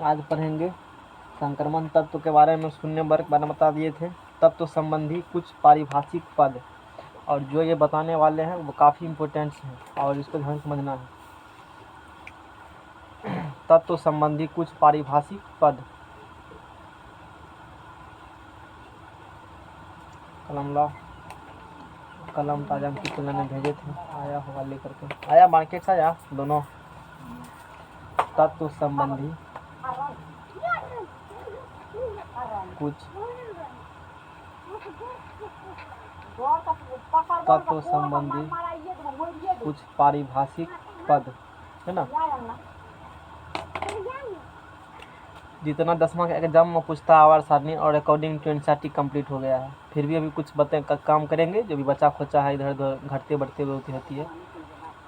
आज पढ़ेंगे संक्रमण तत्व के बारे में, शून्य वर्ग के बारे में बता दिए थे। तत्व संबंधी कुछ पारिभाषिक पद, और जो ये बताने वाले हैं वो काफ़ी इम्पोर्टेंट्स हैं और इसको ध्यान समझना है। तत्व संबंधी कुछ पारिभाषिक पद। कलम ला, कलम ताजा की तुलना में भेजे थे, आया होगा लेकर के, आया मार्केट से आया दोनों। तत्व संबंधी कुछ तत्व संबंधी कुछ पारिभाषिक पद है ना। जितना 10वां के एग्जाम में पूछता आवर सारणी और अकॉर्डिंग टू एनसीईआरटी कंप्लीट हो गया है, फिर भी अभी कुछ काम करेंगे जो भी बचा खोचा है इधर उधर घटते बढ़ते होती है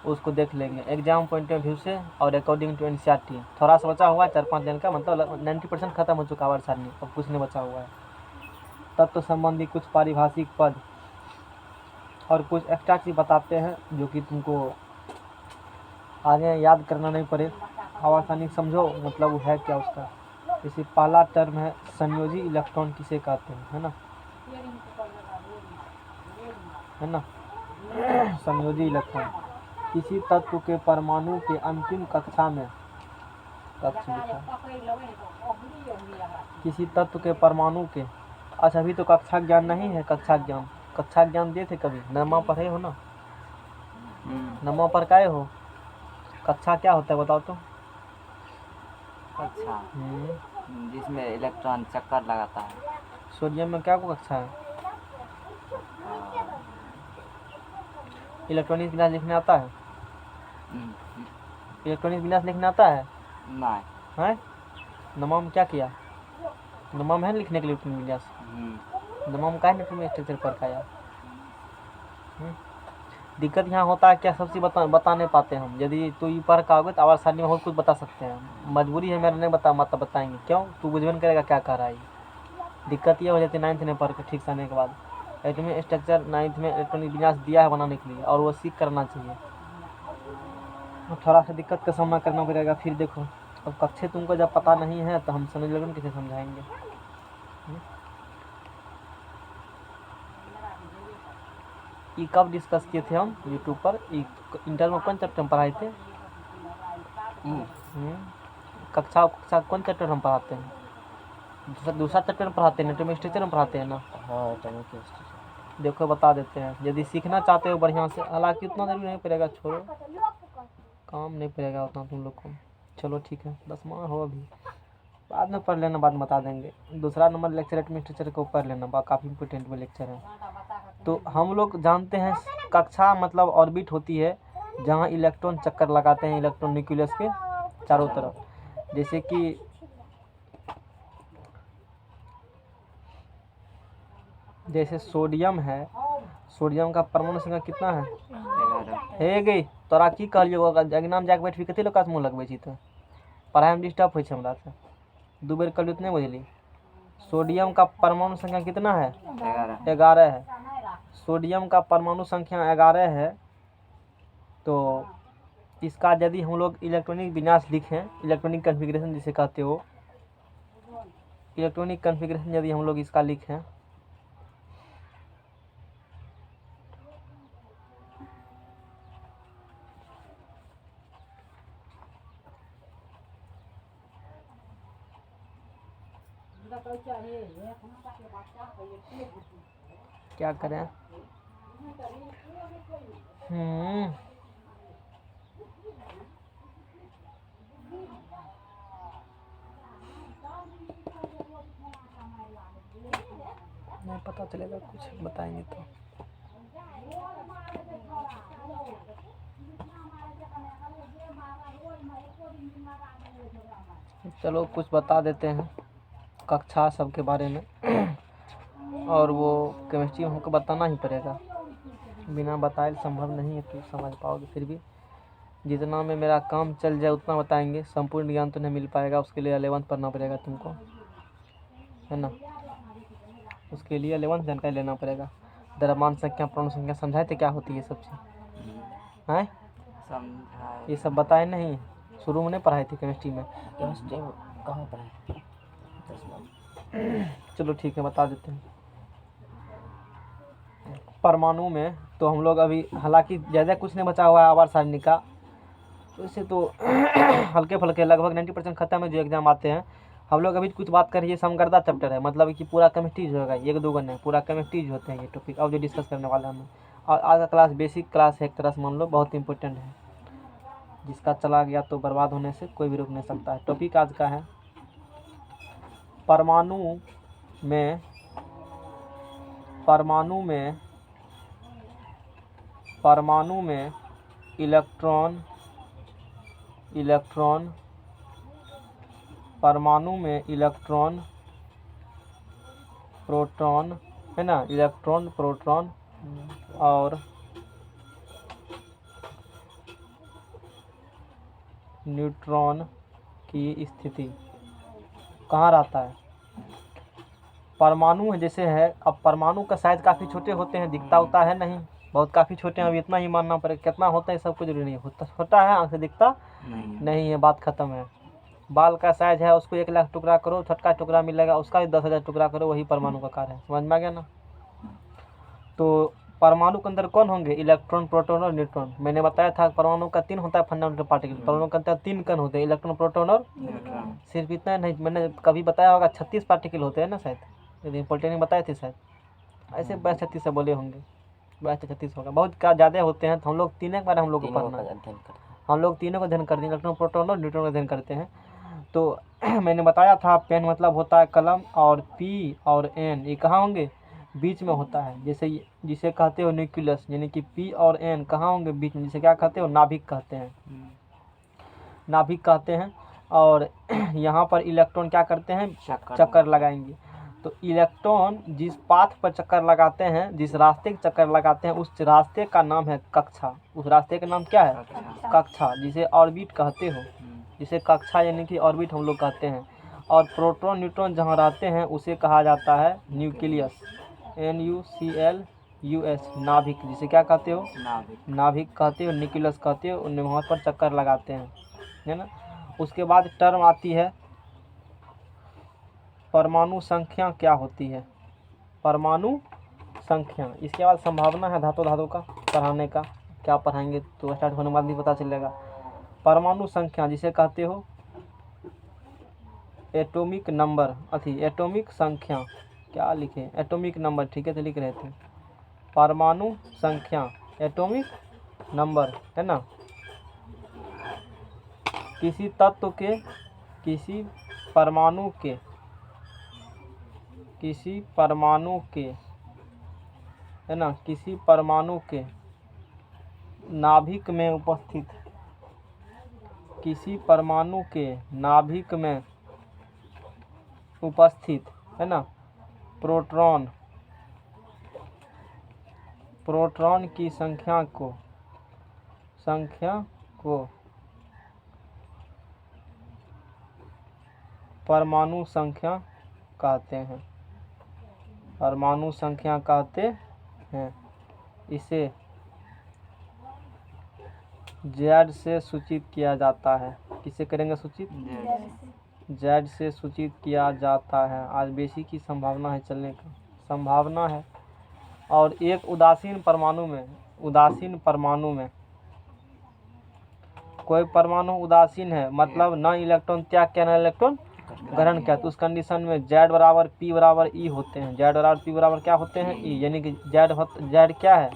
उसको देख लेंगे एग्जाम पॉइंट ऑफ व्यू से और अकॉर्डिंग टू एनसीईआरटी। थोड़ा सा बचा हुआ है 4-5 दिन का, मतलब 90% खत्म हो चुका आवर सारणी, अब कुछ नहीं बचा हुआ है। तत्व संबंधी कुछ पारिभाषिक पद और कुछ एक्स्ट्रा चीज बताते हैं जो कि तुमको आगे याद करना नहीं पड़े, आसानी समझो मतलब वो है क्या उसका। जैसे पहला टर्म है संयोजी इलेक्ट्रॉन किसे कहते हैं, है ना। संयोजी इलेक्ट्रॉन किसी तत्व के परमाणु के अंतिम कक्षा में, किसी तत्व के परमाणु के, अच्छा अभी तो कक्षा ज्ञान नहीं है, कक्षा ज्ञान दिए थे कभी, नमा पढ़े हो ना, नमा पर काहे हो। कक्षा क्या होता है बताओ तो। कक्षा जिसमें इलेक्ट्रॉन चक्कर लगाता है। सोडियम में क्या कक्षा है। इलेक्ट्रॉनिक विन्यास लिखने आता है, इलेक्ट्रॉनिक विन्यास लिखने आता है नहीं है। नमा में क्या किया, नमा में है लिखने के लिए इलेक्ट्रॉनिक विन्यास, नमा में का है स्ट्रक्चर पर का यार। दिक्कत यहाँ होता है क्या, सबसे बता नहीं पाते हम। यदि तू ये पढ़ का होगा तो आवाज सारणी में बहुत कुछ बता सकते हैं, मजबूरी है मेरा नहीं बताएंगे क्यों, तू बुझ नहीं करेगा क्या कह रहा है। दिक्कत ये हो जाती है 9th में पढ़ के ठीक से आने के बाद। एटॉमिक स्ट्रक्चर 9th में इलेक्ट्रॉनिक विन्यास दिया है बनाने के लिए और वो सीख करना चाहिए। थोड़ा सा दिक्कत का सामना करना पड़ेगा। फिर देखो अब कक्षे तुमको जब पता नहीं है तो हम समझ लोगे कैसे समझाएंगे। ये कब डिस्कस किए थे हम यूट्यूब पर, इंटर में कौन चैप्टर हम पढ़ाए थे। कक्षा कौन चैप्टर हम पढ़ाते हैं, दूसरा चैप्टर में पढ़ाते हैं, एटॉमिक स्ट्रक्चर में पढ़ाते हैं ना। हाँ एटॉमिक स्ट्रक्चर देखो बता देते हैं, यदि सीखना चाहते हो बढ़िया से, हालांकि उतना जरूरी नहीं पड़ेगा, छोड़ो काम नहीं पड़ेगा उतना तुम लोग को। चलो ठीक है 10वां हो अभी, बाद में पढ़ लेना, बाद में बता देंगे। दूसरा नंबर लेक्चर एटॉमिक स्ट्रक्चर को पढ़ लेना, काफ़ी इंपॉर्टेंट में लेक्चर है। तो हम लोग जानते हैं कक्षा मतलब ऑर्बिट होती है जहाँ इलेक्ट्रॉन चक्कर लगाते हैं इलेक्ट्रॉन न्यूक्लियस के चारों तरफ। जैसे कि जैसे सोडियम है, सोडियम का परमाणु संख्या कितना है गई तोरा की कहलियो, एग्जाम जाके बैठ कते लोग मुँह लगबै छी तो पढ़ाई में डिस्टर्ब हो हमरा से, 2 बेर कहलियो तो नहीं बुझली। सोडियम का परमाणु संख्या कितना है, 11 है। सोडियम का परमाणु संख्या 11 है, तो इसका यदि हम लोग इलेक्ट्रॉनिक विन्यास लिखें, इलेक्ट्रॉनिक कन्फिग्रेशन जिसे कहते हो, इलेक्ट्रॉनिक कन्फिग्रेशन यदि हम लोग इसका लिखें क्या करें। नहीं पता चलेगा कुछ बताएंगे तो। चलो कुछ बता देते हैं कक्षा सब के बारे में और वो केमिस्ट्री हमको बताना ही पड़ेगा, बिना बताए संभव नहीं है तो समझ पाओगे। फिर भी जितना में मेरा काम चल जाए उतना बताएंगे, संपूर्ण ज्ञान तो नहीं मिल पाएगा, उसके लिए 11th पढ़ना पड़ेगा तुमको, है ना। उसके लिए 11th जानकारी लेना पड़ेगा। द्रव्यमान संख्या परमाणु संख्या समझाए थे क्या होती है सब चीज़ है, ये सब बताए नहीं, शुरू में नहीं पढ़ाए थे केमिस्ट्री में। कहाँ पर है? 10 बार। चलो ठीक है, बता देते हैं। परमाणु में तो हम लोग अभी हालांकि ज़्यादा कुछ नहीं बचा हुआ है आवर्त सारणी का, तो इससे तो हल्के फुल्के लगभग 90% खत्म है जो एग्जाम आते हैं। हम लोग अभी कुछ बात करिए, समगर्दा चैप्टर है, मतलब कि पूरा केमिस्ट्री जो होगा, एक दो नहीं, पूरा केमिस्ट्री जो होते हैं ये टॉपिक अब जो डिस्कस करने वाला है हम। और आज का क्लास बेसिक क्लास है, एक तरह से मान लो बहुत इंपॉर्टेंट है, जिसका चला गया तो बर्बाद होने से कोई भी रोक नहीं सकता है। टॉपिक आज का है परमाणु में परमाणु में परमाणु में इलेक्ट्रॉन परमाणु में इलेक्ट्रॉन प्रोटॉन, है ना, इलेक्ट्रॉन प्रोटॉन और न्यूट्रॉन की स्थिति कहाँ रहता है। परमाणु जैसे है, अब परमाणु का साइज काफ़ी छोटे होते हैं, दिखता होता है नहीं, बहुत काफ़ी छोटे हैं, अब इतना ही मानना पड़ेगा। कितना होता है सब कुछ जरूरी नहीं होता, छोटा है, आँख से दिखता नहीं है, बात खत्म है। बाल का साइज है, उसको 1 लाख टुकड़ा करो, छोटका टुकड़ा मिलेगा, उसका भी 10,000 टुकड़ा करो, वही परमाणु का कार्य है। समझ में आ गया ना। तो परमाणु के अंदर कौन होंगे, इलेक्ट्रॉन प्रोटॉन और न्यूट्रॉन। मैंने बताया था परमाणु का 3 होता है फंडामेंटल पार्टिकल, परमाणु के अंदर 3 कण होते हैं, इलेक्ट्रॉन प्रोटॉन और सिर्फ इतना नहीं, मैंने कभी बताया होगा 36 पार्टिकल होते हैं ना शायद, यदि पॉलिटेक्निक बताए थे शायद, ऐसे 22-36 से बोले होंगे, 22-36 होगा, बहुत ज़्यादा होते हैं। तो हम लोग तीनों के बारे में हम लोग को पढ़ना है, हम लोग तीनों का अध्ययन करते हैं, इलेक्ट्रॉन प्रोटॉन और न्यूट्रॉन का अध्ययन करते हैं। तो मैंने बताया था पेन मतलब होता है कलम, और पी और एन ये कहाँ होंगे, बीच में होता है। जैसे जिसे कहते हो न्यूक्लियस, यानी कि पी और एन कहाँ होंगे, बीच में, जिसे क्या कहते हो, नाभिक कहते हैं, नाभिक कहते हैं। और यहाँ पर इलेक्ट्रॉन क्या करते हैं, चक्कर लगाएंगे। तो इलेक्ट्रॉन जिस पाथ पर चक्कर लगाते हैं, जिस रास्ते के चक्कर लगाते हैं, उस रास्ते का नाम है कक्षा। उस रास्ते का नाम क्या है, कक्षा, जिसे ऑर्बिट कहते हो, जिसे कक्षा यानी कि ऑर्बिट हम लोग कहते हैं। और प्रोटॉन न्यूट्रॉन जहाँ रहते हैं उसे कहा जाता है न्यूक्लियस, NUCLUS, नाभिक, जिसे क्या कहते हो, नाभिक कहते हो, न्यूक्लियस कहते हो, उन्हें वहाँ पर चक्कर लगाते हैं, है ना। उसके बाद टर्म आती है परमाणु संख्या क्या होती है, परमाणु संख्या। इसके बाद संभावना है धातु का पढ़ाने का, क्या पढ़ाएंगे तो स्टार्ट होने के बाद भी पता चलेगा। परमाणु संख्या जिसे कहते हो एटॉमिक नंबर, एटॉमिक संख्या, क्या लिखे, एटॉमिक नंबर, ठीक है तो लिख रहे थे, परमाणु संख्या एटॉमिक नंबर, है ना। किसी तत्व के, किसी परमाणु के, है ना, किसी परमाणु के नाभिक में उपस्थित, किसी परमाणु के नाभिक में उपस्थित, है ना, प्रोटॉन की संख्या को परमाणु संख्या कहते हैं, परमाणु संख्या कहते हैं। इसे Z से सूचित किया जाता है, किसे करेंगे सूचित, Z से सूचित किया जाता है। आज बेसिक की संभावना है चलने का, संभावना है। और एक उदासीन परमाणु में कोई परमाणु उदासीन है, मतलब न इलेक्ट्रॉन त्याग किया न इलेक्ट्रॉन ग्रहण किया, तो उस कंडीशन में Z बराबर P बराबर E होते हैं। Z बराबर P बराबर क्या होते हैं, E, यानी कि Z क्या है,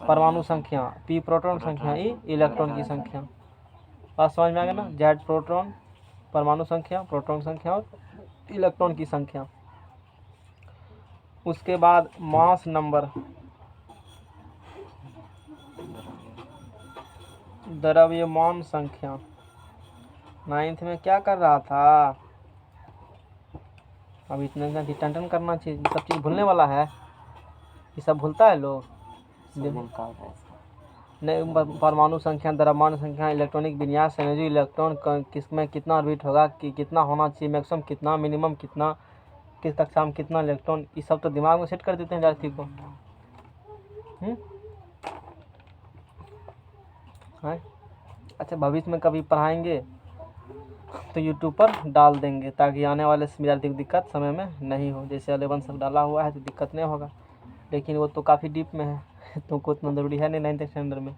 परमाणु संख्या, P प्रोटॉन संख्या, E इलेक्ट्रॉन की संख्या। बात समझ में आ गया ना, Z प्रोटॉन परमाणु संख्या, प्रोटॉन संख्या और इलेक्ट्रॉन की संख्या। उसके बाद मास नंबर, द्रव्यमान संख्या। 9th में क्या कर रहा था, अब इतना टन करना चाहिए, सब चीज़ भूलने वाला है, ये सब भूलता है लोग, नहीं। परमाणु संख्या, द्रव्यमान संख्या, इलेक्ट्रॉनिक विन्यास, एनर्जी, इलेक्ट्रॉन किसमें कितना ऑर्बिट होगा, कि कितना होना चाहिए, मैक्सिमम कितना, मिनिमम कितना, किस कक्षा में कितना इलेक्ट्रॉन, ये सब तो दिमाग में सेट कर देते हैं विद्यार्थी को। अच्छा भविष्य में कभी पढ़ाएंगे तो यूट्यूब पर डाल देंगे ताकि आने वाले विद्यार्थी को दिक्कत समय में नहीं हो। जैसे 11 सब डाला हुआ है तो दिक्कत नहीं होगा, लेकिन वो तो काफ़ी डीप में है तुमको उतना ज़रूरी है नहीं 9th स्टैंडर्ड में।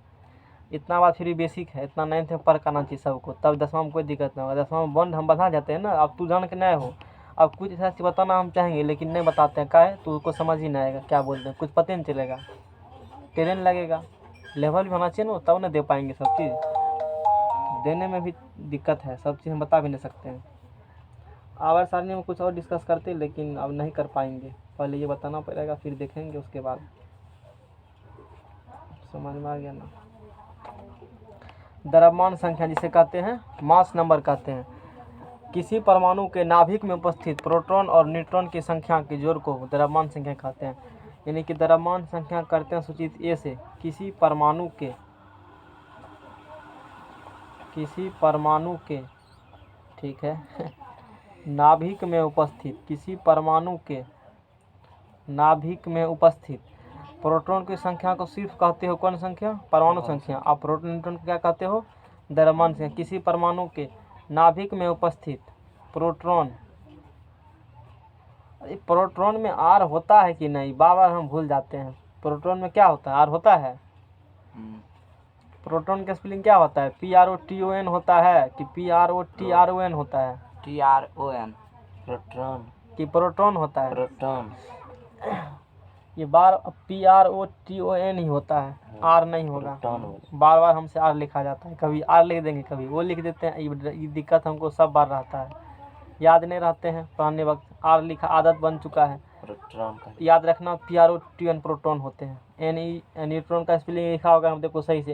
इतना बात फिर भी बेसिक है, इतना 9th में पढ़ करना चाहिए सबको, तब 10वां में कोई दिक्कत ना होगा। 10वां में बॉन्ड हम बना जाते हैं ना। अब तू जान के नए हो, अब कुछ ऐसा चीज़ बताना हम चाहेंगे लेकिन नहीं बताते हैं, क्या है तो उसको समझ ही नहीं आएगा क्या बोलते हैं, कुछ पता नहीं चलेगा, ट्रेन लगेगा। लेवल भी होना चाहिए ना, तब ना दे पाएंगे सब चीज़, देने में भी दिक्कत है, सब चीज़ हम बता भी नहीं सकते हैं। आवर सारणी में कुछ और डिस्कस करते लेकिन अब नहीं कर पाएंगे, पहले ये बताना पड़ेगा फिर देखेंगे उसके बाद। समझ में आ गया ना। द्रव्यमान संख्या जिसे कहते हैं मास नंबर कहते हैं। किसी परमाणु के नाभिक में उपस्थित प्रोटॉन और न्यूट्रॉन की संख्या के जोड़ को द्रव्यमान संख्या कहते हैं। यानी कि द्रव्यमान संख्या करते हैं सूचित ए से किसी परमाणु के ठीक है नाभिक में उपस्थित किसी परमाणु के नाभिक में उपस्थित प्रोटॉन की संख्या को सिर्फ कहते हो कौन संख्या, परमाणु संख्या। आप प्रोटॉन न्यूट्रॉन को क्या कहते हो, द्रव्यमान संख्या। किसी परमाणु के नाभिक में उपस्थित प्रोटॉन, प्रोटॉन में आर होता है कि नहीं, बार बार हम भूल जाते हैं। प्रोटॉन में क्या होता है, आर होता है। प्रोटॉन का स्पेलिंग क्या होता है, PROTON होता है कि PROTRON होता है, TRON प्रोटॉन कि प्रोटॉन होता है। प्रोटॉन ये बार PROTON ही होता है, आर नहीं होगा। बार बार हमसे आर लिखा जाता है, कभी आर लिख देंगे कभी वो लिख देते हैं। ये दिक्कत हमको सब बार रहता है, याद नहीं रहते हैं। पुराने वक्त आर लिखा आदत बन चुका है, याद रखना। PROTON प्रोटॉन होते हैं। न्यूट्रॉन का स्पेलिंग लिखा होगा हम देखो सही से,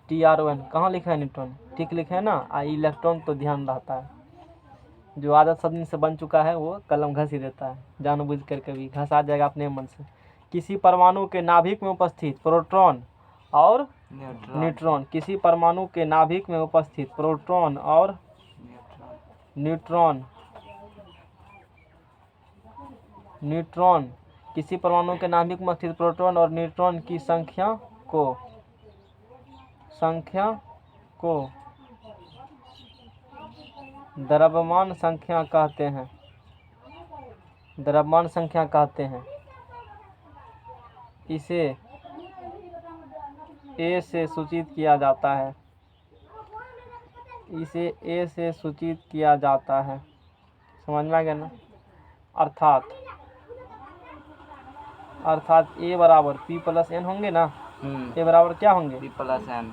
NEUTRON कहाँ लिखा है न्यूट्रॉन, ठीक लिखे है ना। इलेक्ट्रॉन तो ध्यान रहता है, जो आदत सब दिन से बन चुका है वो कलम घस ही देता है जानबूझ कर, कभी घस आ जाएगा अपने मन से। किसी परमाणु के नाभिक में उपस्थित प्रोटॉन और न्यूट्रॉन, किसी परमाणु के नाभिक में उपस्थित प्रोटॉन और न्यूट्रॉन किसी परमाणु के नाभिक में स्थित प्रोटॉन और न्यूट्रॉन की संख्या को द्रव्यमान संख्या कहते हैं। द्रव्यमान संख्या कहते हैं। इसे ए से सूचित किया जाता है। इसे ए से सूचित किया जाता है। समझ में आ गया ना। अर्थात ए बराबर P+N होंगे ना। ए बराबर क्या होंगे,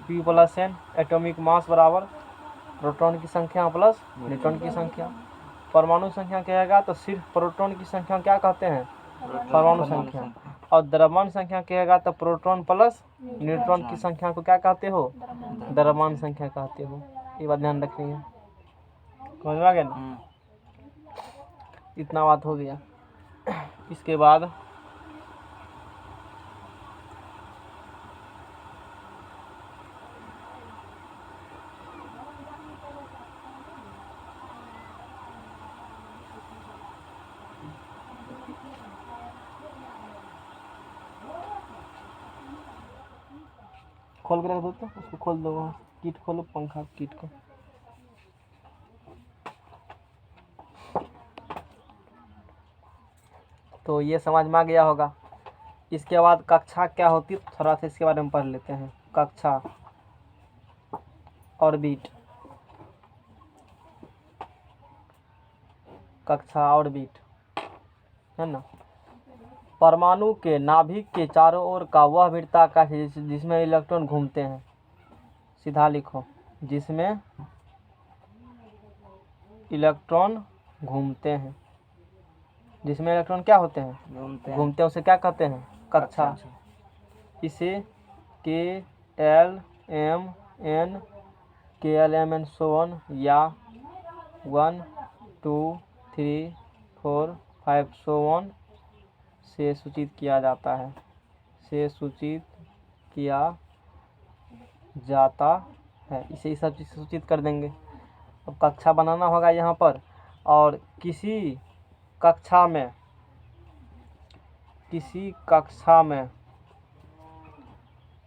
P+N। एटॉमिक मास बराबर प्रोटॉन की संख्या प्लस न्यूट्रॉन की संख्या। परमाणु संख्या कहेगा तो सिर्फ प्रोटॉन की संख्या क्या कहते हैं, परमाणु संख्या। और द्रव्यमान संख्या कहेगा तो प्रोटॉन प्लस न्यूट्रॉन की संख्या को क्या कहते हो, द्रव्यमान संख्या कहते हो। ये बात ध्यान रखनी है। समझ में आ गया ना। इतना बात हो गया। इसके बाद खोल के रख दो, तो उसको खोल दो, वहाँ किट खोलो, पंखा किट को। तो ये समझ में आ गया होगा। इसके बाद कक्षा क्या होती है थोड़ा सा इसके बारे में पढ़ लेते हैं। कक्षा ऑर्बिट, है ना। परमाणु के नाभिक के चारों ओर का वह वृत्ताकार जिसमें इलेक्ट्रॉन घूमते हैं। सीधा लिखो, जिसमें इलेक्ट्रॉन घूमते हैं। जिसमें इलेक्ट्रॉन क्या होते हैं, घूमते हैं, उसे क्या कहते हैं, कक्षा। इसे KLMN so on या 1 2 3 4 5 so on से सूचित किया जाता है, इसे सब चीज़ सूचित कर देंगे। अब कक्षा बनाना होगा यहाँ पर, और किसी कक्षा में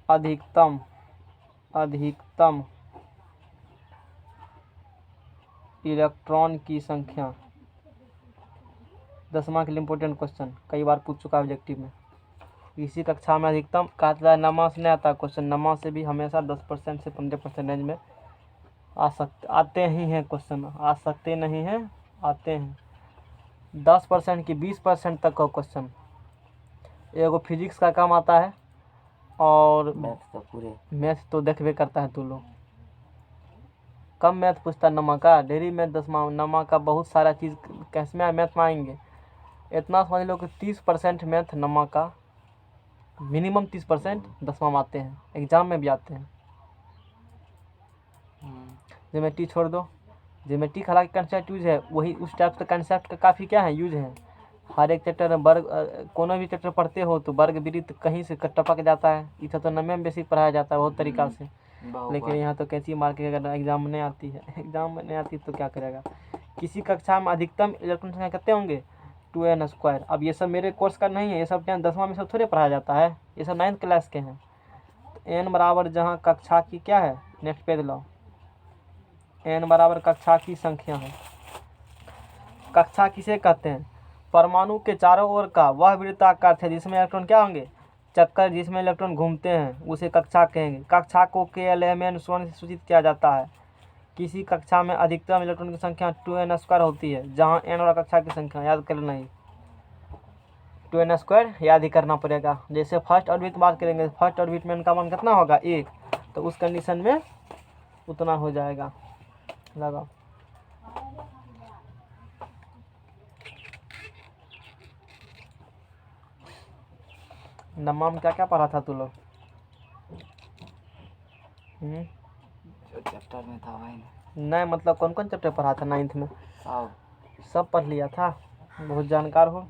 अधिकतम अधिकतम इलेक्ट्रॉन की संख्या। 10वां के लिए इम्पोर्टेंट क्वेश्चन, कई बार पूछ चुका है ऑब्जेक्टिव में। इसी कक्षा में अधिकतम कहा जाता है, नमा से नहीं आता क्वेश्चन, नमा से भी हमेशा 10% से 15% रेंज में आते ही हैं क्वेश्चन, आ सकते नहीं हैं, आते हैं। 10% की 20% तक का क्वेश्चन। एगो फिजिक्स का काम आता है और मैथ तो देखबे करता है तू लोग। कम मैथ पूछता है नमा का, डेली मैथ 10वां नमा का बहुत सारा चीज़ कैसे में मैथ में आएंगे। इतना समझ लो कि 30% मैथ नमा का, मिनिमम 30% 10वां में आते हैं, एग्जाम में भी आते हैं। ज्योमेट्री छोड़ दो, ज्योमेट्री हालांकि कंसेप्ट यूज है, वही उस टाइप का कंसेप्ट का काफ़ी क्या है यूज है। हर एक चैप्टर में वर्ग, कोनो भी चैप्टर पढ़ते हो तो वर्ग वृत्त कहीं से टपक जाता है। इधर तो नमे में बेसिक पढ़ाया जाता है बहुत तरीका से, लेकिन यहाँ तो कैसी मार के अगर एग्जाम में नहीं आती है, एग्जाम में नहीं आती तो क्या करेगा। किसी कक्षा में अधिकतम इलेक्ट्रॉन संख्या कितने होंगे, 2n²। अब ये सब मेरे कोर्स का नहीं है, ये सब 10वां में सब थोड़े पढ़ाया जाता है, ये सब 9th क्लास के हैं। तो n बराबर जहाँ कक्षा की क्या है, नेक्स्ट पेज लो, n बराबर कक्षा की संख्या है। कक्षा किसे कहते हैं, परमाणु के चारों ओर का वह वृत्ताकार है जिसमें इलेक्ट्रॉन क्या होंगे, चक्कर जिसमें इलेक्ट्रॉन घूमते हैं, उसे कक्षा कहेंगे। कक्षा को K11 स्वर्ण से सूचित किया जाता है। किसी कक्षा में अधिकतम इलेक्ट्रॉन की संख्या 2n² होती है, जहाँ n वाला कक्षा की संख्या याद कर लेना ही, 2n² याद ही करना पड़ेगा। जैसे फर्स्ट ऑर्बिट बात करेंगे, फर्स्ट ऑर्बिट में n का मान कितना होगा 1, तो उस कंडीशन में उतना हो जाएगा। लगाओ, नमा में क्या क्या पढ़ा था तू लोग, जो चैप्टर में था वही नहीं मतलब कौन कौन चैप्टर पढ़ा था 9th में, सब पढ़ लिया था, बहुत जानकार हो।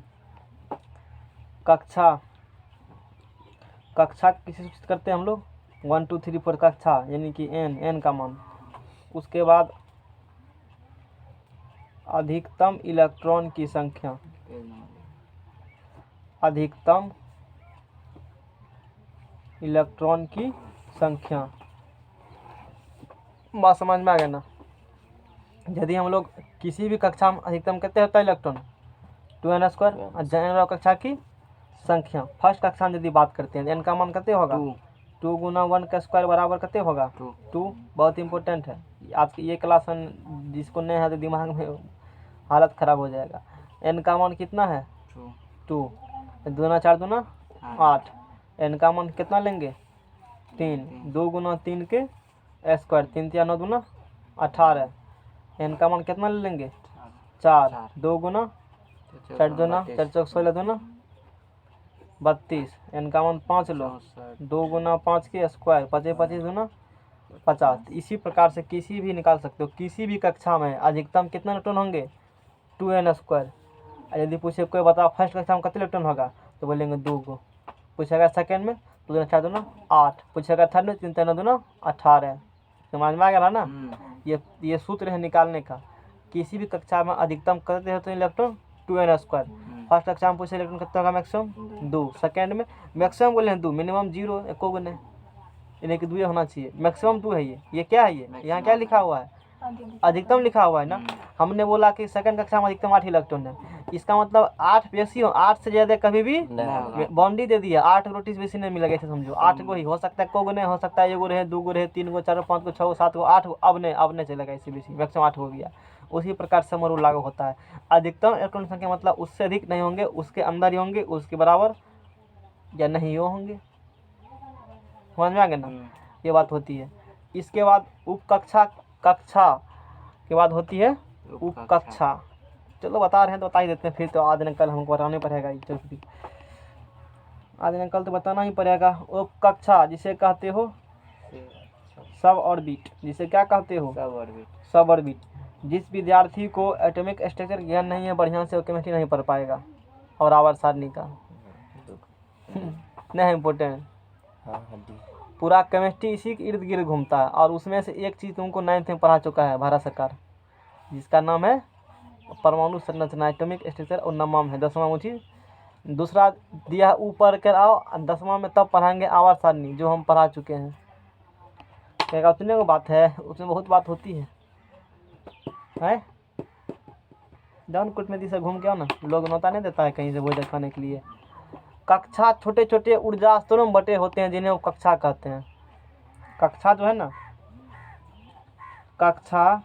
कक्षा, कक्षा किसे सूचित करते हैं हम लोग, 1 2 3 4 कक्षा, यानी कि n का मान। उसके बाद अधिकतम इलेक्ट्रॉन की संख्या, अधिकतम इलेक्ट्रॉन की संख्या, बात समझ में आ गया ना। यदि हम लोग किसी भी कक्षा में अधिकतम कितने होता है इलेक्ट्रॉन, 2n² और जनरल कक्षा की संख्या। फर्स्ट कक्षा में यदि बात करते हैं n का मान कितने होगा, 2 गुना 1 का स्क्वायर बराबर कितने होगा, 2। बहुत इंपॉर्टेंट है आज की ये क्लास, जिसको नहीं है तो दिमाग में हालत ख़राब हो जाएगा। n का मान कितना है 2, 2 4 दूना 8, n का मान कितना लेंगे 3, 2 गुना 3 के स्क्वायर, 3 3 9 दूना 18, n का मान कितना ले लेंगे 4, 2 गुना 4 दूना 4 चौक 16 दूना 32, n का मान 5 लो, 2 गुना 5 के स्क्वायर, 25 25 दूना 50। इसी प्रकार से किसी भी निकाल सकते हो। किसी भी कक्षा में अधिकतम कितना इलेक्ट्रॉन होंगे 2n²। यदि पूछे कोई बताओ फर्स्ट कक्षा में कितने इलेक्ट्रॉन होगा, तो बोलेंगे 2 को। पूछेगा सेकेंड में 2 दूना 4 दूना 8, पूछेगा थर्ड में 3 3 दूना 18। समझ में आ गया ना। ये सूत्र है निकालने का। किसी भी कक्षा में अधिकतम कितने होते हैं इलेक्ट्रॉन 2n²। फर्स्ट कक्षा में पूछे इलेक्ट्रॉन कितना होगा मैक्सिमम 2, सेकेंड में मैक्सिमम बोले हैं 2, मिनिमम 0, एको गो नहीं, यानी कि 2 होना चाहिए, मैक्सिमम 2 है। ये क्या है, ये यहाँ क्या लिखा हुआ है, अधिकतम लिखा हुआ है ना। हमने बोला कि सेकंड कक्षा में अधिकतम 8 इलेक्ट्रॉन है, इसका मतलब 8 बेसी हो, 8 से ज़्यादा कभी भी बाउंड्री दे दिया, 8 रोटी से बेसी नहीं मिलेगा, ऐसे समझो। 8 गो ही हो सकता है, को गो नहीं हो सकता है, 1 गो रहे, 2 गो रहे, 3 गो 4 गो 5 गो 6 गो 7 गो 8 गो, अब नहीं चलेगा, इससे बेसी मैक्सिमम 8 हो गया। उसी प्रकार समरूप लागू होता है। अधिकतम इलेक्ट्रॉन संख्या मतलब उससे अधिक नहीं होंगे, उसके अंदर ही होंगे, उसके बराबर या नहीं हो होंगे। समझ में आ गया ना, ये बात होती है। इसके बाद उपकक्षा, कक्षा के बाद होती है उपकक्षा। चलो बता रहे हैं तो बता ही देते हैं, फिर तो आज न कल हमको बताना ही पड़ेगा, जरूरी आज न कल तो बताना ही पड़ेगा। उपकक्षा जिसे कहते हो सब ऑर्बिट, जिसे क्या कहते हो सब ऑर्बिट। जिस विद्यार्थी को एटॉमिक स्ट्रक्चर ज्ञान नहीं है, बढ़िया से वो केमिस्ट्री नहीं पढ़ पाएगा। और आवर्त सारणी का नहीं इम्पोर्टेंट, पूरा केमिस्ट्री इसी के इर्द गिर्द घूमता है। और उसमें से एक चीज़ तुमको 9th में पढ़ा चुका है भारत सरकार, जिसका नाम है परमाणु संरचना, एटॉमिक स्ट्रक्चर, और नवमा है 10वां में चीज़। दूसरा दिया ऊपर कर आओ 10वां में, तब पढ़ाएंगे आवर्त सारणी, जो हम पढ़ा चुके हैं। कहेगा उतने को बात है, उसमें बहुत बात होती है। जाओ कूटनीति से घूम के आओ ना, लोग नौता नहीं देता है कहीं से भोजन खाने के लिए। कक्षा छोटे छोटे ऊर्जा स्तरों में बटे होते हैं जिन्हें वो कक्षा कहते हैं। कक्षा जो है ना, कक्षा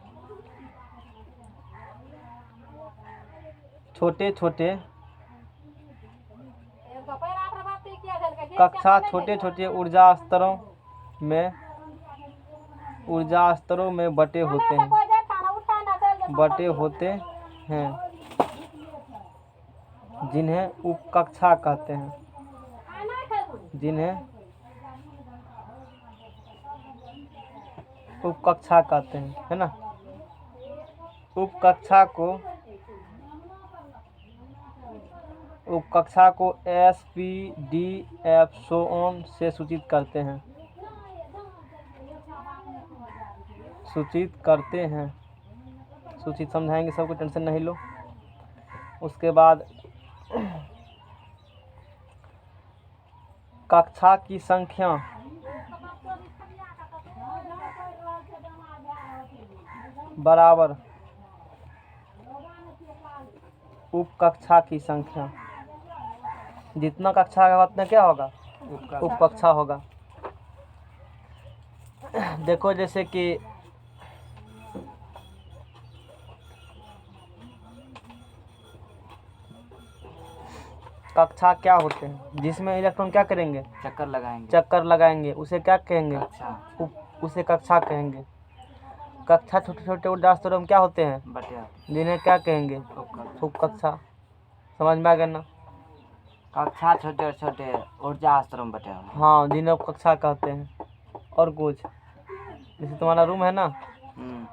छोटे छोटे ऊर्जा स्तरों में बटे होते हैं जिन्हें उपकक्षा कहते हैं। है ना। उपकक्षा को S, P, D, F, so on से सूचित करते हैं। सूचित समझाएंगे, सबको टेंशन नहीं लो। उसके बाद कक्षा की संख्या बराबर उपकक्षा की संख्या। जितना कक्षा का उतना क्या होगा, उपकक्षा होगा। देखो जैसे कि कक्षा क्या होते हैं, जिसमें इलेक्ट्रॉन क्या करेंगे, चक्कर लगाएंगे, उसे क्या कहेंगे, उसे कक्षा कहेंगे। कक्षा छोटे छोटे ऊर्जा स्तरों में क्या होते हैं, जिन्हें क्या कहेंगे, उपकक्षा। समझ में आ गया ना। कक्षा छोटे छोटे ऊर्जा स्तरों में बटे हैं। हाँ, जिन्हें उपकक्षा कहते हैं। और कुछ जैसे तुम्हारा रूम है ना,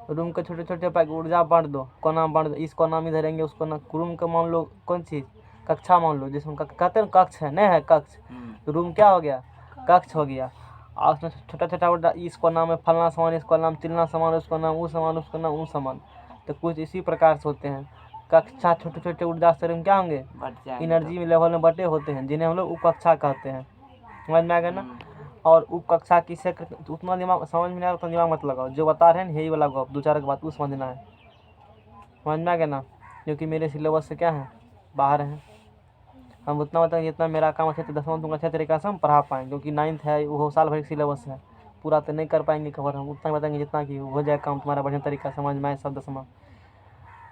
रूम के छोटे छोटे पैक ऊर्जा बांट दो, कोना बांट दो, इस कोना में धरेंगे, उस कोना। रूम का मान लो कौन चीज़, कक्षा मान लो, जिसमें कहते हैं कक्ष है, नहीं है कक्ष, तो रूम क्या हो गया, कक्ष हो गया। और उसमें छोटा छोटा ऊर्जा, इस कोना में फलना सामान, इस कोना में तिलना सामान, उस कोना में वो सामान, उस कोना में वो सामान। तो कुछ इसी प्रकार से होते हैं। कक्षा छोटे छोटे ऊर्जा स्तर में क्या होंगे, एनर्जी लेवल में बटे होते हैं, जिन्हें हम लोग उपकक्षा कहते हैं। समझ में आ गया ना। और उपकक्षा किसे उतना दिमाग समझ में नहीं आ रहा तो दिमाग मत लगाओ, जो बता रहे हैं यही वाला गप, दो चार की बात वो समझना है। समझ में आ गया ना, क्योंकि मेरे सिलेबस से क्या है, बाहर हैं। हम उतना बताएंगे जितना मेरा काम अच्छे 10वां तुम अच्छे तरीके से हम पढ़ा पाएँ, क्योंकि 9th है वो साल भर की सिलेबस है, पूरा तो नहीं कर पाएंगे कवर। हम उतना बताएंगे जितना कि हो जाए काम तुम्हारा बढ़िया तरीका समझ में आए सब 10वां,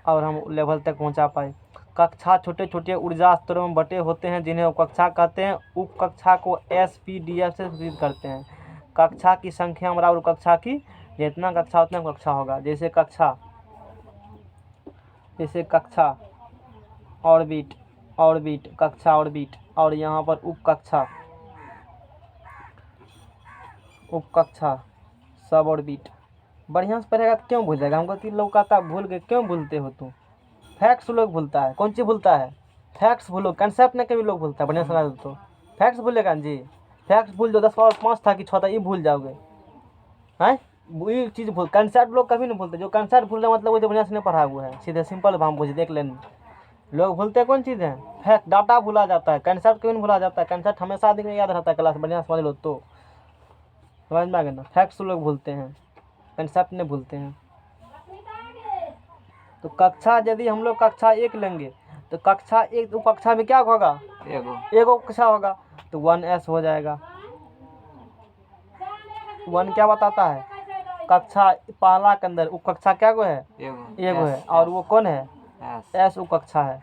और हम लेवल तक पहुंचा पाए। कक्षा छोटे छोटे ऊर्जा स्तरों में बटे होते हैं जिन्हें उपकक्षा कहते हैं। उपकक्षा को S, P, D, F से सूचित करते हैं। कक्षा की संख्या बराबर उपकक्षा की, जितना कक्षा उतना कक्षा होगा। जैसे कक्षा ऑर्बिट, कक्षा ऑर्बिट, और यहाँ पर उपकक्षा सब ऑर्बिट। बढ़िया से पढ़ेगा तो क्यों भूल जाएगा, हमको 3 लोग कहता भूल गए, क्यों भूलते हो तुम। फैक्ट्स लोग भूलता है, कौन चीज़ भूलता है, फैक्ट्स भूलो, कंसेप्ट नहीं कभी लोग भूलता है। बढ़िया समझा दो तो फैक्ट्स भूलेगा जी, फैक्ट्स भूल जाओ, 10 और 5 था कि 6 था, ये भूल जाओगे। हैं ये चीज़ भूल, कंसेप्ट लोग कभी नहीं भूलते। जो कंसेप्ट भूल रहा मतलब वो जो बढ़िया से नहीं पढ़ा हुआ है, सीधे सिंपल भाव बुझ देख लेना। लोग भूलते कौन चीज़ है, फैक्ट, डाटा भूला जाता है, कंसेप्ट कभी नहीं भूला जाता है। कंसेप्ट हमेशा दिन में याद रहता है, क्लास बढ़िया समझ लो तो। समझ में आ गया ना। फैक्ट्स लोग भूलते हैं, कंसेप्ट नहीं भूलते हैं। तो कक्षा यदि हम लोग कक्षा 1 लेंगे तो कक्षा 1 उपकक्षा में क्या होगा, एगो कक्षा होगा, तो 1S हो जाएगा। 1 क्या बताता है, कक्षा पहला के अंदर उपकक्षा क्या को है, एगो है, और वो कौन है, S उपकक्षा है।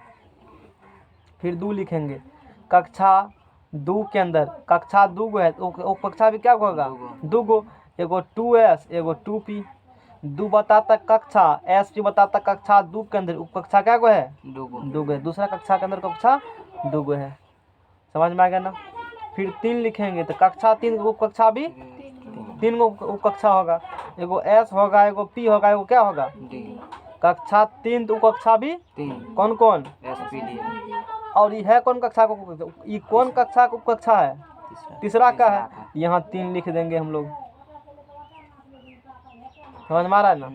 फिर 2 लिखेंगे, कक्षा 2 के अंदर कक्षा 2 गो है, उपकक्षा भी क्या होगा, 2 गो, एगो 2S एगो 2P। 2 बताता कक्षा, SP बताता कक्षा 2 के अंदर उपकक्षा क्या को है, 2 गो है। दूसरा कक्षा के अंदर कक्षा 2 गो है। समझ में आ गया ना। फिर 3 लिखेंगे तो कक्षा 3 उपकक्षा भी 3 गो उपकक्षा होगा, एगो S होगा, एगो P होगा, एगो क्या होगा, कक्षा 3 तो उपकक्षा भी कौन कौन, SPD। और ये है कौन कक्षा को, ये कौन कक्षा को उपकक्षा है, तीसरा का है। यहाँ 3 लिख देंगे हम लोग। समझ में आ रहा है ना।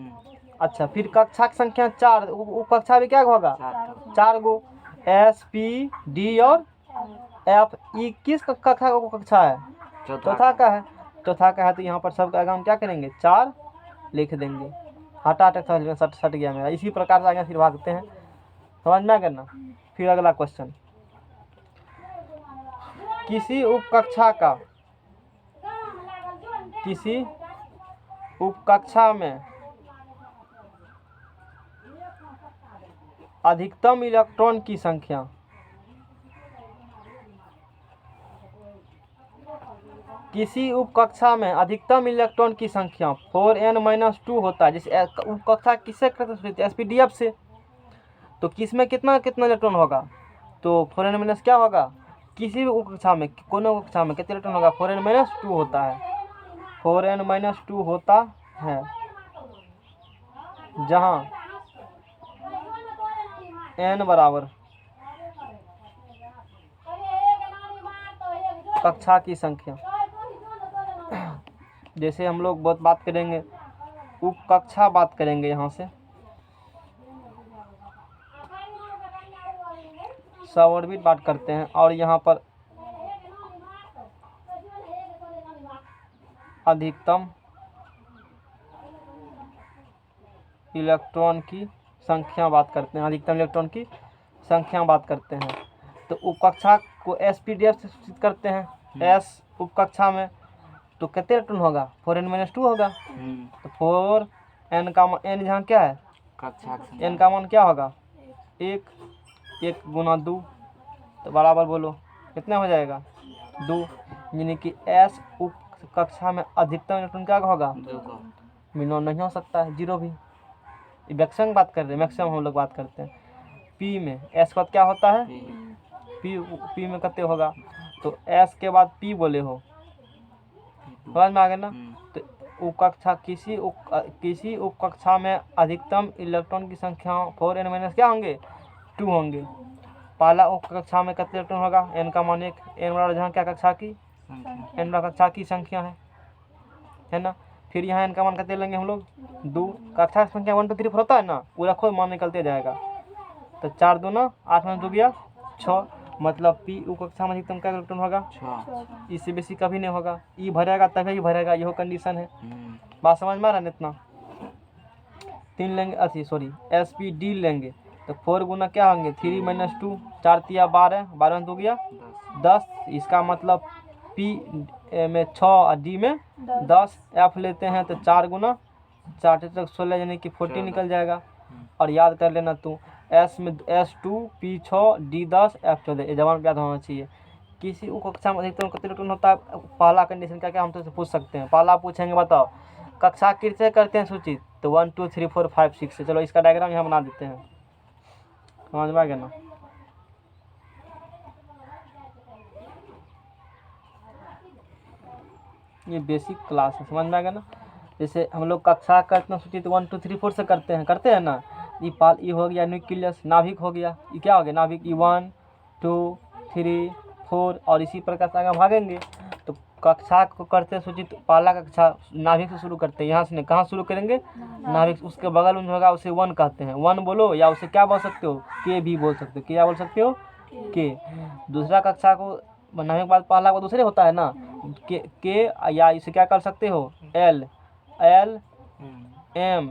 अच्छा, फिर कक्षा की संख्या 4, उपकक्षा भी क्या होगा, 4 गो, S, P, D और F। ये किस कक्षा का कक्षा है, चौथा का है। चौथा का है तो यहाँ पर सब का आगे हम क्या करेंगे 4 लिख देंगे। हटा हटा था सट सट गया मेरा। इसी प्रकार से आगे फिर भागते हैं, समझ में आ गया ना। फिर अगला क्वेश्चन, किसी उपकक्षा में अधिकतम इलेक्ट्रॉन की संख्या किसी उपकक्षा में अधिकतम इलेक्ट्रॉन की संख्या 4n-2 होता है। जैसे उपकक्षा किससे करते हैं, एसपीडीएफ से। तो किस में कितना कितना इलेक्ट्रॉन होगा, तो 4n- क्या होगा, किसी भी उपकक्षा में कोनो उपकक्षा में कितने इलेक्ट्रॉन होगा, 4n-2 होता है। 4n-2 होता है जहाँ n बराबर कक्षा की संख्या। जैसे हम लोग बहुत बात करेंगे उपकक्षा, बात करेंगे यहाँ से सबऑर्बिट बात करते हैं, और यहाँ पर अधिकतम इलेक्ट्रॉन की संख्या बात करते हैं, अधिकतम इलेक्ट्रॉन की संख्या बात करते हैं। तो उपकक्षा को एसपीडीएफ से सूचित करते हैं। एस उपकक्षा में तो कितने इलेक्ट्रॉन होगा, 4n-2 होगा। तो 4n का n जहाँ क्या है कक्षा n का मान क्या होगा 1 गुना 2, तो बराबर बोलो कितना हो जाएगा 2। यानी कि एस उप कक्षा में अधिकतम इलेक्ट्रॉन क्या होगा, मिनो नहीं हो सकता है, 0 भी। मैक्सिमम बात कर रहे हैं, मैक्सिमम हम लोग बात करते हैं। पी में एस का क्या होता है, पी में कितने होगा, तो एस के बाद पी बोले हो, समझ में आ गया ना। तो उपकक्षा किसी उपकक्षा में अधिकतम इलेक्ट्रॉन की संख्या 4n- क्या होंगे 2 होंगे। पहला उपकक्षा में कितने इलेक्ट्रॉन होगा, n का मान 1, n बराबर जहाँ क्या कक्षा की n बराबर कक्षा की संख्या है ना। फिर यहाँ n का मान कितने लेंगे हम लोग 2, कक्षा की संख्या 1 2 3 4 होता है ना, वो रखो मान निकलते जाएगा। तो 4 दूना 8 में 2 गया 6, मतलब पी उपकक्षा में अधिकतम क्या इलेक्ट्रॉन होगा 6, इससे बेसी कभी नहीं होगा। ई भरेगा तभी ही भरेगा, यह कंडीशन है। बात समझ में आ रहा है इतना। 3 लेंगे, अच्छी सॉरी एसपीडी लेंगे तो 4 गुना क्या होंगे 3-2, 4 तिया 12, 12 में 2 गया 10। इसका मतलब पी में 6 और डी में 10। एफ लेते हैं तो 4 गुना 4 तक 16 यानी कि 40 निकल जाएगा। और याद कर लेना तू, एस में S2 P 6 D 10 F 14, ये जवाब याद होना चाहिए। किसी उपकक्षा में अधिकतम कितने इलेक्ट्रॉन होता है, पहला कंडीशन क्या क्या हम तुझसे पूछ सकते हैं। पहला पूछेंगे बताओ कक्षा किससे करते हैं सूचित, तो 1 2 3 4 5 6 से। चलो इसका डायग्राम यहाँ बना देते हैं, समझ में आ गया ना। ये बेसिक क्लास है, समझ में आ गया ना। जैसे हम लोग कक्षा करते हैं सूचित 1 2 3 4 से करते हैं ना। ये हो गया न्यूक्लियस, नाभिक हो गया, ये क्या हो गया नाभिक, 1 2 3 4 और इसी प्रकार से आगे भागेंगे। तो कक्षा को करते सूचित पहला कक्षा नाभिक से शुरू करते हैं, यहाँ से कहाँ शुरू करेंगे नाभिक, उसके बगल में होगा उसे 1 कहते हैं, 1 बोलो, या उसे क्या बोल सकते हो के भी बोल सकते हो, क्या बोल सकते हो के। दूसरा कक्षा को नाभिक के बाद पहला को दूसरे होता है ना के, या इसे क्या कर सकते हो L M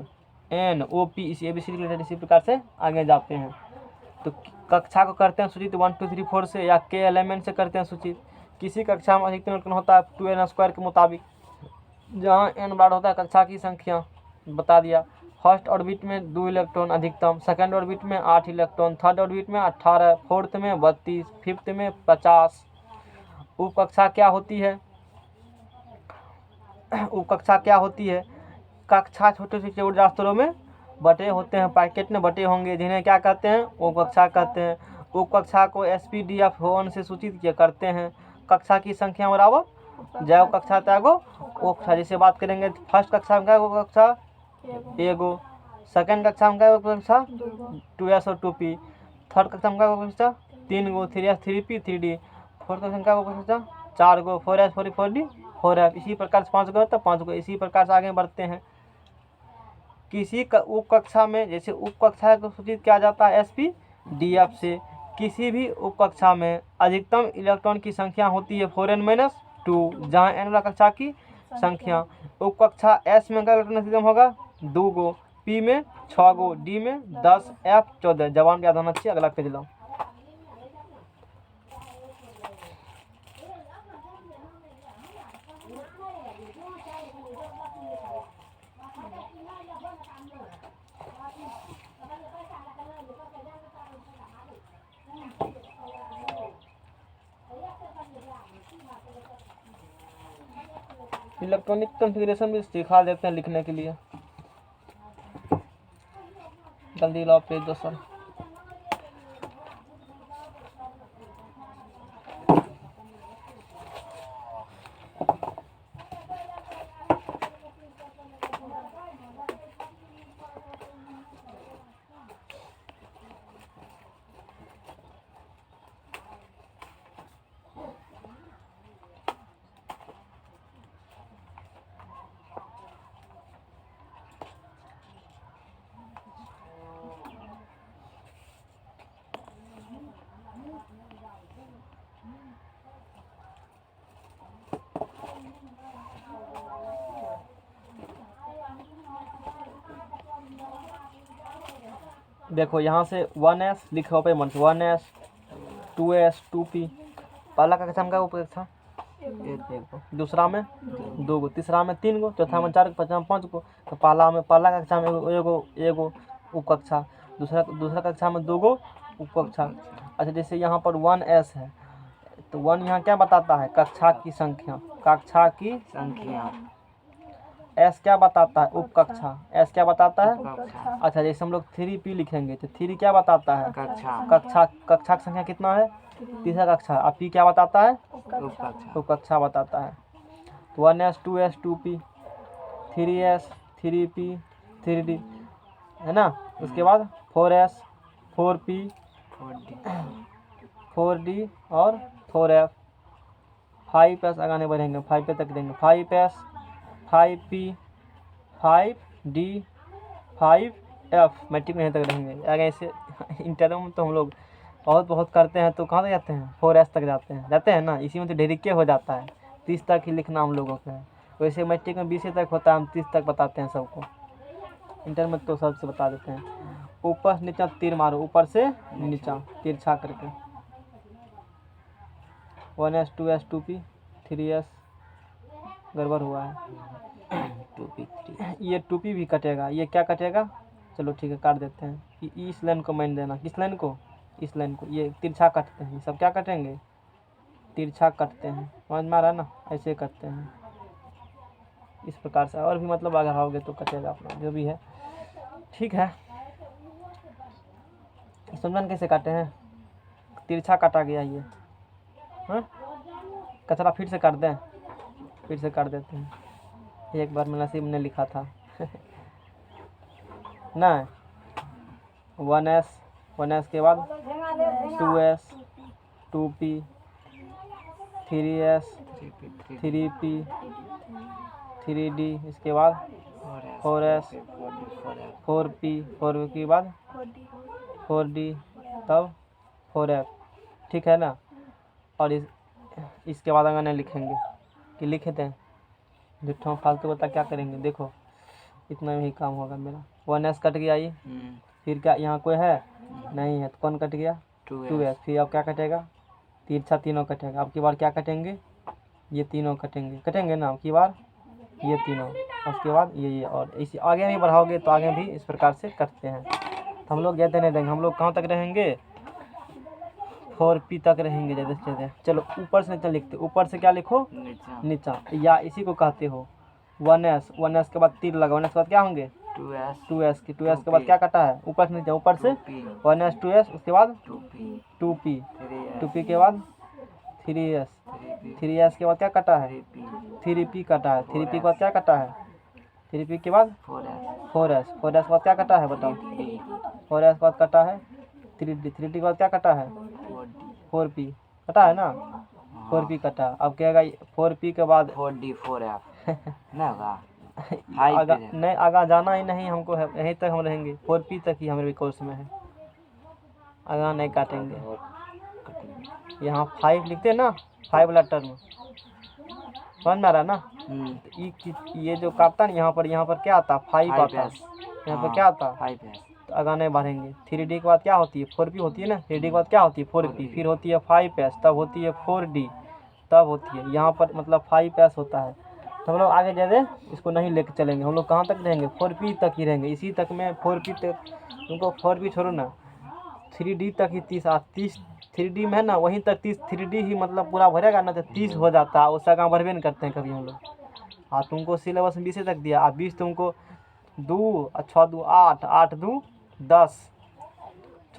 N O P, इसी ABCD रिलेटेड इसी प्रकार से आगे जाते हैं। तो कक्षा को करते हैं सूचित 1 2 3 4 से, या के एलिमेंट से करते हैं सूचित। किसी कक्षा में अधिकतम इलेक्ट्रॉन होता है 2n² के मुताबिक, जहाँ n बराबर होता है कक्षा की संख्या, बता दिया। फर्स्ट ऑर्बिट में 2 इलेक्ट्रॉन अधिकतम, सेकंड ऑर्बिट में 8 इलेक्ट्रॉन, थर्ड ऑर्बिट में 18, फोर्थ में 32, फिफ्थ में 50। उपकक्षा क्या होती है, उपकक्षा क्या होती है, कक्षा छोटे छोटे ऊर्जा स्तरों में बटे होते हैं, पैकेट में बटे होंगे, जिन्हें क्या कहते हैं उपकक्षा कहते हैं। उपकक्षा को SPDF 1 से सूचित किया करते हैं। कक्षा की संख्या बराबर जैव कक्षा त्यागो उपकक्षा। जैसे बात करेंगे फर्स्ट कक्षा में क्या उपकक्षा एगो, सेकंड कक्षा में क्या उपकक्षा 2s और 2p, थर्ड कक्षा में क्या उपकक्षा 3 गो 3s 3p 3d, फोर्थ कक्षा में क्या उपकक्षा 4 गो 4s 4d 4f। इसी प्रकार से 5 गो तो 5 गो, इसी प्रकार से आगे बढ़ते हैं। किसी उपकक्षा में, जैसे उपकक्षा को सूचित किया जाता है SPDF से। किसी भी उपकक्षा में अधिकतम इलेक्ट्रॉन की संख्या होती है 4n-2, जहाँ n कक्षा की संख्या। उपकक्षा एस में क्या इलेक्ट्रॉनिक सिस्टम होगा? 2 गो, पी में 6 गो, डी में 10, एफ 14। जवाब याद होना चाहिए। अगला पेज लो। इलेक्ट्रॉनिक कॉन्फ़िगरेशन भी सिखा देते हैं लिखने के लिए। जल्दी लाओ पेज 2 सर। देखो यहाँ से 1s लिखा पे मन 1s 2s 2p। पहला कक्षा में क्या उपकक्षा? एक गो, दूसरा में 2 गो, तीसरा में 3 गो, चौथा में 4 गो, पांचवा में 5 गो। तो पहला कक्षा में एगो उपकक्षा, दूसरा कक्षा में 2 गो उपकक्षा। अच्छा, जैसे यहाँ पर 1s है तो 1 यहाँ क्या बताता है? कक्षा की संख्या, कक्षा की संख्या। एस क्या बताता है? उपकक्षा। एस क्या बताता है? उपकक्षा। अच्छा, जैसे हम लोग 3p लिखेंगे तो 3 क्या बताता है? कक्षा। कक्षा की संख्या कितना है? तीसरा कक्षा। अब p क्या बताता है? उपकक्षा। उपकक्षा बताता है। तो 1s 2s 2p 3s 3p 3d है ना। उसके बाद 4s 4p 4d और 4f। 5s आगे नहीं बढ़ेंगे, 5 पे तक देंगे। 5s 5p 5d 5f matric में तक रहेंगे। आगे ऐसे इंटर में तो हम लोग बहुत करते हैं तो कहाँ तक जाते हैं? 4s तक जाते हैं ना। इसी में तो ढेरिके हो जाता है। 30 तक ही लिखना हम लोगों का है। वैसे मैट्रिक में 20 तक होता है, हम 30 तक बताते हैं सबको। इंटर में तो सबसे बता देते हैं। ऊपर से नीचा तीर मारो, ऊपर से नीचा तिरछा करके। 1s 2s 2p 3s गड़बड़ हुआ है। 2p 3 ये 2p भी कटेगा। ये क्या कटेगा? चलो ठीक है, काट देते हैं। इस लाइन को मान देना। किस लाइन को? इस लाइन को। ये तिरछा कटते हैं, ये सब क्या कटेंगे? तिरछा कटते हैं। समझ में आ रहा है ना? ऐसे कटते हैं इस प्रकार से। और भी मतलब अगर आओगे तो कटेगा अपना, जो भी है ठीक है। समझन कैसे काटे हैं? तिरछा काटा गया ये। हाँ, कचरा फिर से काट दें, फिर से काट देते हैं। एक बार मैं नसीब ने लिखा था ना। 1s के बाद 2s 2p 3s 3p 3d, इसके बाद 4s 4p 4p के बाद 4d, तब 4f। ठीक है ना। और इसके बाद अगर नहीं लिखेंगे कि लिखे दें झूठा फालतू बता क्या करेंगे? देखो इतना ही काम होगा मेरा। 1s कट गया ये। फिर क्या यहाँ कोई है? नहीं है। तो कौन कट गया? 2s। फिर अब क्या कटेगा? तिरछा तीनों कटेगा। अब की बार क्या कटेंगे? ये तीनों कटेंगे ना अब की बार, ये तीनों। उसके बाद ये और इसी आगे भी बढ़ाओगे तो आगे भी इस प्रकार से कटते हैं। तो हम लोग ज़्यादा नहीं देंगे। हम लोग कहाँ तक रहेंगे? 4p तक रहेंगे ज़्यादा से ज़्यादा। चलो ऊपर से नीचा लिखते। ऊपर से क्या लिखो? नीचा। या इसी को कहते हो 1s के बाद तीर लगा। 1s के बाद क्या होंगे? 2s के बाद क्या कटा है? ऊपर से नीचे। ऊपर से 1s 2s, उसके बाद 2p के बाद 3s के बाद क्या कटा है? 3p कटा है। 3p के बाद क्या कटा है? 3p के बाद 4s के बाद क्या कटा है? बताओ। 4s के बाद कटा है 3d के बाद क्या कटा है? 4p कटा है ना। 4p कटा। अब क्या होगा? 4p के बाद 4d 4f ना होगा। आगा नहीं, आगा जाना ही नहीं हमको है। यहीं तक हम रहेंगे। 4p तक ही हमारे कोर्स में है, आगा नहीं काटेंगे। यहाँ 5 लिखते हैं ना, 5 वाला टर्म समझ में आ रहा है ना। तो ये जो काटता है ना, यहाँ पर क्या आता, 5 आता है, यहाँ पर क्या आता, 5S। तो आगे बढ़ेंगे। 3D के बाद क्या होती है, 4P होती है ना। 3D के बाद क्या होती है, 4P, फिर होती है 5S, तब होती है 4D, तब होती है यहाँ पर मतलब 5S होता है। तो हम लोग आगे ज़्यादा इसको नहीं लेके चलेंगे, हम लोग कहाँ तक रहेंगे, 4P तक ही रहेंगे। इसी तक में 4P तक, तुमको 4P छोड़ो ना, 3D तक ही 30 3D में है ना, वहीं तक 30 3D ही मतलब पूरा भरेगा ना, तो 30 हो जाता है। उससे आगे बढ़वे नहीं करते हैं कभी हम लोग। हाँ, तुमको सिलेबस में 20 तक दिया, अब 20 तुमको 2 और 6 2 8, 8 2 10,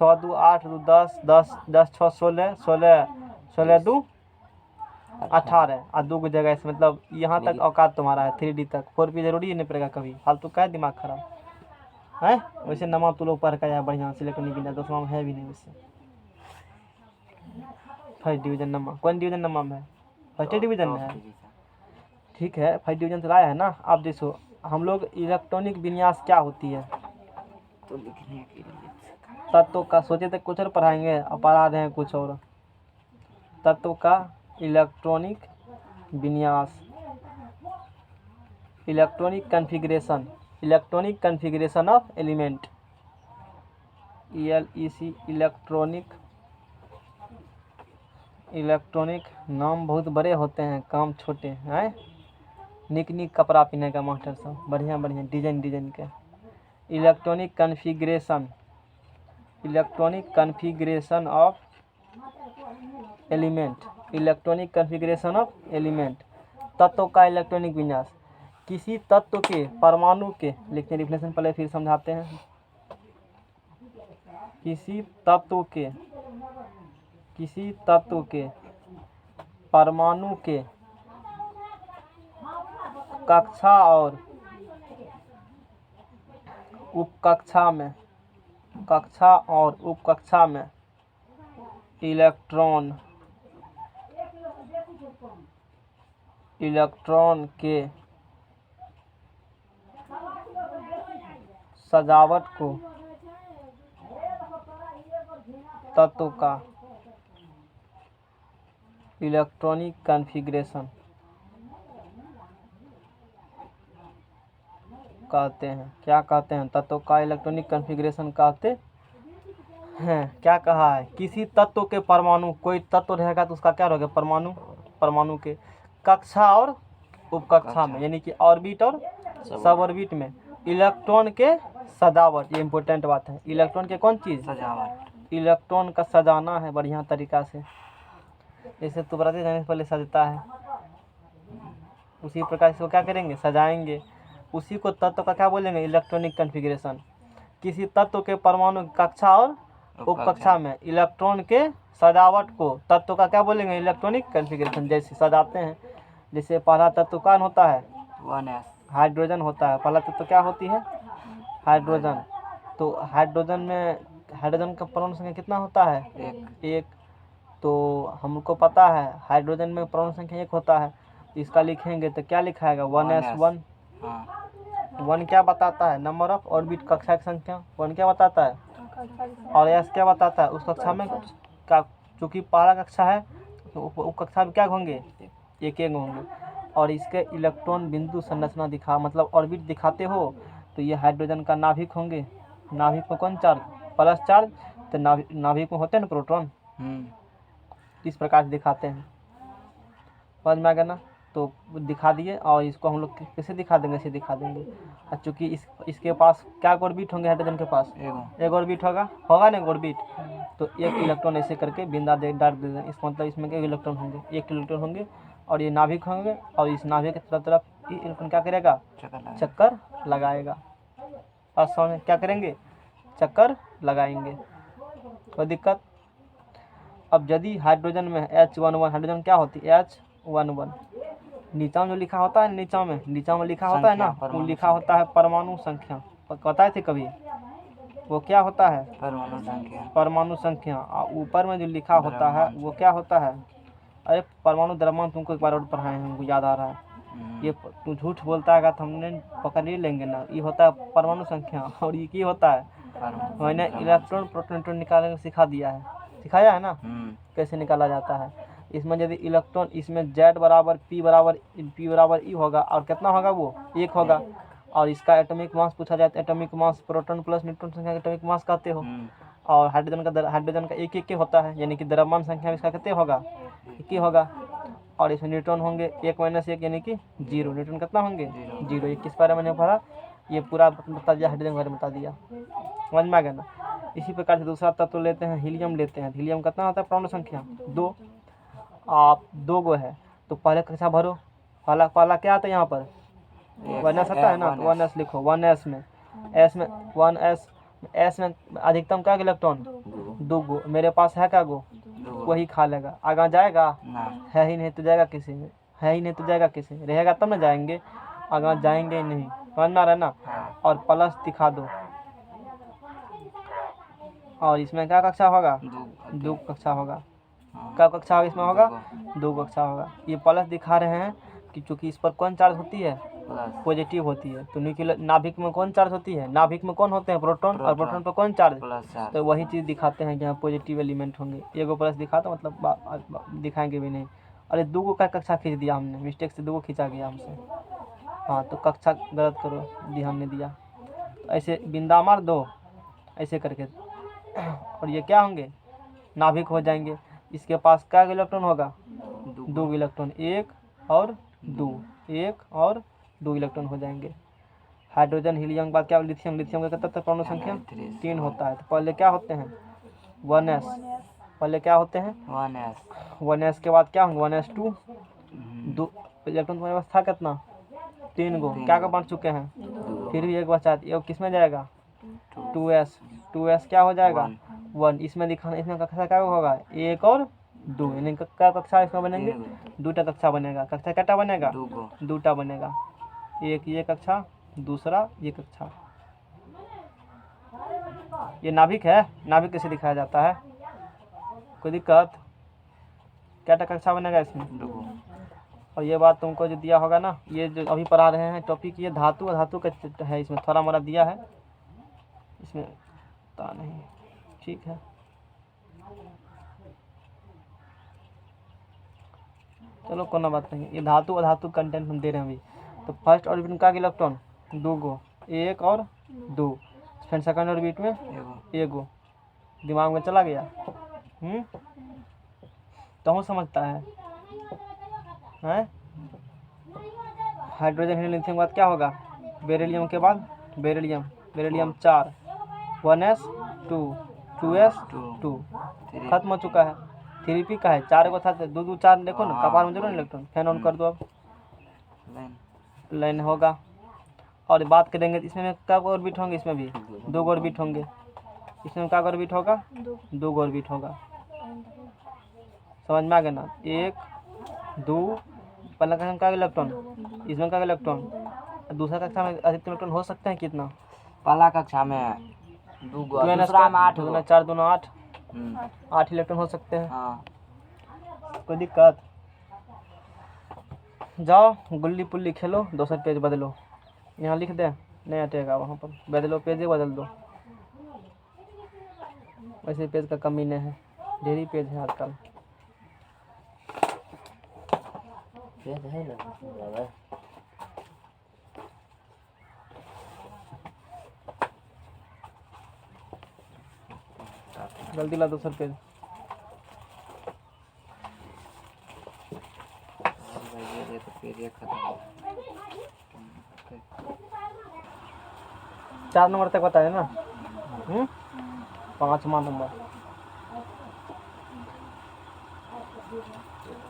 6 2 8 2 10, 10 10 6 16, 16 16 2 18 और 2 की जगह से मतलब यहाँ तक औकात तुम्हारा है 3D तक। 4P जरूरी ही नहीं पड़ेगा कभी, फालतू का है दिमाग खराब है। वैसे नमा तो लोग पढ़ का यार बढ़िया से, लेकिन नहीं, 10वां में है भी नहीं वैसे। फर्स्ट डिवीजन नमा, कौन डिवीजन नमा में है, फर्स्ट डिवीजन में है, ठीक है, फर्स्ट डिवीजन से लाया है ना। आप देखो हम लोग इलेक्ट्रॉनिक विन्यास क्या होती है तो लिखने के लिए तत्व का, सोचे थे कुछ और पढ़ाएंगे, अब पढ़ा रहे हैं कुछ और। तत्व का इलेक्ट्रॉनिक विन्यास, electronic configuration, electronic configuration of element, ELEC, electronic नाम बहुत बड़े होते हैं, काम छोटे हैं। निक निक कपड़ा पहने का मास्टर सब, बढ़िया बढ़िया डिजाइन के। Electronic configuration, electronic configuration of element, electronic configuration of element, तत्व का इलेक्ट्रॉनिक विन्यास। किसी तत्व के परमाणु के, लिखते हैं डिफिनेशन पहले फिर समझाते हैं। किसी तत्व के परमाणु के कक्षा और उपकक्षा में, कक्षा और उपकक्षा में इलेक्ट्रॉन के सजावट को तत्व का इलेक्ट्रॉनिक कॉन्फ़िगरेशन कहते हैं। क्या कहते हैं, तत्व का इलेक्ट्रॉनिक कॉन्फ़िगरेशन कहते हैं। क्या कहा है, किसी तत्व के परमाणु, कोई तत्व रहेगा तो उसका क्या रहेगा, परमाणु, परमाणु के कक्षा और उपकक्षा में, यानी कि ऑर्बिट और सब ऑर्बिट में इलेक्ट्रॉन के सजावट, ये इम्पोर्टेंट बात है। इलेक्ट्रॉन के कौन चीज़, सजावट, इलेक्ट्रॉन का सजाना है बढ़िया तरीका से, जैसे तुबराते जाने से पहले सजता है, उसी प्रकार से वो क्या करेंगे, सजाएंगे। उसी को तत्व का क्या बोलेंगे, इलेक्ट्रॉनिक कॉन्फ़िगरेशन। किसी तत्व के परमाणु कक्षा और उपकक्षा में इलेक्ट्रॉन के सजावट को तत्व का क्या बोलेंगे, इलेक्ट्रॉनिक कॉन्फ़िगरेशन। जैसे सजाते हैं, जैसे पहला तत्व कौन होता है, 1s, हाइड्रोजन होता है। पहला तत्व क्या होती है, हाइड्रोजन। तो हाइड्रोजन में, हाइड्रोजन का परमाणु संख्या कितना होता है, 1। तो हमको पता है हाइड्रोजन में परमाणु संख्या 1 होता है, इसका लिखेंगे तो क्या लिखाएगा, 1s1। 1 क्या बताता है, नंबर ऑफ ऑर्बिट, कक्षा की संख्या। 1 क्या बताता है, और s क्या बताता है, उस कक्षा में का, चूँकि पहला कक्षा है तो उप कक्षा में क्या होंगे, एक होंगे। और इसके इलेक्ट्रॉन बिंदु संरचना दिखा, मतलब ऑर्बिट दिखाते हो, तो ये हाइड्रोजन का नाभिक होंगे। नाभिक में कौन चार्ज, प्लस चार्ज, तो नाभिक में होते हैं ना प्रोटॉन, इस प्रकार से दिखाते हैं। समझ में आ गया ना। तो दिखा दिए, और इसको हम लोग कैसे दिखा देंगे, ऐसे दिखा देंगे। और चूँकि इसके पास क्या ऑर्बिट होंगे, हाइड्रोजन के पास एक ऑर्बिट होगा ना, एक ऑर्बिट। तो एक इलेक्ट्रॉन ऐसे करके बिंदा दे डाल दे, इस मतलब इसमें एक इलेक्ट्रॉन होंगे, और ये नाभिक होंगे, और इस नाभिक के तरफ ये इलेक्ट्रॉन क्या करेगा, चक्कर लगाएगा। और समझ क्या करेंगे, चक्कर लगाएंगे, कोई दिक्कत। अब यदि हाइड्रोजन में H11, हाइड्रोजन क्या होती है, H11, नीचा में जो लिखा होता है, नीचा में लिखा होता है ना, वो लिखा होता है परमाणु संख्या। बताए थे कभी, वो क्या होता है, परमाणु संख्या। और ऊपर में जो लिखा होता है वो क्या होता है, अरे परमाणु द्रव्यमान तुमको एक बार और पढ़ाए हैं, हमको याद आ रहा है। ये तू झूठ बोलता है तो हमने पकड़ नहीं लेंगे ना। ये होता है परमाणु संख्या, और ये क्या होता है, मैंने इलेक्ट्रॉन प्रोटॉन न्यूट्रॉन निकालने सिखा दिया है, सिखाया है ना, कैसे निकाला जाता है। इसमें यदि इलेक्ट्रॉन इसमें Z बराबर P बराबर E होगा और कितना होगा वो 1 होगा। और इसका एटॉमिक मास पूछा जाए तो atomic mass proton plus neutron संख्या का एटॉमिक मास कहते हो। और हाइड्रोजन का एक होता है, यानी कि द्रव्यमान संख्या इसका कितने होगा 1 होगा। और इसमें न्यूट्रॉन होंगे 1 - 1 यानी कि 0। न्यूट्रॉन कितना होंगे 0। ये किस बारे में मैंने पढ़ा, ये पूरा बता दिया, हाइड्रोजन के बारे में बता दिया, समझ में आ गया ना। इसी प्रकार से दूसरा तत्व लेते हैं, हीलियम लेते हैं। हीलियम कितना होता है परमाणु संख्या 2। आप 2 गो है तो पहले कक्षा भरो। पहला क्या आता है यहाँ पर 1s आता है ना, तो 1s लिखो। 1s में S में अधिकतम क्या इलेक्ट्रॉन 2 गो। मेरे पास है क्या गो, वही खा लेगा, आगे जाएगा है ही नहीं तो जाएगा किसी में, है ही नहीं तो जाएगा किसी में, रहेगा तब ना जाएंगे, आगे जाएंगे ही नहीं, समझ में आ रहा है ना। और प्लस दिखा दो। और इसमें क्या कक्षा होगा 2 कक्षा होगा। क्या कक्षा इसमें होगा 2 कक्षा होगा। ये प्लस दिखा रहे हैं कि चूंकि इस पर कौन चार्ज होती है पॉजिटिव होती है। तो न्यूक्लियर नाभिक में कौन चार्ज होती है, नाभिक में कौन होते हैं प्रोटॉन, और प्रोटॉन पर कौन चार्ज, तो वही चीज़ दिखाते हैं कि यहाँ पॉजिटिव एलिमेंट होंगे। एगो प्लस दिखाता मतलब दिखाएंगे भी नहीं। अरे 2 गो का कक्षा खींच दिया हमने, मिस्टेक से 2 गो खींचा गया हमसे। हाँ तो कक्षा गलत करो दी हमने दिया। तो ऐसे बिंदा मार दो ऐसे करके। और ये क्या होंगे नाभिक हो जाएंगे। इसके पास क्या इलेक्ट्रॉन होगा 2 इलेक्ट्रॉन, 1 और 2, 1 और 2 इलेक्ट्रॉन हो जाएंगे। हाइड्रोजन हीलियम के बाद क्या लिथियम का कितना परमाणु संख्या 3 होता है। तो पहले क्या होते हैं 1s, पहले क्या होते हैं 1s के बाद क्या होंगे 1s2 2 इलेक्ट्रॉन तुम्हारे पास था कितना 3 गो, क्या का बांट चुके हैं, फिर भी एक बचा, ये किस में जाएगा 2s क्या हो जाएगा 1। इसमें दिखाना, इसमें कक्षा क्या होगा 1 और 2, यानी क्या कक्षा इसमें बनेंगे 2टा कक्षा बनेगा। कक्षा क्या बनेगा 2टा बनेगा, एक ये कक्षा दूसरा ये कक्षा। ये नाभिक है, नाभिक कैसे दिखाया जाता है, कोई दिक्कत, क्या कक्षा बनेगा इसमें 2। और ये बात तुमको जो दिया होगा ना, ये जो अभी पढ़ा रहे हैं टॉपिक, ये धातु का है, इसमें थोड़ा मोड़ा दिया है, इसमें पता नहीं, ठीक है। चलो कोई बात नहीं, ये धातु अधातु कंटेंट हम दे रहे हैं अभी। तो फर्स्ट ऑर्बिट का इलेक्ट्रॉन 2 गो, 1 और 2। फिर सेकंड ऑर्बिट में 1 गो। दिमाग में चला गया तो हूँ समझता है हाइड्रोजन हीलियम लिथियम के बाद क्या होगा बेरिलियम के बाद बेरिलियम 4 1s2 2s2 खत्म हो चुका है। 3p का है 4 को था, 2 2 4 देखो ना कपार में जरूर इलेक्ट्रॉन। फैन ऑन कर दो, अब लाइन होगा। और बात करेंगे इसमें क्या ऑर्बिट होंगे, इसमें भी 2 ऑर्बिट होंगे। इसमें क्या ऑर्बिट होगा 2 ऑर्बिट होगा, समझ में आ गया ना। 1 2 पहला कक्षा में क्या इलेक्ट्रॉन, इसमें क्या इलेक्ट्रॉन, दूसरा कक्षा में अधिकतम इलेक्ट्रॉन हो सकते हैं कितना, पहला कक्षा में 2 गो, दूसरा में 8 गो, 4 2 8 8 इलेक्ट्रॉन हो सकते हैं। हाँ कोई दिक्कत, जाओ गुल्ली पुल्ली खेलो, दूसरा पेज बदलो, यहाँ लिख दे नहीं हटेगा, वहाँ पर बदलो, पेज ही बदल दो। वैसे पेज का कमी नहीं है, ढेरी पेज है आजकल। है ना, जल्दी ला दूसरा पेज। ये तो पेज खत्म। 4 नंबर तक बताया ना, 5वां नंबर,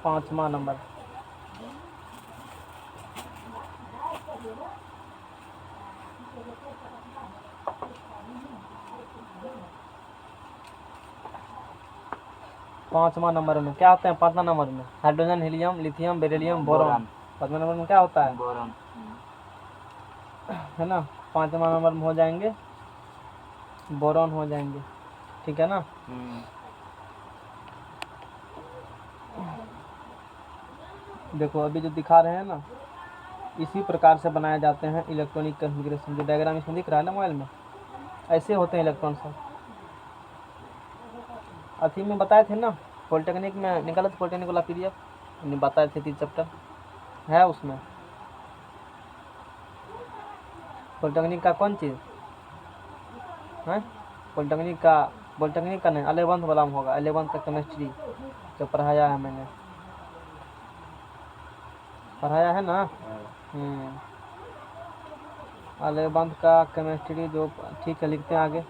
5वां नंबर। पाँचवां नंबर में क्या होते हैं, 5वां नंबर में hydrogen helium lithium beryllium boron. 5वां नंबर में क्या होता है बोरॉन, है ना। 5वां नंबर में हो जाएंगे बोरॉन हो जाएंगे, ठीक है ना। देखो अभी जो दिखा रहे हैं ना, इसी प्रकार से बनाए जाते हैं इलेक्ट्रॉनिक कन्फिग्रेशन। जो डायग्राम इसमें दिख रहा है ना मोबाइल में, ऐसे होते हैं इलेक्ट्रॉन सब। अथी में बताए थे ना पॉलिटेक्निक में निकाला तो पॉलिटेक्निक वाला पीडीएफ बताए थे 3 चैप्टर है उसमें। पॉलिटेक्निक का कौन चीज़ है? पॉलिटेक्निक का नहीं 11th वाला में होगा। 11th का केमिस्ट्री जो पढ़ाया है मैंने, पढ़ाया है ना। 11th का केमिस्ट्री जो ठीक है, लिखते हैं आगे।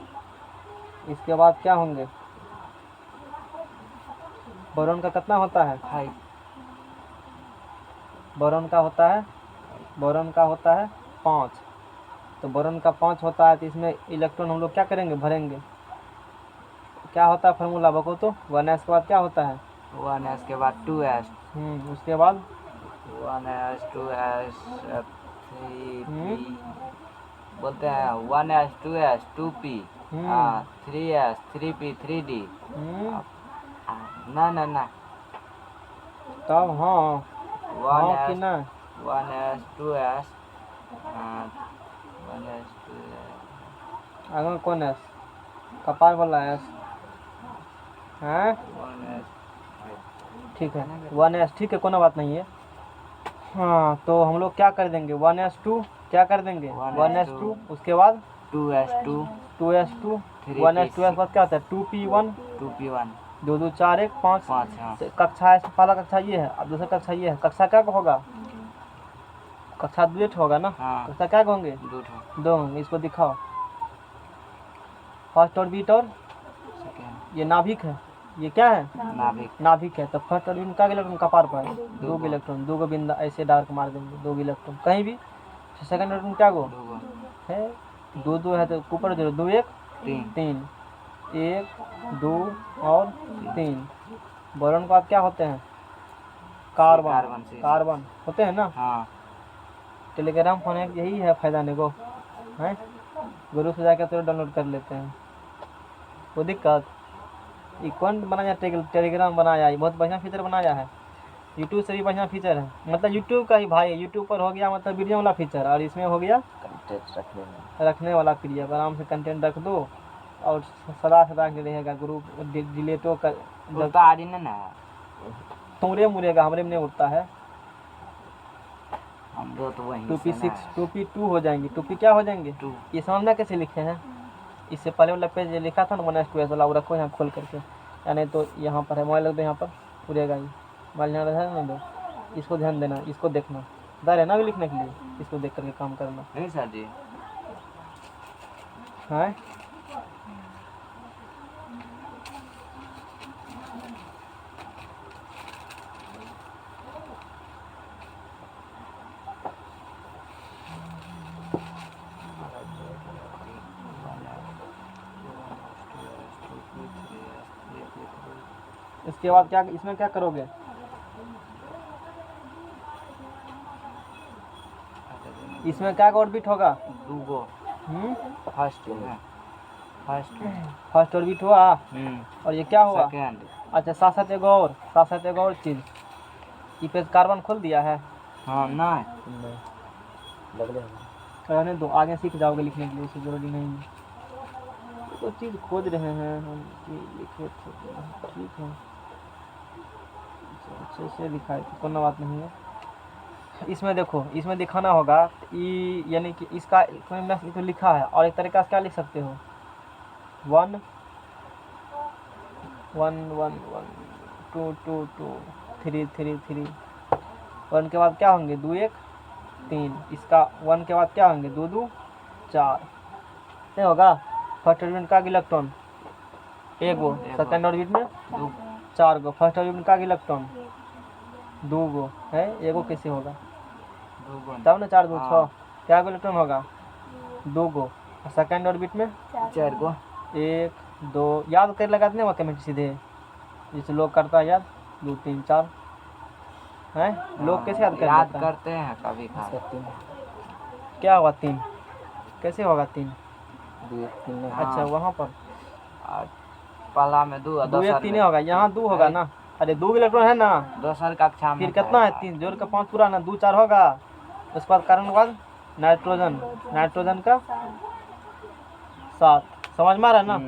इसके बाद क्या होंगे? बोरॉन का कितना होता है? 5 बोरॉन का होता है 5। तो बोरॉन का 5 होता है, तो इसमें इलेक्ट्रॉन हम लोग क्या करेंगे? भरेंगे। क्या होता है फार्मूला बको तो? 1s के बाद क्या होता है? 1s के बाद 2s, उसके बाद 1s 2s 3p बोलते हैं। 1s 2s 2p 3s 3p 3d। ना तब हाँ कि 1s ना? 1s 2s 1s 2s आगे कौन एस? कपार वाला एस है। 1s ठीक है 1s, ठीक है, कोई बात नहीं है। हाँ तो हम लोग क्या कर देंगे? 1s2 क्या कर देंगे? 1s2 उसके बाद 2s2 2s2 1s2 के बाद क्या होता है? 2p1 2p1 2 2 4 1 5। 5। हाँ कक्षा है, पहला कक्षा ये है, अब दूसरा कक्षा ये है। कक्षा क्या होगा? कक्षा 2 होगा ना। हाँ। कक्षा क्या होंगे? 2 होंगे। इसको दिखाओ। फर्स्ट ऑर्बिट और सेकेंड ये नाभिक है। ये क्या है? नाभिक है। तो फर्स्ट ऑर्बिट का इलेक्ट्रॉन कपार पर है 2 इलेक्ट्रॉन, 2 बिंदा ऐसे डार्क मार देंगे 2 इलेक्ट्रॉन कहीं भी। सेकंड ऑर्बिट क्या गो 2 है? 2 है तो ऊपर 0 2 1 3 1 2 और 3। बोरॉन के बाद क्या होते हैं? कार्बन होते हैं ना। हाँ। टेलीग्राम फोन यही है फायदा नेगो है। ग्रुप से जाकर तो डाउनलोड कर लेते हैं। वो दिक्कत ये कौन बनाया? टेलीग्राम बनाया, ये बहुत बढ़िया फीचर बनाया है। यूट्यूब से भी बढ़िया फीचर है, मतलब यूट्यूब का ही भाई। यूट्यूब पर हो गया मतलब वीडियो वाला फीचर, और इसमें हो गया कंटेंट रखने वाला पीडीएफ। आराम से कंटेंट रख दो और सदा के रहेगा। ग्रुप डिलीटो कर उड़ता आ रही ना तुमरे मुड़ेगा, हमरे में नहीं उड़ता है। हम दो तो वही 2p6 2p2 हो जाएंगे। 2p क्या हो जाएंगे? 2 ये समझना कैसे लिखे हैं? इससे पहले वाला पेज लिखा था ना 1s 2s वाला, वो रखो यहाँ खोल करके, यानी तो यहाँ पर है। मोबाइल रख दो यहाँ पर, उड़ेगा ही मोबाइल यहाँ रखा ना दो। इसको ध्यान देना, इसको देखना, डर है ना भी लिखने के लिए। इसको देख करके काम करना नहीं सर जी। है। इसके बाद क्या इसमें क्या करोगे? इसमें क्या ऑर्बिट होगा? 2 फर्स्ट ऑर्बिट हुआ। और ये क्या हुआ? सेकंड। अच्छा साथ एक और चीज़, ये पे कार्बन खोल दिया है। हाँ ना रहने दो, आगे सीख जाओगे लिखने के लिए, इससे जरूरी नहीं है। तो चीज़ खोज रहे हैं हम कि लिखे थे, ठीक है अच्छे से लिखा है, कोई बात नहीं है। इसमें देखो, इसमें दिखाना होगा ई, यानी कि इसका तो लिखा है, और एक तरीका से क्या लिख सकते हो? 1 1 1 1 2 2 2 3 3 3। 1 के बाद क्या होंगे? 2 1 3। इसका 1 के बाद क्या होंगे? 2 2 4 नहीं होगा। फर्स्ट ऑर्बिट का इलेक्ट्रॉन 1 गो, सेकंड ऑर्बिट में 4 गो, फर्स्ट ऑर्बिट का इलेक्ट्रॉन 2 गो है। 1 गो कैसे होगा? तब ना 4 2 6 क्या गो इलेक्ट्रॉन होगा? 2 गो। और सेकंड ऑर्बिट में 4 गो। 1 2 याद कर लगा देने केमिस्ट्री सीधे, जैसे लोग करता है याद 2 3 4 है। लोग कैसे याद करते हैं कभी क्या होगा? 3 कैसे होगा? 3 2 1 3। अच्छा वहाँ पर पहला में 2 2 1 3 होगा, यहाँ 2 होगा ना। अरे 2 इलेक्ट्रॉन है ना, दूसर कक्षा में फिर कितना है? 3 जोड़ का 5 पूरा ना, 2 4 होगा। उसके बाद कार्बन के बाद नाइट्रोजन का 7। समझ में आ रहा है ना?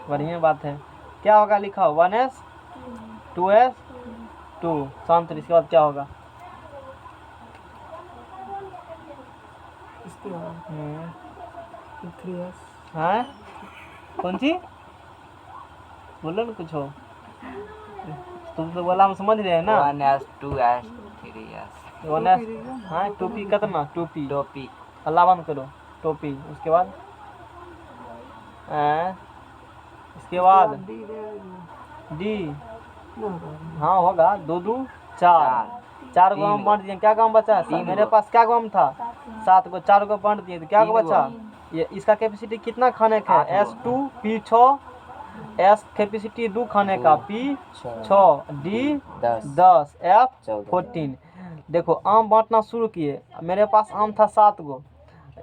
बढ़िया बात है। क्या होगा लिखा हो 1s 2s 2 शांत रहिए। इसके बाद क्या होगा? इसके बाद हम्म, 3s हाँ कौन सी बोलो ना कुछ हो। तुम तो बोला हम समझ रहे हैं ना। 1s 2s 3s 1s हाँ टोपी कितना टोपी टोपी अल्लाह बंद करो टोपी। उसके बाद इसके बाद डी हाँ होगा 2 2 4 4 को हम बांट दिए। क्या काम बचा है? मेरे पास क्या काम था? 7 को 4 को बांट दिए तो क्या 3 गो। बचा? ये इसका कैपेसिटी कितना खाने का है? 8 S2 P6 S कैपेसिटी 2 खाने का P6 D 10 F 14। देखो आम बांटना शुरू किए। मेरे पास आम था 7 गो।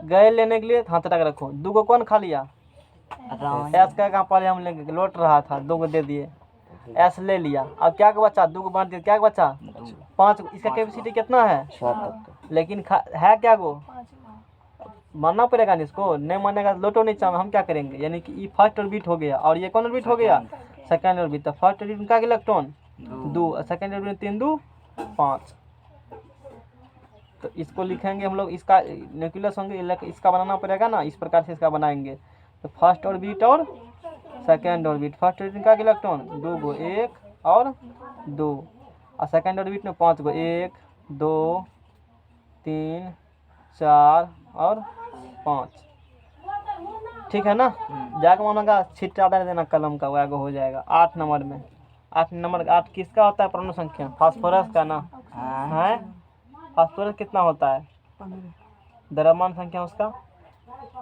गए लेने के लिए हाथ तक रखो 2 गो कौन खा लिया? एस का पहले हम लेंगे लौट रहा था 2 गो दे दिए। एस ले लिया। अब क्या का बचा? 2 को बांट दिया क्या का बचा? 5। इसका कैपेसिटी कितना है? 6 लेकिन है क्या गो? मानना पड़ेगा ना इसको। नहीं मानेगा तो लोटो नहीं चाहे। हम क्या करेंगे? यानी कि ये फर्स्ट ऑर्बिट हो गया और ये कौन ऑर्बिट हो गया? Second orbit. तो फर्स्ट ऑर्बिट में क्या इलेक्ट्रॉन 2 सेकंड ऑर्बिट में 3 2 5। तो इसको लिखेंगे हम लोग। इसका न्यूक्लियस होंगे इसका बनाना पड़ेगा ना। इस प्रकार से इसका बनाएंगे। तो फर्स्ट ऑर्बिट और सेकंड ऑर्बिट। फर्स्ट ऑर्बिट में क्या इलेक्ट्रॉन 2 गो 1 और 2 और सेकंड ऑर्बिट में 5 गो 1 2 3 4 और 5। ठीक है ना? जाके मानोगा छिट ज़्यादा देना कलम का वह हो जाएगा 8 नंबर में। 8 नंबर 8 किसका होता है? परमाणु संख्या फास्फोरस का ना है। फास्फोरस कितना होता है? 15 द्रव्यमान संख्या उसका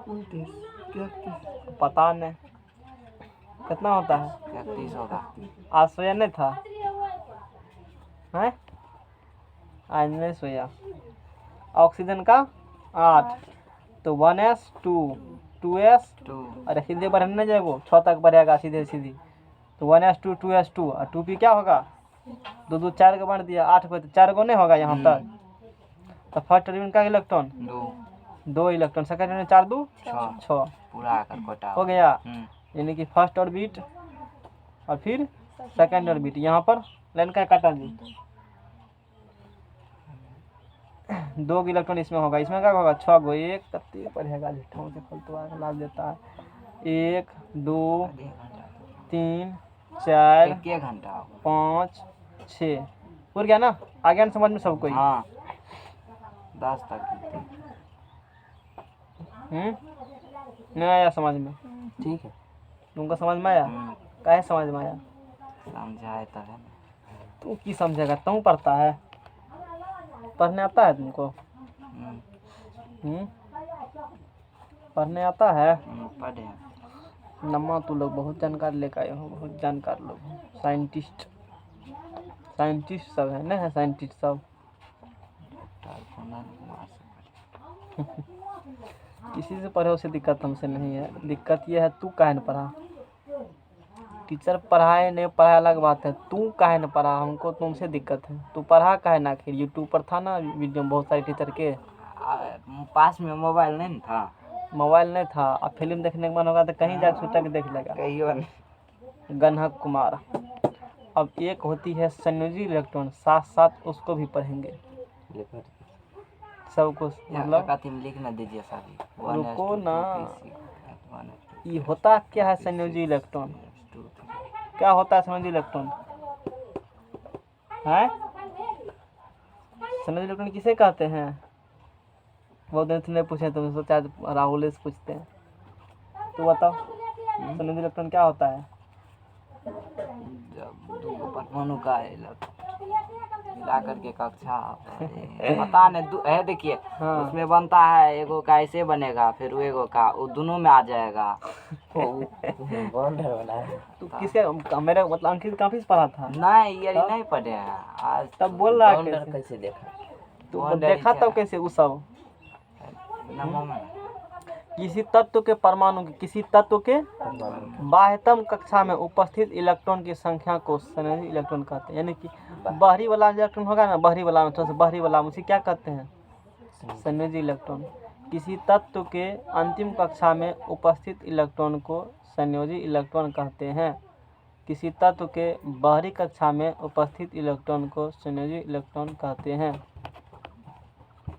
29 31 पता नहीं कितना होता है। 31 होगा। आज सोया नहीं था है? आज नहीं सोया। ऑक्सीजन का 8 तो 1s 2 2s 2 अरे सीधे बढ़ने नहीं जाएगा 6 तक बढ़ेगा सीधे सीधी। तो 1s 2 2s 2 और 2p क्या होगा? 2 2 4 को बांट दिया 8 को तो 4 को नहीं होगा यहाँ तक। तो फर्स्ट ऑर्बिट का इलेक्ट्रॉन 2 इलेक्ट्रॉन। सेकंड ऑर्बिट 4 2 6 पूरा आकर कोटा हो गया। यानी कि फर्स्ट ऑर्बिट और फिर सेकंड ऑर्बिट। यहाँ पर लाइन का काटा जी 2 इलेक्ट्रॉन इसमें होगा। इसमें क्या होगा 6 गो 1 कत्ती पढ़ेगा लिट्ठों से फलतुआ लाभ देता है 1 2 3 4 1 घंटा 5 6 पूर गया ना? आ गया ना समझ में सब कोई? हाँ 10 तक नहीं आया समझ में? ठीक है। तुमको समझ में आया? काहे समझ में आया? समझाए तब है ना। तू की समझेगा? तुम पढ़ता है? पढ़ने आता है तुमको? पढ़ने आता है? पढ़े नम्मा तू लोग बहुत जानकार लेकर आए हो। बहुत जानकार लोग हो। साइंटिस्ट सब है ना है साइंटिस्ट सब। किसी से पढ़े उसे दिक्कत हमसे नहीं है। दिक्कत ये है तू काहे न पढ़ा। टीचर पढ़ाए नहीं पढ़ाए अलग बात है। तू काहे न पढ़ा हमको तुमसे दिक्कत है। तू पढ़ा काहे ना? आखिर यूट्यूब पर था ना वीडियो बहुत सारे टीचर के। पास में मोबाइल नहीं था। मोबाइल नहीं था। अब फिल्म देखने का मन होगा तो कहीं जाकर छुट्टा के देख लेगा। कहियो गन्हक कुमार। अब एक होती है संयोजी इलेक्ट्रॉन साथ साथ उसको भी पढ़ेंगे सब कुछ। मतलब लिख ना दीजिए सारी। रुको ना। ये होता क्या है संयोजी इलेक्ट्रॉन? क्या होता है संयोजी इलेक्ट्रॉन है? संयोजी इलेक्ट्रॉन किसे कहते हैं? बहुत दिन से नहीं पूछे तो सोचा राहुल से पूछते हैं। तो बताओ संयोजी इलेक्ट्रॉन क्या होता है? जब दो परमाणु का मिला करके कक्षा पता नहीं है। देखिए उसमें बनता है एगो का ऐसे बनेगा फिर वो एगो का वो दोनों में आ जाएगा। बॉन्डर बना है। तू किसके मेरे मतलब अंकित काफी पढ़ा था? नहीं ये नहीं पढ़े हैं आज। तब बोल रहा है कैसे देखा? तू देखा तब कैसे वो सब? किसी तत्व के परमाणु के किसी तत्व के बाह्यतम कक्षा में उपस्थित इलेक्ट्रॉन की संख्या को संयोजी इलेक्ट्रॉन कहते हैं। यानी कि बाहरी वाला इलेक्ट्रॉन होगा ना बाहरी वाला में थोड़ा सा बाहरी वाला उसे क्या कहते हैं? संयोजी इलेक्ट्रॉन। किसी तत्व के अंतिम कक्षा में उपस्थित इलेक्ट्रॉन को संयोजी इलेक्ट्रॉन कहते हैं। किसी तत्व के बाहरी कक्षा में उपस्थित इलेक्ट्रॉन को संयोजी इलेक्ट्रॉन कहते हैं।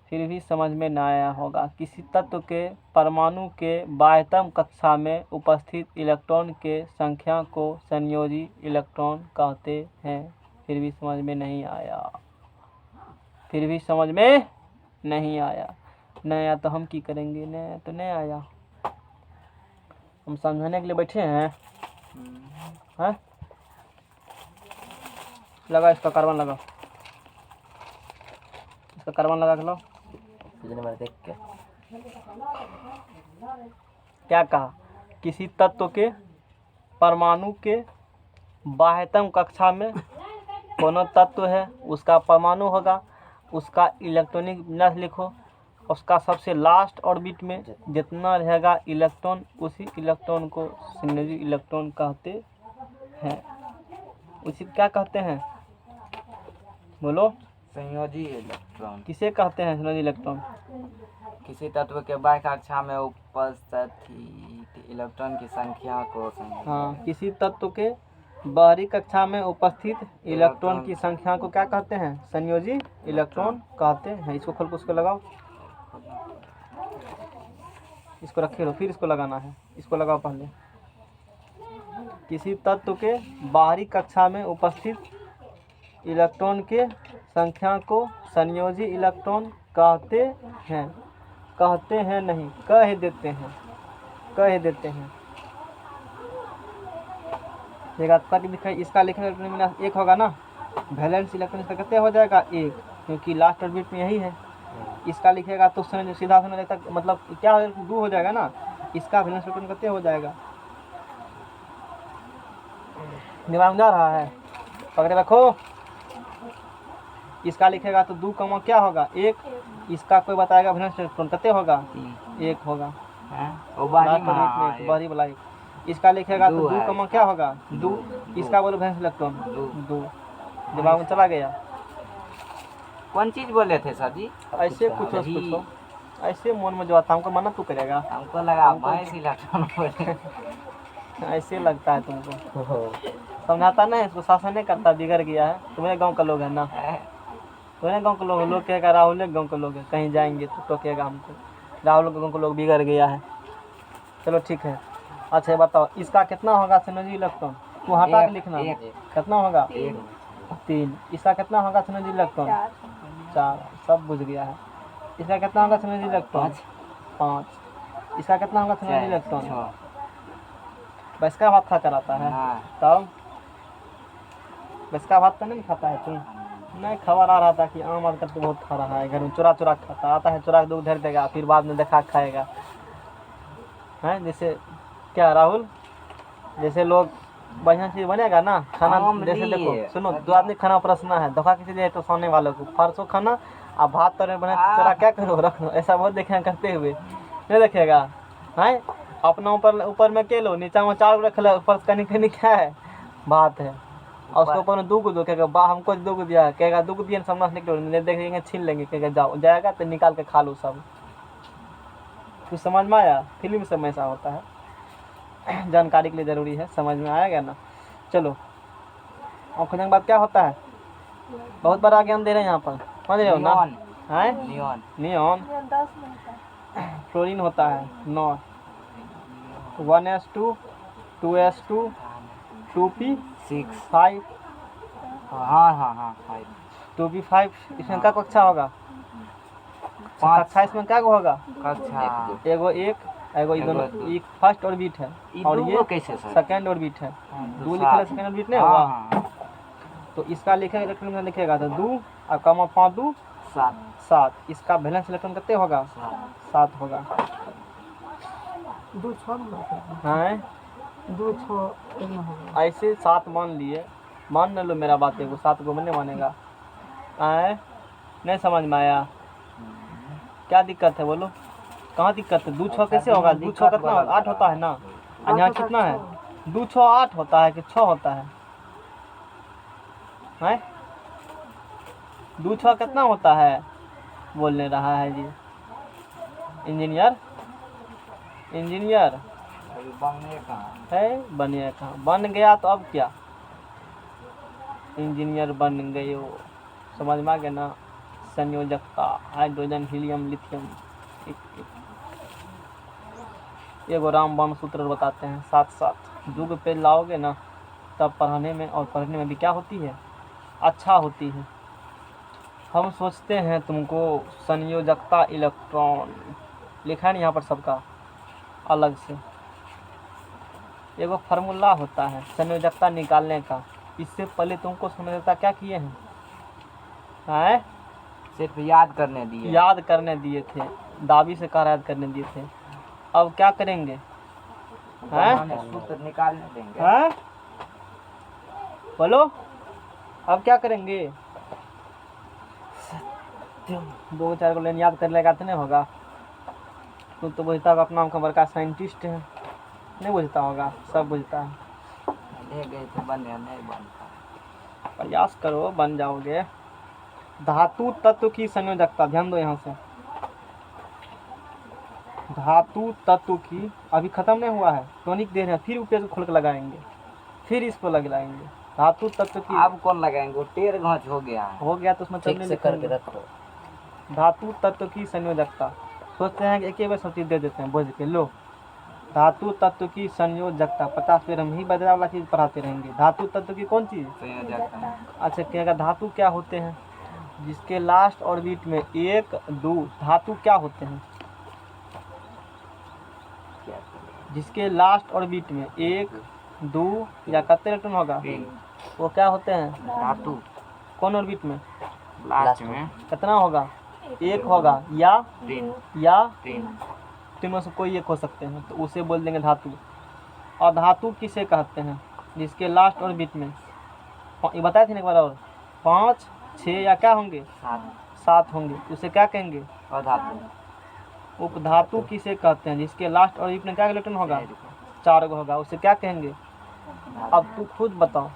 फिर भी समझ में न आया होगा। किसी तत्व के परमाणु के बाह्यतम कक्षा में उपस्थित इलेक्ट्रॉन के संख्या को संयोजी इलेक्ट्रॉन कहते हैं। फिर भी समझ में नहीं आया। फिर भी समझ में नहीं आया। नहीं आया तो हम की करेंगे? नहीं तो नहीं आया, हम समझाने के लिए बैठे हैं। हाँ, लगा इसका कार्बन, लगा इसका कार्बन, लगा के लो। देख के क्या कहा? किसी तत्व के परमाणु के बाह्यतम कक्षा में कोनो तत्व है, उसका परमाणु होगा, उसका इलेक्ट्रॉनिक विन्यास लिखो, उसका सबसे लास्ट ऑर्बिट में जितना रहेगा इलेक्ट्रॉन, उसी इलेक्ट्रॉन को संयोजी इलेक्ट्रॉन कहते हैं। उसी क्या कहते हैं? बोलो। संयोजी इलेक्ट्रॉन किसे कहते हैं संयोजी इलेक्ट्रॉन? किसी तत्व के बाह्य कक्षा में उपस्थित इलेक्ट्रॉन की संख्या को संयोजी। हाँ, किसी तत्व के बाहरी कक्षा में उपस्थित इलेक्ट्रॉन की संख्या को क्या कहते हैं? संयोजी इलेक्ट्रॉन कहते हैं। इसको खोल के उसको लगाओ, इसको रखे रहो, फिर इसको लगाना है। इसको लगाओ पहले। किसी तत्व के बाहरी कक्षा में उपस्थित इलेक्ट्रॉन के संख्या को संयोजी इलेक्ट्रॉन कहते हैं। कहते हैं नहीं, कह देते हैं, कह देते हैं। इसका लिखने एक होगा ना, वैलेंस इलेक्ट्रॉन इसका कितने हो जाएगा? एक, क्योंकि लास्ट ऑर्बिट में यही है। इसका लिखेगा तो सीधा समय तक, मतलब क्या हो, 2 हो जाएगा ना। इसका वैलेंस इलेक्ट्रॉन कितने हो जाएगा? दिमाग में जा रहा है? पकड़े रखो। इसका लिखेगा तो 2 कमा क्या होगा? 1। इसका कोई बताएगा वैलेंस इलेक्ट्रॉन कितने होगा? 1 होगा। बाहरी वाला 1। इसका लिखेगा तो 2 कमा क्या होगा? 2। इसका बोलो वैलेंस इलेक्ट्रॉन 2। दिमाग में चला गया? कौन चीज बोले थे सर जी? ऐसे कुछ ऐसे मन में जो आता, हमको मना तू करेगा? हमको लगा भैंस इलेक्ट्रॉन बोले। ऐसे लगता है तुमको। समझाता नहीं, इसको शासन नहीं करता, बिगड़ गया है। तुम्हारे गांव का लोग है ना, तुम्हारे गांव के लोग कहेगा राहुल गांव के लोग है, कहीं जाएंगे तो टोकेगा हमको, राहुल के गांव के लोग बिगड़ गया है। चलो ठीक है। अच्छा बताओ, इसका कितना होगा संयोजी इलेक्ट्रॉन? तू हटा के लिखना। कितना होगा? 3। इसका कितना होगा संयोजी इलेक्ट्रॉन? 4। सब बुझ गया है। इसका कितना होगा संयोजी इलेक्ट्रॉन? 5। इसका कितना होगा संयोजी इलेक्ट्रॉन? बस का भात खा कराता है तब? बस का भात तो नहीं खाता है तू? नहीं, खबर आ रहा था कि आम आदमी तो बहुत खा रहा है, घर में चुरा चुरा खाता, आता है चुरा दूध धर देगा, फिर बाद में देखा खाएगा। हैं जैसे क्या राहुल, जैसे लोग बढ़िया चीज बनेगा ना खाना, जैसे देखो सुनो, 2 आदमी खाना परसना है, धोखा किसी दे तो सामने वालों को फरसो खाना, अब भात तो बने चुरा क्या करो, रख लो। ऐसा बहुत देखे करते हुए, नहीं देखेगा? हैं अपना ऊपर में के लो, नीचा में 4 रख लो, ऊपर कहीं कहीं क्या है? भात है, और उसके ऊपर में 2 को दो, कहेगा बा हमको 2 को दिया, कहेगा 2 को दिया, समझ निकलो, देखेंगे छीन लेंगे, कहेगा जाओ, जाएगा तो निकाल के खा लो सब। कुछ समझ में आया? फिल्म सब में ऐसा होता है, जानकारी के लिए ज़रूरी है। समझ में आएगा ना? चलो, और खोजने के बाद क्या होता है? बहुत बड़ा ज्ञान दे रहे हैं यहाँ पर, समझ रहे हो ना? है नियॉन, फ्लोरीन होता है 9, 1s2, 2s2, 2p6, 5, हाँ 5, 2p5। इसमें क्या कक्षा होगा? 5। कक्षा इसमें क्या होगा? कक्षा एगो 1, एगो ये दोनों, एक फर्स्ट ऑर्बिट है और ये कैसे सर? सेकंड ऑर्बिट है। 2 लिखा सेकंड ऑर्बिट नहीं होगा? तो इसका लिखेगा इलेक्ट्रॉन में लिखेगा तो 2 और कमा 5 2 7। इसका वैलेंस इलेक्ट्रॉन कितने होगा? 7 होगा। 2 6 हैं 2 6 1 होगा। ऐसे 7 मान लिए, मान न लो मेरा बात, एगो 7 को मैंने मानेगा। आए नहीं समझ में आया? क्या दिक्कत है बोलो? कहाँ दिक्कत है? 2 6 कैसे होगा? 2 6 कितना होगा? 8 होता है ना। और यहाँ कितना है? 2 6 8 होता है कि 6 होता है? हैं 2 6 कितना होता है बोलने रहा है जी? इंजीनियर बनने कहाँ है? बनिए कहाँ? बन गया तो अब क्या? इंजीनियर बन गए हो। समझ में आ गया ना। संयोजकता, हाइड्रोजन, हीलियम, लिथियम। एगो रामबाण सूत्र बताते हैं, साथ साथ युग पे लाओगे ना, तब पढ़ने में और पढ़ने में भी क्या होती है, अच्छा होती है। हम सोचते हैं तुमको संयोजकता इलेक्ट्रॉन, लिखा है ना यहाँ पर सबका अलग से। एगो फार्मूला होता है संयोजकता निकालने का। इससे पहले तुमको संयोजकता क्या किए हैं? सिर्फ याद करने दिए। याद करने दिए थे, दाबी से कहा याद करने दिए थे। अब क्या करेंगे? सूत्र निकालने देंगे। हैं? बोलो, अब क्या करेंगे? 2-4 को लाइन याद कर लेगा तो नहीं होगा। तू तो बुझता होगा अपना खबर का साइंटिस्ट है, नहीं बुझता होगा, सब बुझता है। ले गए थे बने, नहीं बनता। प्रयास करो, बन जाओगे। धातु तत्व की संयोजकता, ध्यान दो यहाँ से। धातु तत्व की, अभी खत्म नहीं हुआ है, टॉनिक दे रहे हैं, फिर ऊपर खोल के लगाएंगे, फिर इसको लगाएंगे। धातु तत्व की, अब कौन लगाएंगे? वो टेढ़ घांच हो गया है। हो गया तो उसमें ठीक से करके रखो। धातु तत्व की संयोजकता, सोचते हैं कि एक ही बार सब चीज़ दे देते हैं, बुझ के लो। धातु तत्व की संयोजकता, 50 बार हम ही बदला वाला चीज़ पढ़ाते रहेंगे। धातु तत्व की कौन चीज़? संयोजकता। अच्छा, क्या धातु क्या होते हैं? जिसके लास्ट ऑर्बिट में 1, 2, धातु क्या होते हैं? जिसके लास्ट ऑर्बिट में 1, 2 या कितने इलेक्ट्रॉन होगा, वो क्या होते हैं? धातु। कौन ऑर्बिट में? लास्ट में कितना होगा? 1 होगा या 3। या 3। तीनों से कोई एक हो सकते हैं, तो उसे बोल देंगे धातु। और धातु किसे कहते हैं? जिसके लास्ट ऑर्बिट में, ये बताए थे ना एक बार और, 5, 6 या क्या होंगे? 7 होंगे, उसे क्या कहेंगे? अधातु। उपधातु किसे कहते हैं? जिसके लास्ट ऑर्बिट में क्या इलेक्ट्रॉन होगा? 4 गो होगा, उसे क्या कहेंगे? अब तू खुद बताओ,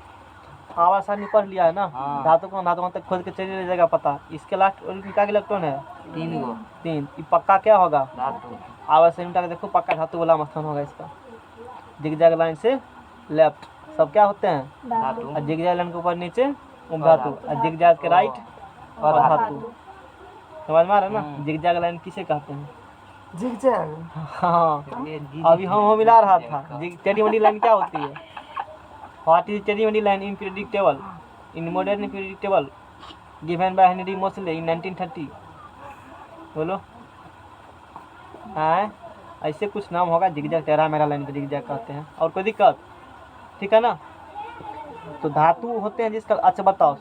आवाज सारणी पढ़ लिया है ना। हाँ। धातु को धातु तक खोज के चले जाएगा पता। इसके लास्ट ऑर्बिट में क्या इलेक्ट्रॉन है? 3 गो। 3। ये पक्का क्या होगा? धातु। आवाज सारणी उठा के देखो, पक्का धातु वाला स्थान होगा इसका। जिगजैग लाइन से लेफ्ट सब क्या होते हैं? धातु। और जिगजैग लाइन के ऊपर नीचे उपधातु, और जिगजैग के राइट अधातु। समझ में आ रहा है ना? जिगजैग लाइन किसे कहते हैं? जिगजैग। हाँ, अभी हम मिला रहा था। टेढ़ी-मेढ़ी लाइन क्या होती है? व्हाट इज टेढ़ी-मेढ़ी line in periodic table? In modern periodic table given by Henry Moseley in 1930। बोलो। हाँ, ऐसे कुछ नाम होगा। जिगजैग, टेढ़ा मेढ़ा लाइन को जिगजैग कहते हैं। और कोई दिक्कत? ठीक है ना? तो धातु होते हैं जिसका, अच्छा बताओ,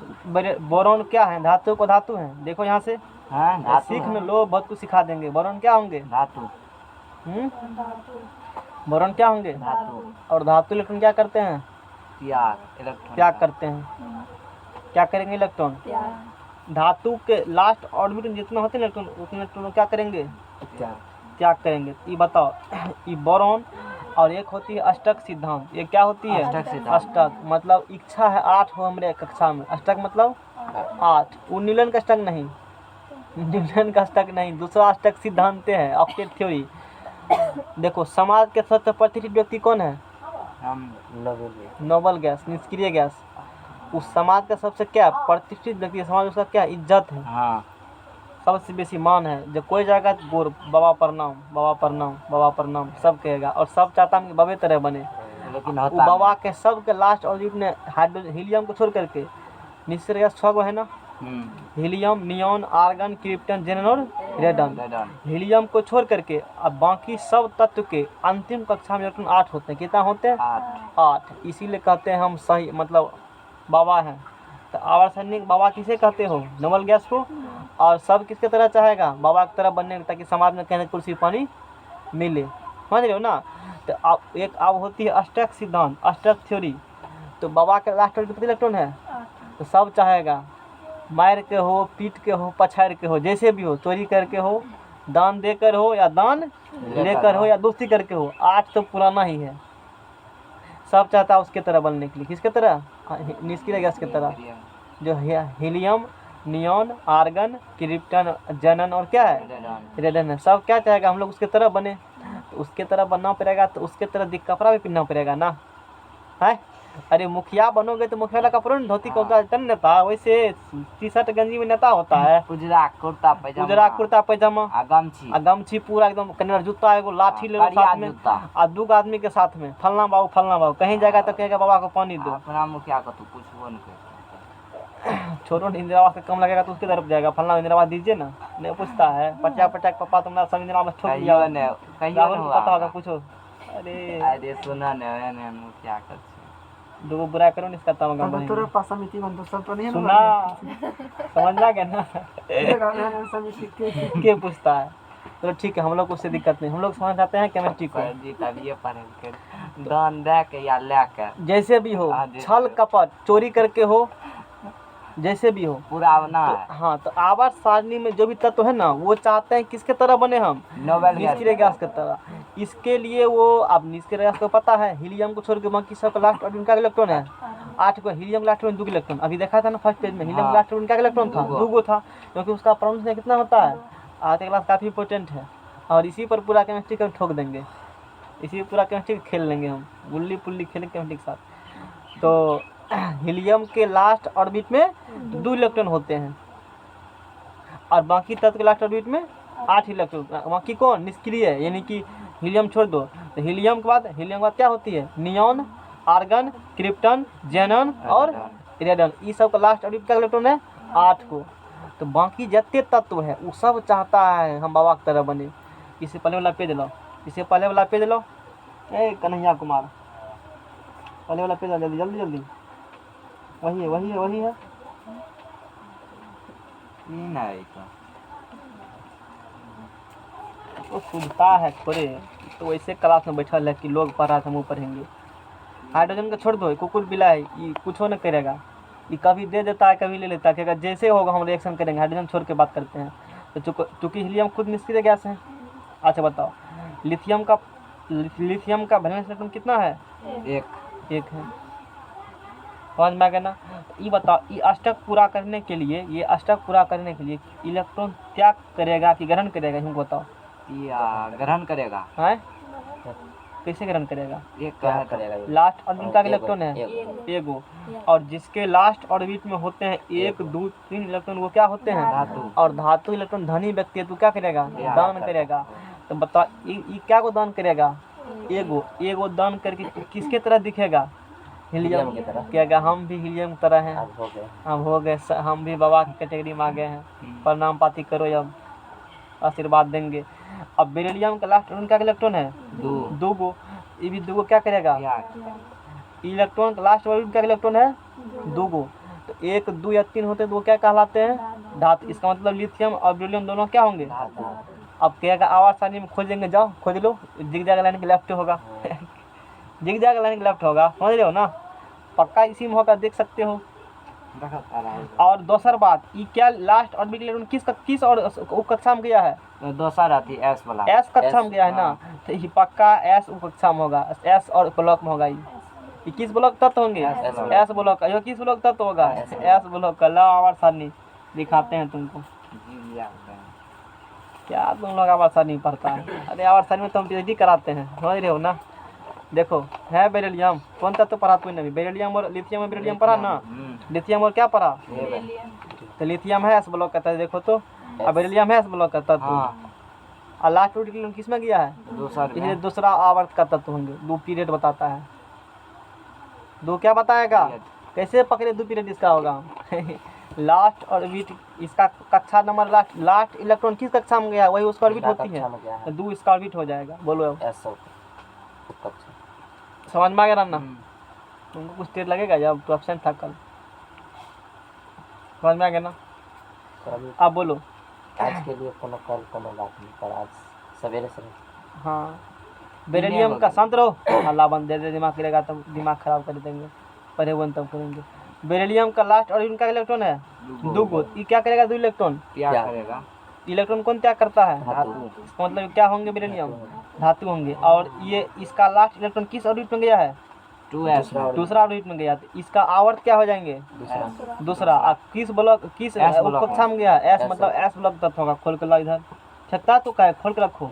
बोरॉन क्या है? धातु को धातु है, देखो यहाँ से। हाँ, धातु। सीख में लो, बहुत कुछ सिखा देंगे। बोरॉन क्या होंगे? धातु। बोरॉन क्या होंगे? धातु। और धातु इलेक्ट्रॉन क्या करते हैं? त्याग। इलेक्ट्रॉन त्याग करते हैं। क्या करेंगे इलेक्ट्रॉन? धातु के लास्ट ऑर्बिट में जितना होते हैं इलेक्ट्रॉन, उतने इलेक्ट्रॉन क्या करेंगे? त्याग करेंगे। ये बताओ, ये बोरॉन और एक होती है अष्टक सिद्धांत। ये क्या होती है? अष्टक सिद्धांत। अष्टक मतलब इच्छा है 8 हो हमारे कक्षा में। अष्टक मतलब 8। वो न्यूटन का अष्टक नहीं, न्यूटन का अष्टक नहीं, दूसरा अष्टक सिद्धांत है, ऑक्टेट थ्योरी। देखो, समाज के सबसे प्रतिष्ठित व्यक्ति कौन है? नोबल गैस, निष्क्रिय गैस। उस समाज का सबसे क्या प्रतिष्ठित व्यक्ति, समाज उसका क्या इज्जत है? हाँ। सबसे बेसी मान है। जब कोई जाएगा तो गोर, बाबा प्रणाम, बाबा प्रणाम, बाबा प्रणाम सब कहेगा, और सब चाहता है कि बाबे तरह बने। लेकिन वो होता बाबा के सब के लास्ट ऑर्बिट ने हाइड्रोजन हीलियम को छोड़ करके, निश्चित गैस 6 गो है ना, हीलियम, नियॉन, आर्गन, क्रिप्टन, जेनन और रेडन। हीलियम को छोड़ करके अब बाकी सब तत्व के अंतिम कक्षा में इलेक्ट्रॉन 8 होते हैं। कितना होते हैं? 8। इसीलिए कहते हैं हम सही, मतलब बाबा हैं। तो आवर्तनिक बाबा किसे कहते हो? नोबल गैस को। और सब किसके तरह चाहेगा? बाबा की तरह बनने, ताकि समाज में कहने कुर्सी पानी मिले। समझ रहे हो ना? तो अब एक अब होती है अष्टक सिद्धांत, अष्टक थ्योरी। तो बाबा के लास्ट ऑर्बिट कितने इलेक्ट्रॉन है? तो सब चाहेगा, मार के हो, पीट के हो, पछाड़ के हो, जैसे भी हो, चोरी करके हो, दान देकर हो या दान लेकर हो, या दोस्ती करके हो, 8 तो पुराना ही है। सब चाहता है उसके तरह बनने के लिए। किसके तरह? निष्क्रिय गैस की तरह, जो हीलियम, नियॉन, आर्गन, क्रिप्टन, जेनन और क्या है? रेडन है। सब क्या चाहेगा? हम लोग उसके तरह बने। तो उसके तरह बनना पड़ेगा, तो उसके तरह दिख कपड़ा भी पहनना पड़ेगा ना, है? अरे मुखिया बनोगे तो मुखिया वाला कपड़ों में धोती होता है नेता, वैसे टी शर्ट गंजी में नेता होता है। उजरा कुर्ता पैजामा, उजरा कुर्ता पैजामा आ गमछी, आ गमछी पूरा एकदम कन्नड़ जूता, एगो लाठी ले लो करिया साथ में जूता। आ दू आदमी के साथ में फलना बाबू कहीं जाएगा तो कहेगा बाबा को पानी दो। अपना मुखिया को तू पूछबो न कर। छोड़ो इंदिरा आवास का कम लगेगा तो उसकी तरफ जाएगा, फलना इंदिरा आवास दीजिए ना, नहीं पूछता है। पचा पापा तुमने सब इंदिरा आवास ठोक दिया, कहियो ने राहुल को पता होगा हुआ। पूछो। अरे अरे सुना ने मुखिया कर छे। दो बुरा करो नहीं इसका तमगा तो तोरे पास समिति बन तो सब तो नहीं सुना समझना क्या ना समिति के पूछता है। चलो ठीक है, हम लोग को उससे दिक्कत नहीं, हम लोग समझ जाते हैं केमिस्ट्री को। जी तभी पढ़े के दान दे के या ले के जैसे भी हो, छल कपट चोरी करके हो, जैसे भी हो पूरा ना तो, हाँ तो आवाज सारणी में जो भी तत्व है ना वो चाहते हैं किसके तरह बने हम, नोबेल निष्क्रिय गैस की तरह। इसके लिए वो अब निष्क्रिय गैस को पता है, हीलियम को छोड़ के बाकी सब लास्ट और उनका इलेक्ट्रॉन है 8 को, हीलियम लास्ट में 2 इलेक्ट्रॉन। अभी देखा था ना फर्स्ट पेज में, हीलियम लास्ट में उनका इलेक्ट्रॉन था 2 था, क्योंकि उसका परमाणु कितना होता है, आधे क्लास काफ़ी इंपॉर्टेंट है। और इसी पर पूरा केमिस्ट्री को ठोक देंगे, इसी पर पूरा केमिस्ट्री खेल लेंगे हम, गुल्ली पुल्ली खेलेंगे केमिस्ट्री के साथ। तो हीलियम के लास्ट ऑर्बिट में 2 इलेक्ट्रॉन होते हैं और बाकी तत्व के लास्ट ऑर्बिट में 8 इलेक्ट्रॉन। बाकी कौन निष्क्रिय है, यानी कि हीलियम छोड़ दो तो हीलियम के बाद क्या होती है, नियॉन, आर्गन, क्रिप्टन, जेनन और रेडन। ये सब का लास्ट ऑर्बिट का इलेक्ट्रॉन है 8 को। तो बाकी जितने तत्व है वो सब चाहता है हम बाबा की तरह बने। इससे पहले वाला पेज लो, इससे पहले वाला पेज लो, ए कन्हैया कुमार, पहले वाला पेज लो जल्दी जल्दी जल्दी। वही है नहीं तो सुनता है थोड़े, तो वैसे क्लास में बैठा है कि लोग पढ़ रहा था हम पढ़ेंगे। हाइड्रोजन का छोड़ दो, कुकुर बिला है, ये कुछ हो न करेगा, ये कभी दे देता है कभी ले लेता है, कि जैसे होगा हम रिएक्शन करेंगे। हाइड्रोजन छोड़ के बात करते हैं तो चूँकि हीलियम खुद निष्क्रिय गैस है। अच्छा बताओ, लिथियम का वैलेंस इलेक्ट्रॉन कितना है, एक है, समझ में आ गया ना। ये बताओ, ये अष्टक पूरा करने के लिए इलेक्ट्रॉन त्याग करेगा कि ग्रहण करेगा, हमको बताओ। या ग्रहण करेगा है कैसे ग्रहण करेगा, एक क्या करेगा, लास्ट ऑर्बिट का इलेक्ट्रॉन है एगो, और जिसके लास्ट ऑर्बिट में होते हैं 1 2 3 इलेक्ट्रॉन वो क्या होते हैं धातु। और धातु इलेक्ट्रॉन धनी व्यक्ति है तो क्या करेगा, दान करेगा। तो बताओ ये क्या को दान करेगा, एगो दान करके किसके तरह दिखेगा, हीलियम की तरह। क्या हम भी हीलियम की तरह हैं, हम हो गए, हम भी बाबा की कैटेगरी में आ गए हैं, प्रणाम पाती करो, अब आशीर्वाद देंगे। अब बेरिलियम का लास्ट उनका इलेक्ट्रॉन है 2 ये भी 2 क्या करेगा, इलेक्ट्रॉन का लास्ट उनका इलेक्ट्रॉन है 2 तो 1 2 या 3 होते हैं तो वो क्या कहलाते हैं, धातु। इसका मतलब लिथियम और बेरिलियम दोनों क्या होंगे। अब कहेगा आवाज सारणी में खोजेंगे, जाओ खोज लो, जिगजैग लाइन के लेफ्ट होगा जिगजैग लाइन के लेफ्ट होगा, समझ रहे हो ना, पक्का इसी में होगा, देख सकते हो। और दूसर बात, ये क्या लास्ट ऑर्बिट इलेक्ट्रॉन किस और कक्षा में गया है, दूसरा रहती एस वाला, एस कक्षा में गया है ना, तो ये पक्का एस कक्षा में होगा, एस और ब्लॉक में होगा। ये किस ब्लॉक तत्व होंगे, एस ब्लॉक। ये किस ब्लॉक तत्व होगा, एस ब्लॉक का। ला आवाज सारणी दिखाते हैं तुमको, क्या तुम लोग आवाज सारणी पढ़ता है। अरे आवाज सारणी में तो हम पीएचडी कराते हैं, समझ रहे हो ना। देखो है बेरिलियम, कौन तत्व पढ़ा तूने अभी, बेरिलियम और लिथियम और बेरिलियम पढ़ा ना, लिथियम और क्या पढ़ा, तो लिथियम है एस ब्लॉक का तत्व, देखो तो, अब बेरिलियम है एस ब्लॉक का तत्व। और लास्ट ऑर्बिट किस में गया है, इसलिए दूसरा आवर्त का तत्व होंगे। 2 पीरियड बताता है, 2 क्या बताएगा, कैसे पकड़े 2 पीरियड इसका होगा लास्ट ऑर्बिट, इसका कक्षा नंबर लास्ट इलेक्ट्रॉन किस कक्षा में गया वही उसका ऑर्बिट होती है, तो 2 इसका ऑर्बिट हो जाएगा। बोलो अब समझ में आ गया ना, तुमको कुछ देर लगेगा जब तो एब्सेंट था कल, समझ में आ गया ना। अब बोलो आज के लिए कोनो कल कोनो बात नहीं, पर आज सवेरे से हाँ बेरिलियम का शांत रहो, अल्लाह बंद दे दिमाग करेगा तब दिमाग खराब कर देंगे, पढ़े वन तब करेंगे। बेरिलियम का लास्ट और इनका इलेक्ट्रॉन है 2 ये क्या करेगा, 2 इलेक्ट्रॉन क्या करेगा, इलेक्ट्रॉन कौन त्याग करता है, धातु। इसका मतलब क्या होंगे, बेरिलियम धातु होंगे। और ये इसका लास्ट इलेक्ट्रॉन किस ऑर्बिट में गया है, दूसरा ऑर्बिट में गया, तो इसका आवर्त क्या हो जाएंगे, दूसरा। किस ब्लॉक किस कक्षा में गया, एस मतलब एस ब्लॉक तत्व होगा। खोल के ला इधर, छत्ता तो क्या है, खोल के रखो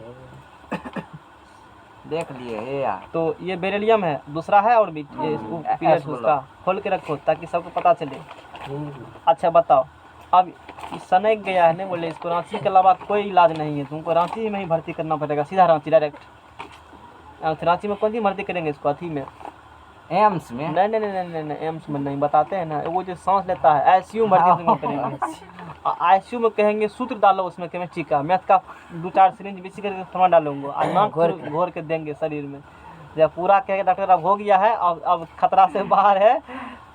देख लिए है यार। तो ये बेरिलियम है, दूसरा है और भी ये पीरियड बोलो। उसका खोल के रखो ताकि सबको पता चले। अच्छा बताओ, अब सनक गया है नहीं बोले, इसको रांची के अलावा कोई इलाज नहीं है, तुमको रांची में ही भर्ती करना पड़ेगा, सीधा रांची डायरेक्ट। रांची में कौन सी भर्ती करेंगे इसको? अथी में, एम्स में। नहीं नहीं नहीं नहीं नहीं, एम्स में नहीं, बताते हैं ना, वो जो सांस लेता है आईसीयू में भर्ती तुमको करेंगे। आईसीयू में कहेंगे सूत्र डालो उसमें केमिस्ट्री का, मैथ का 2-4 सिरिंज बेसी करके थमा डालूंगा और नाक घोर के देंगे शरीर में। जब पूरा कहेगा डॉक्टर अब हो गया है, अब खतरा से बाहर है,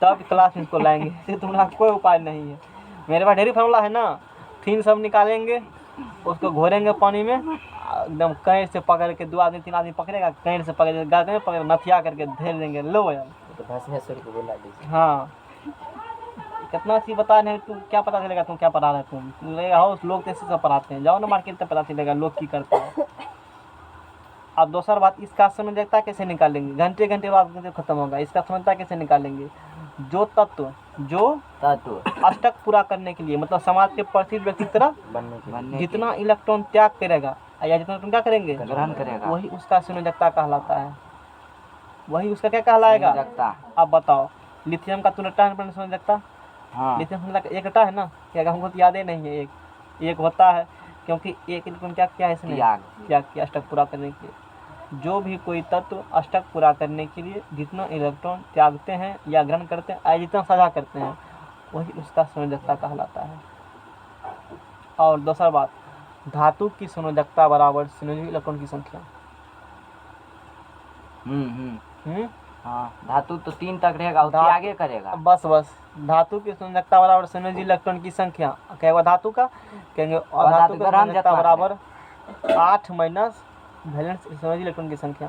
तब क्लास में इसको लाएंगे। इससे तुम्हारा कोई उपाय नहीं है। मेरे पास ढेरी फॉर्मूला है ना, फिन सब निकालेंगे, उसको घोरेंगे पानी में, एकदम कैंट से पकड़ के 2 आदमी 3 आदमी पकड़ेगा, कैंट से पकड़ के पकड़ नथिया करके धेर देंगे। लो यार, हाँ कितना चीज बता रहे हैं, तुम क्या पता चलेगा तुम क्या पढ़ा रहे हो? तुम लगेगा हो लोग तो ऐसे सब पढ़ाते हैं, जाओ ना मार्केट में पता चलेगा लोग की करते हैं। अब दूसरा बात, इसका समझता कैसे निकालेंगे? घंटे घंटे बाद खत्म होगा, इसका समझता कैसे निकालेंगे? जो तत्व अष्टक पूरा करने के लिए, मतलब समाज के प्रसिद्ध व्यक्ति की तरह बनने जितना इलेक्ट्रॉन त्याग करेगा या जितना तुम क्या करेंगे ग्रहण करेगा, वही उसका संयोजकता कहलाता है। वही उसका क्या कहलाएगा? संयोजकता। अब बताओ, लिथियम का तुलटा है संयोजकता? हाँ लिथियम का एक रटा है ना, क्या हमको तो याद ही नहीं है। एक होता है, क्योंकि एक इलेक्ट्रॉन क्या किया है इसने? त्याग किया अष्टक पूरा करने के लिए। जो भी कोई तत्व अष्टक पूरा करने के लिए जितना इलेक्ट्रॉन त्यागते हैं या ग्रहण करते हैं या जितना साझा करते हैं, वही उसका संयोजकता कहलाता है। और दूसरा बात, धातु की संयोजकता बराबर संयोजी इलेक्ट्रॉन की संख्या। हाँ, धातु तो 3 तक रहेगा, उसके आगे करेगा। बस धातु की संयोजकता बराबर संयोजी इलेक्ट्रॉन की संख्या। क्या हुआ धातु का? कहेंगे अधातु की संयोजकता बराबर 8 माइनस वैलेंस संयोजी इलेक्ट्रॉन की संख्या।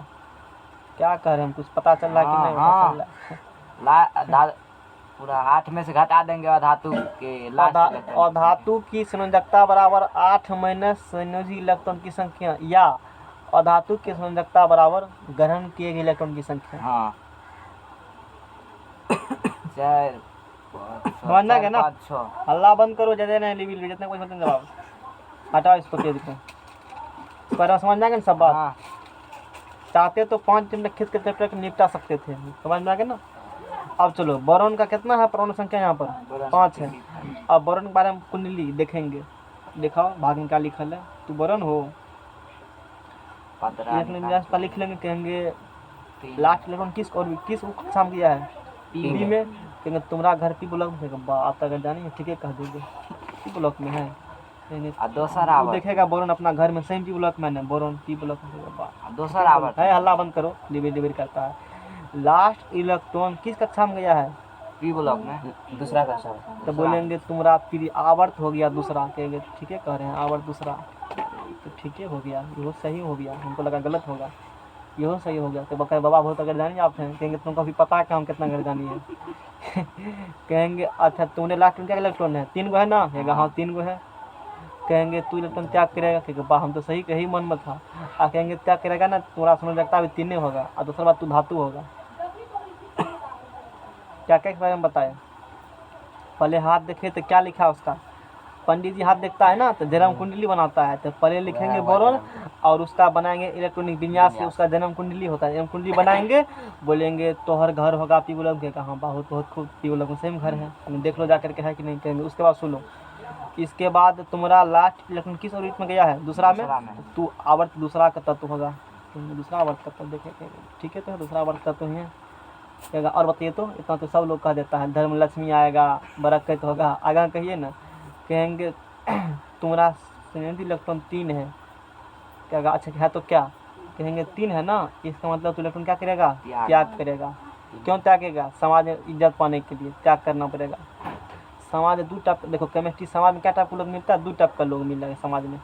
क्या कह रहे हैं हम, कुछ पता चल रहा है कि नहीं पता चल रहा है? पूरा 8 में से घटा देंगे अधातु के लास्ट। और धातु की संयोजकता बराबर 8 माइनस संयोजी इलेक्ट्रॉन की संख्या, या अधातु की संयोजकता बराबर ग्रहण किए गए इलेक्ट्रॉन की संख्या। हाँ 4 समझना क्या ना? 5 6। हल्ला बंद करो, ज्यादा नहीं लिविल जितना कोई मतलब जवाब हटाओ इसको पेज को। पर समझना क्या सब बात? हाँ चाहते तो 5 दिन में खींच के चैप्टर को निपटा सकते थे, समझ में आ गया ना? अब चलो, बोरॉन का कितना है परमाणु संख्या? यहाँ पर 5 है। अब बोरॉन के बारे में कुंडली देखेंगे, दिखाओ भाग में क्या लिखल है। तू बोरॉन हो, लिख लेंगे, कहेंगे लास्ट इलेक्ट्रॉन किस और किस शाम किया है? पी में। कहेंगे तुम्हारा घर पी ब्लॉक में, आप अगर जानेंगे ठीक है कह दोगे पी ब्लॉक में है। दूसरा देखेगा बोरॉन अपना घर में सेम पी ब्लॉक में है, बोरॉन पी ब्लॉक में। दूसरा है, हल्ला बंद करो, डिबेट करता है। लास्ट इलेक्ट्रॉन किस कक्षा में गया है? पी ब्लॉक में, दूसरा कक्षा में। तो बोलेंगे तुम्हारा आवर्त हो गया दूसरा। कहेंगे ठीक है कह रहे हैं, आवर्त दूसरा, तो ठीक है हो गया, यह सही हो गया, हमको लगा गलत होगा, यह सही हो गया। तो बकर बाबा बहुत अगर जानी आप हैं? कहेंगे तुमको अभी पता है कि हम कितना घर जानी है। कहेंगे अच्छा तुमने लास्ट में क्या इलेक्ट्रॉन है? 3 गो है ना? कहेगा हाँ 3 गो है। कहेंगे तू इलेक्ट्रॉन त्याग करेगा? कहेगा बा हम तो सही कही मन में था। कहेंगे त्याग करेगा ना, तुम्हारा संयोजकता भी 3 होगा, और दूसरा बात तू धातु होगा। क्या क्या बारे में बताए? पहले हाथ देखे तो क्या लिखा उसका? पंडित जी हाथ देखता है ना तो जन्म कुंडली बनाता है, तो पहले लिखेंगे बोरॉन और उसका बनाएंगे इलेक्ट्रॉनिक विन्यास से उसका जन्म कुंडली होता है। जन्म कुंडली बनाएंगे, बोलेंगे तो हर घर होगा पी ब्लॉक के। कहाँ? बहुत बहुत खूब, पी ब्लॉक में सेम घर है, देख लो जा करके है कि नहीं। कहेंगे उसके बाद सुनो, इसके बाद तुम्हारा लास्ट इलेक्ट्रॉन किस ऑर्बिट में गया है? दूसरा में। तू आवर्त दूसरा का तत्व होगा, दूसरा आवर्त का तत्व देखे ठीक है, तो दूसरा आवर्त तत्व ही है। कहेगा और बताइए तो, इतना तो सब लोग कह देता है, धर्म लक्ष्मी आएगा, बरकत होगा, आगे कहिए ना। कहेंगे तुम्हारा संयोजी इलेक्ट्रॉन 3 है। कहेगा अच्छा है तो क्या? कहेंगे 3 है ना, इसका मतलब तो इलेक्ट्रॉन क्या करेगा? त्याग करेगा। क्यों त्यागेगा? समाज में इज्जत पाने के लिए त्याग करना पड़ेगा। समाज 2 टाइप, देखो केमिस्ट्री समाज में क्या टाइप का लोग मिलता है? 2 टाइप का लोग मिलेगा समाज में।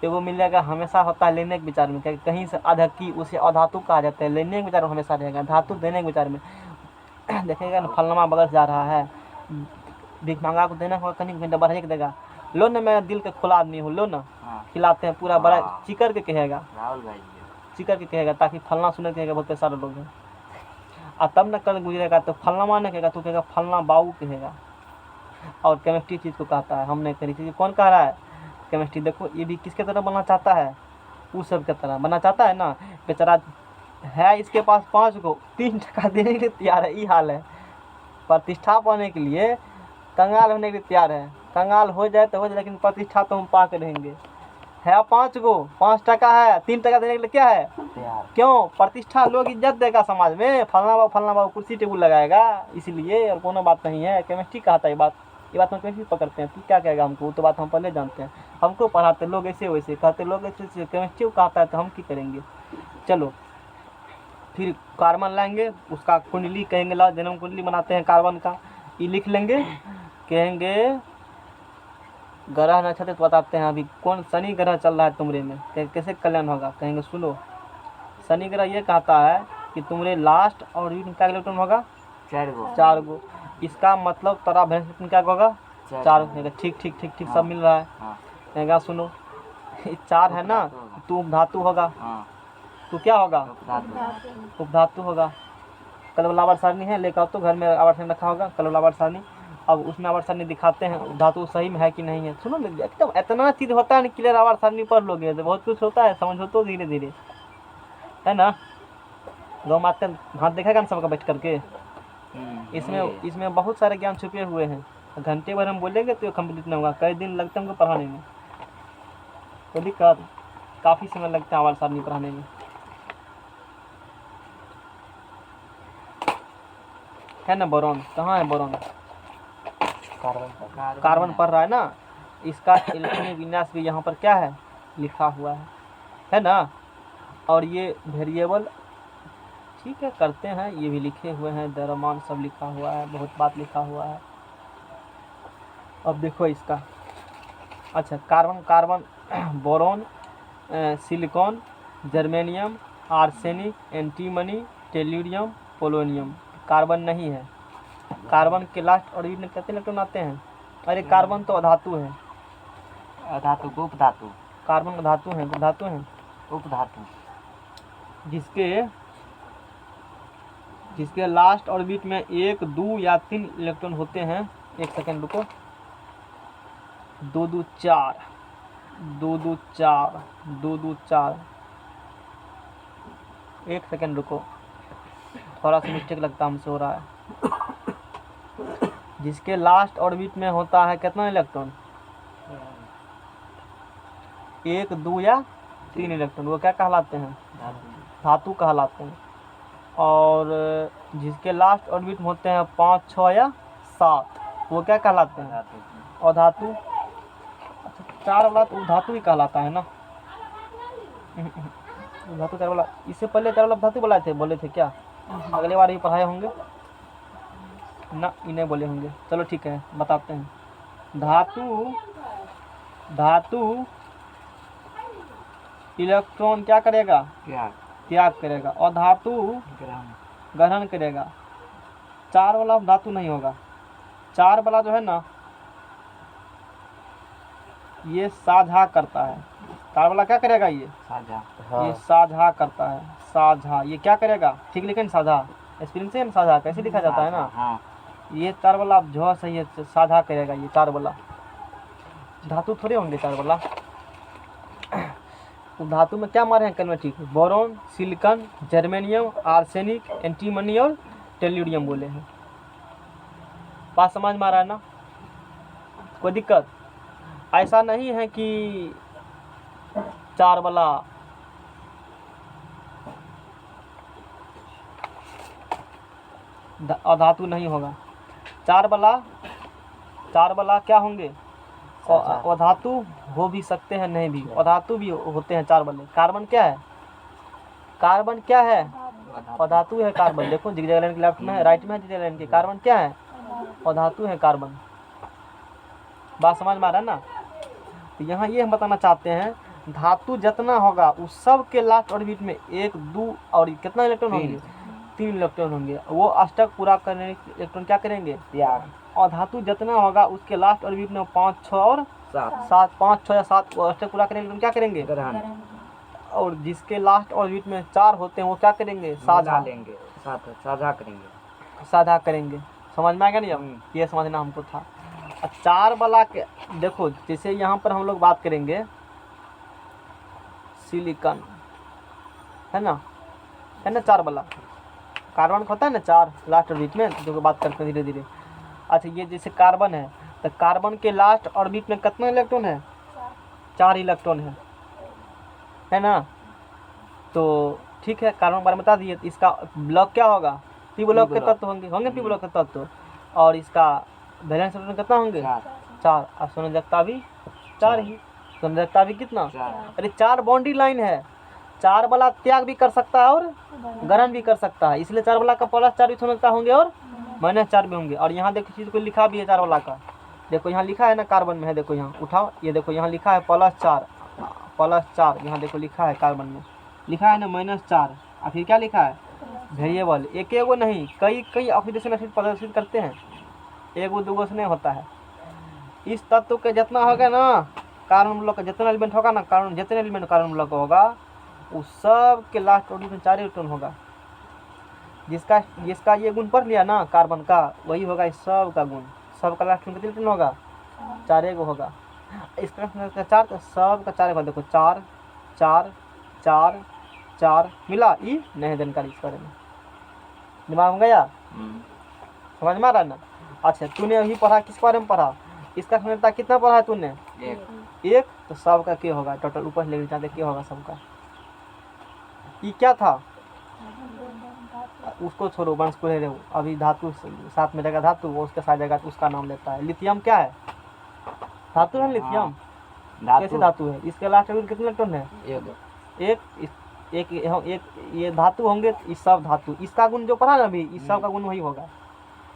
एगो मिलेगा हमेशा होता है लेने के विचार में, क्या कहीं से अधकी उसे अधातु कहा जाता है, लेने के विचार में हमेशा रहेगा। धातु देने के विचार में देखेगा ना, फलनमा बगल से जा रहा है, भीख मांगा को देना होगा, कहीं घंटा बढ़ा के देगा, लो ना मैं दिल के खुला आदमी हूँ, लो ना, खिलाते हैं पूरा बड़ा चिकर के कहेगा, राहुल भाई चिकर के कहेगा, ताकि फलना सुने कहेगा बहुत सारे लोग हैं। और तब न कल गुजरेगा तो फलना माने कहेगा, तो कहेगा फलना बाबू कहेगा। और केमिस्ट्री चीज़ को कहता है, हमने करी चीज़ कौन कह रहा है? केमिस्ट्री। देखो ये भी किसके तरह बनना चाहता है? उस सब की तरह बनना चाहता है ना। बेचारा है इसके पास 5 गो, 3 टका देने के लिए तैयार है। ये हाल है, प्रतिष्ठा पाने के लिए कंगाल होने के लिए तैयार है। कंगाल हो जाए तो हो जाए, लेकिन प्रतिष्ठा तो हम पा के रहेंगे। है 5 गो, 5 टका है, 3 टका देने के लिए क्या है तैयार। क्यों? प्रतिष्ठा, लोग इज्जत देगा समाज में, फलना बाबू कुर्सी टेबुल लगाएगा, इसलिए। और कोनो बात नहीं है। केमिस्ट्री कहा था ये बात हम केमिस्ट्री पकड़ते हैं। तू क्या कहेगा हमको, वो तो बात हम पहले जानते हैं। हमको पढ़ाते लोग ऐसे वैसे, कहते लोग ऐसे, केमिस्ट्री को कहता है तो हम क्या करेंगे। चलो फिर कार्बन लाएंगे, उसका कुंडली कहेंगे, ला जन्म कुंडली बनाते हैं कार्बन का, ये लिख लेंगे। कहेंगे ग्रह नक्षत्र तो बताते हैं, अभी कौन शनि ग्रह चल रहा है तुमरे में, कैसे कल्याण होगा। कहेंगे सुनो, शनि ग्रह ये कहता है कि तुमरे लास्ट और क्या इलेक्ट्रॉन होगा 4 गो। इसका मतलब तारा भैंस इलेक्ट्रॉन क्या होगा 4 गो। ठीक ठीक ठीक ठीक, सब मिल रहा है। कहेगा सुनो 4 है ना, तू उपधातु होगा। तू क्या होगा उपधातु होगा। कलवल आवर्त सारणी है, लेकर तो घर में आवर्त सारणी रखा होगा, कलवल आवर्त सारणी। अब उसमें आवर्त सारणी दिखाते हैं धातु सही में है कि नहीं है। सुनो एकदम इतना चीज़ होता है ना, क्लियर आवर्त सारणी पढ़ लोगे तो बहुत कुछ होता है, समझो तो धीरे धीरे, है ना। गौ माता हाथ देखेगा ना सबका बैठ करके, इसमें बहुत सारे ज्ञान छुपे हुए हैं। घंटे भर हम बोलेंगे तो कंप्लीट नहीं होगा, कई दिन लगते हैं हमको पढ़ाने में, तो दिक्कत काफ़ी समय लगता है आवर्त सारणी पढ़ाने में, है ना। बोरॉन कहाँ है, बोरॉन कार्बन पढ़ रहा है ना, इसका इलेक्ट्रॉनिक विन्यास भी यहाँ पर क्या है लिखा हुआ है ना। और ये वेरिएबल ठीक है करते हैं, ये भी लिखे हुए हैं, द्रव्यमान सब लिखा हुआ है, बहुत बात लिखा हुआ है। अब देखो इसका, अच्छा carbon boron, silicon, germanium, arsenic, antimony, tellurium, polonium. Carbon नहीं है। कार्बन के लास्ट ऑर्बिट में कितने इलेक्ट्रॉन आते हैं? अरे कार्बन तो अधातु है, अधातु उपधातु, कार्बन धातु है, धातु है, उपधातु, जिसके लास्ट ऑर्बिट में 1, 2 या 3 इलेक्ट्रॉन होते हैं। एक सेकेंड रुको, 2, 2, 4, 2, 2, 4, 2, 2, 4, एक सेकेंड रुको, थोड़ा सा मिस्टेक लगता हमसे हो रहा है। जिसके लास्ट ऑर्बिट में होता है कितना इलेक्ट्रॉन, 1, 2 या 3 इलेक्ट्रॉन, वो क्या कहलाते हैं धातु कहलाते हैं। और जिसके लास्ट ऑर्बिट में होते हैं 5, 6 या 7, वो क्या कहलाते हैं अधातु। अच्छा 4 वाला तो धातु ही कहलाता है ना, धातु 4 वाला। इससे पहले 4 वाला धातु बोले थे क्या? अगले बार ही पढ़ाए होंगे ना, इन्हें बोले होंगे। चलो ठीक है बताते हैं। धातु इलेक्ट्रॉन क्या करेगा त्याग करेगा, और धातु ग्रहण करेगा। 4 वाला धातु नहीं होगा। 4 वाला जो है ना ये साझा करता है। 4 वाला क्या करेगा ये साझा, ये साझा करता है, साझा। ये क्या करेगा ठीक लिखे ना, साझा स्पेलिंग से साझा कैसे लिखा जाता है ना। ये 4 वाला जो सही है साझा करेगा, ये 4 वाला धातु थोड़े होंगे 4 वाला। धातु में क्या मारे हैं कल में ठीक है, boron, silicon, germanium, arsenic, antimony और टेल्यूरियम बोले हैं। बात समझ में आ रहा है ना, कोई दिक्कत? ऐसा नहीं है कि 4 वाला अधातु नहीं होगा। 4 वाला क्या होंगे अधातु हो भी सकते हैं, नहीं भी अधातु भी होते हैं 4 वाले। कार्बन क्या है अधातु है कार्बन। देखो जिग्जैग लाइन के लेफ्ट में है, राइट में है जिग्जैग लाइन के। कार्बन क्या है अधातु है कार्बन। बात समझ में आ रहा है ना। तो यहाँ ये हम बताना चाहते हैं धातु जितना होगा उस सब के लास्ट ऑर्बिट में 1, 2 और कितना इलेक्ट्रॉन होंगे 3 इलेक्ट्रॉन होंगे। वो अष्टक पूरा करने इलेक्ट्रॉन क्या करेंगे त्याग। और धातु जितना होगा उसके लास्ट ऑर्बिट में 5, 6 और 7, 5, 6 या 7 वो अष्टक पूरा करेंगे, क्या करेंगे ग्रहण। और जिसके लास्ट ऑर्बिट में 4 होते हैं वो क्या करेंगे साझा लेंगे, साझा करेंगे। समझ में आ गया नहीं? ये समझना हमको था। 4 वाला के देखो, जैसे यहाँ पर हम लोग बात करेंगे सिलिकॉन है ना, है ना, 4 वाला कार्बन होता है ना 4 लास्ट ऑर्बिट में, जो बात करते हैं धीरे धीरे। अच्छा ये जैसे कार्बन है तो कार्बन के लास्ट ऑर्बिट में कितना इलेक्ट्रॉन है, 4 इलेक्ट्रॉन है ना। तो ठीक है, कार्बन के बारे में बता दिए। इसका ब्लॉक क्या होगा, पी ब्लॉक के तत्व होंगे पी ब्लॉक के तत्व। और इसका वैलेंस इलेक्ट्रॉन कितना होंगे, 4। और संयोजकता भी 4 ही, संयोजकता भी कितना, अरे 4 बाउंड्री लाइन है। 4 वाला त्याग भी कर सकता है और ग्रहण भी कर सकता है, इसलिए 4 वाला का +4 भी संयोजकता होंगे और -4 भी होंगे। और यहाँ देखो चीज़ को लिखा भी है 4 वाला का, देखो यहाँ लिखा है ना कार्बन में है, देखो यहाँ उठाओ, ये देखो यहाँ लिखा है +4 यहाँ देखो लिखा है कार्बन में, लिखा है ना -4। और फिर क्या लिखा है, वेरिएबल। एक एगो नहीं, कई ऑक्सीडेशन एसिड प्रदर्शित करते हैं, एगो दूगो से नहीं होता है। इस तत्व के जितना होगा ना कार्बन ब्लॉक का जितना एलिमेंट होगा ना, कार्बन जितने एलिमेंट कार्बन ब्लॉक होगा उस सब के लास्ट ऑर्बिट में 4 इलेक्ट्रॉन होगा। जिसका ये गुण पढ़ लिया ना कार्बन का, वही होगा इस सब का गुण। सब का लास्ट में कितने इलेक्ट्रॉन होगा, 4 को होगा। इसका 4 तो सब का 4 होगा, देखो 4 4 4 4 मिला। ई नहीं जानकारी इस बारे में, दिमाग में गया, समझ में आ रहा है ना। अच्छा तूने अभी पढ़ा, किस बारे में पढ़ा, इसका संयोजकता कितना पढ़ा है तूने, 1। तो सब का क्या होगा, टोटल ऊपर लेकर जाते क्या होगा सबका। ये क्या था, उसको छोड़ो, वंश को ले रहे हो। अभी धातु साथ में रहेगा, धातु वो उसके साथ जाएगा तो उसका नाम लेता है। लिथियम क्या है, धातु है लिथियम, कैसे धातु है, इसके लास्ट में कितने इलेक्ट्रॉन है, एक ये धातु होंगे, इस सब धातु, इसका गुण जो पढ़ा ना अभी, इस सब का गुण वही होगा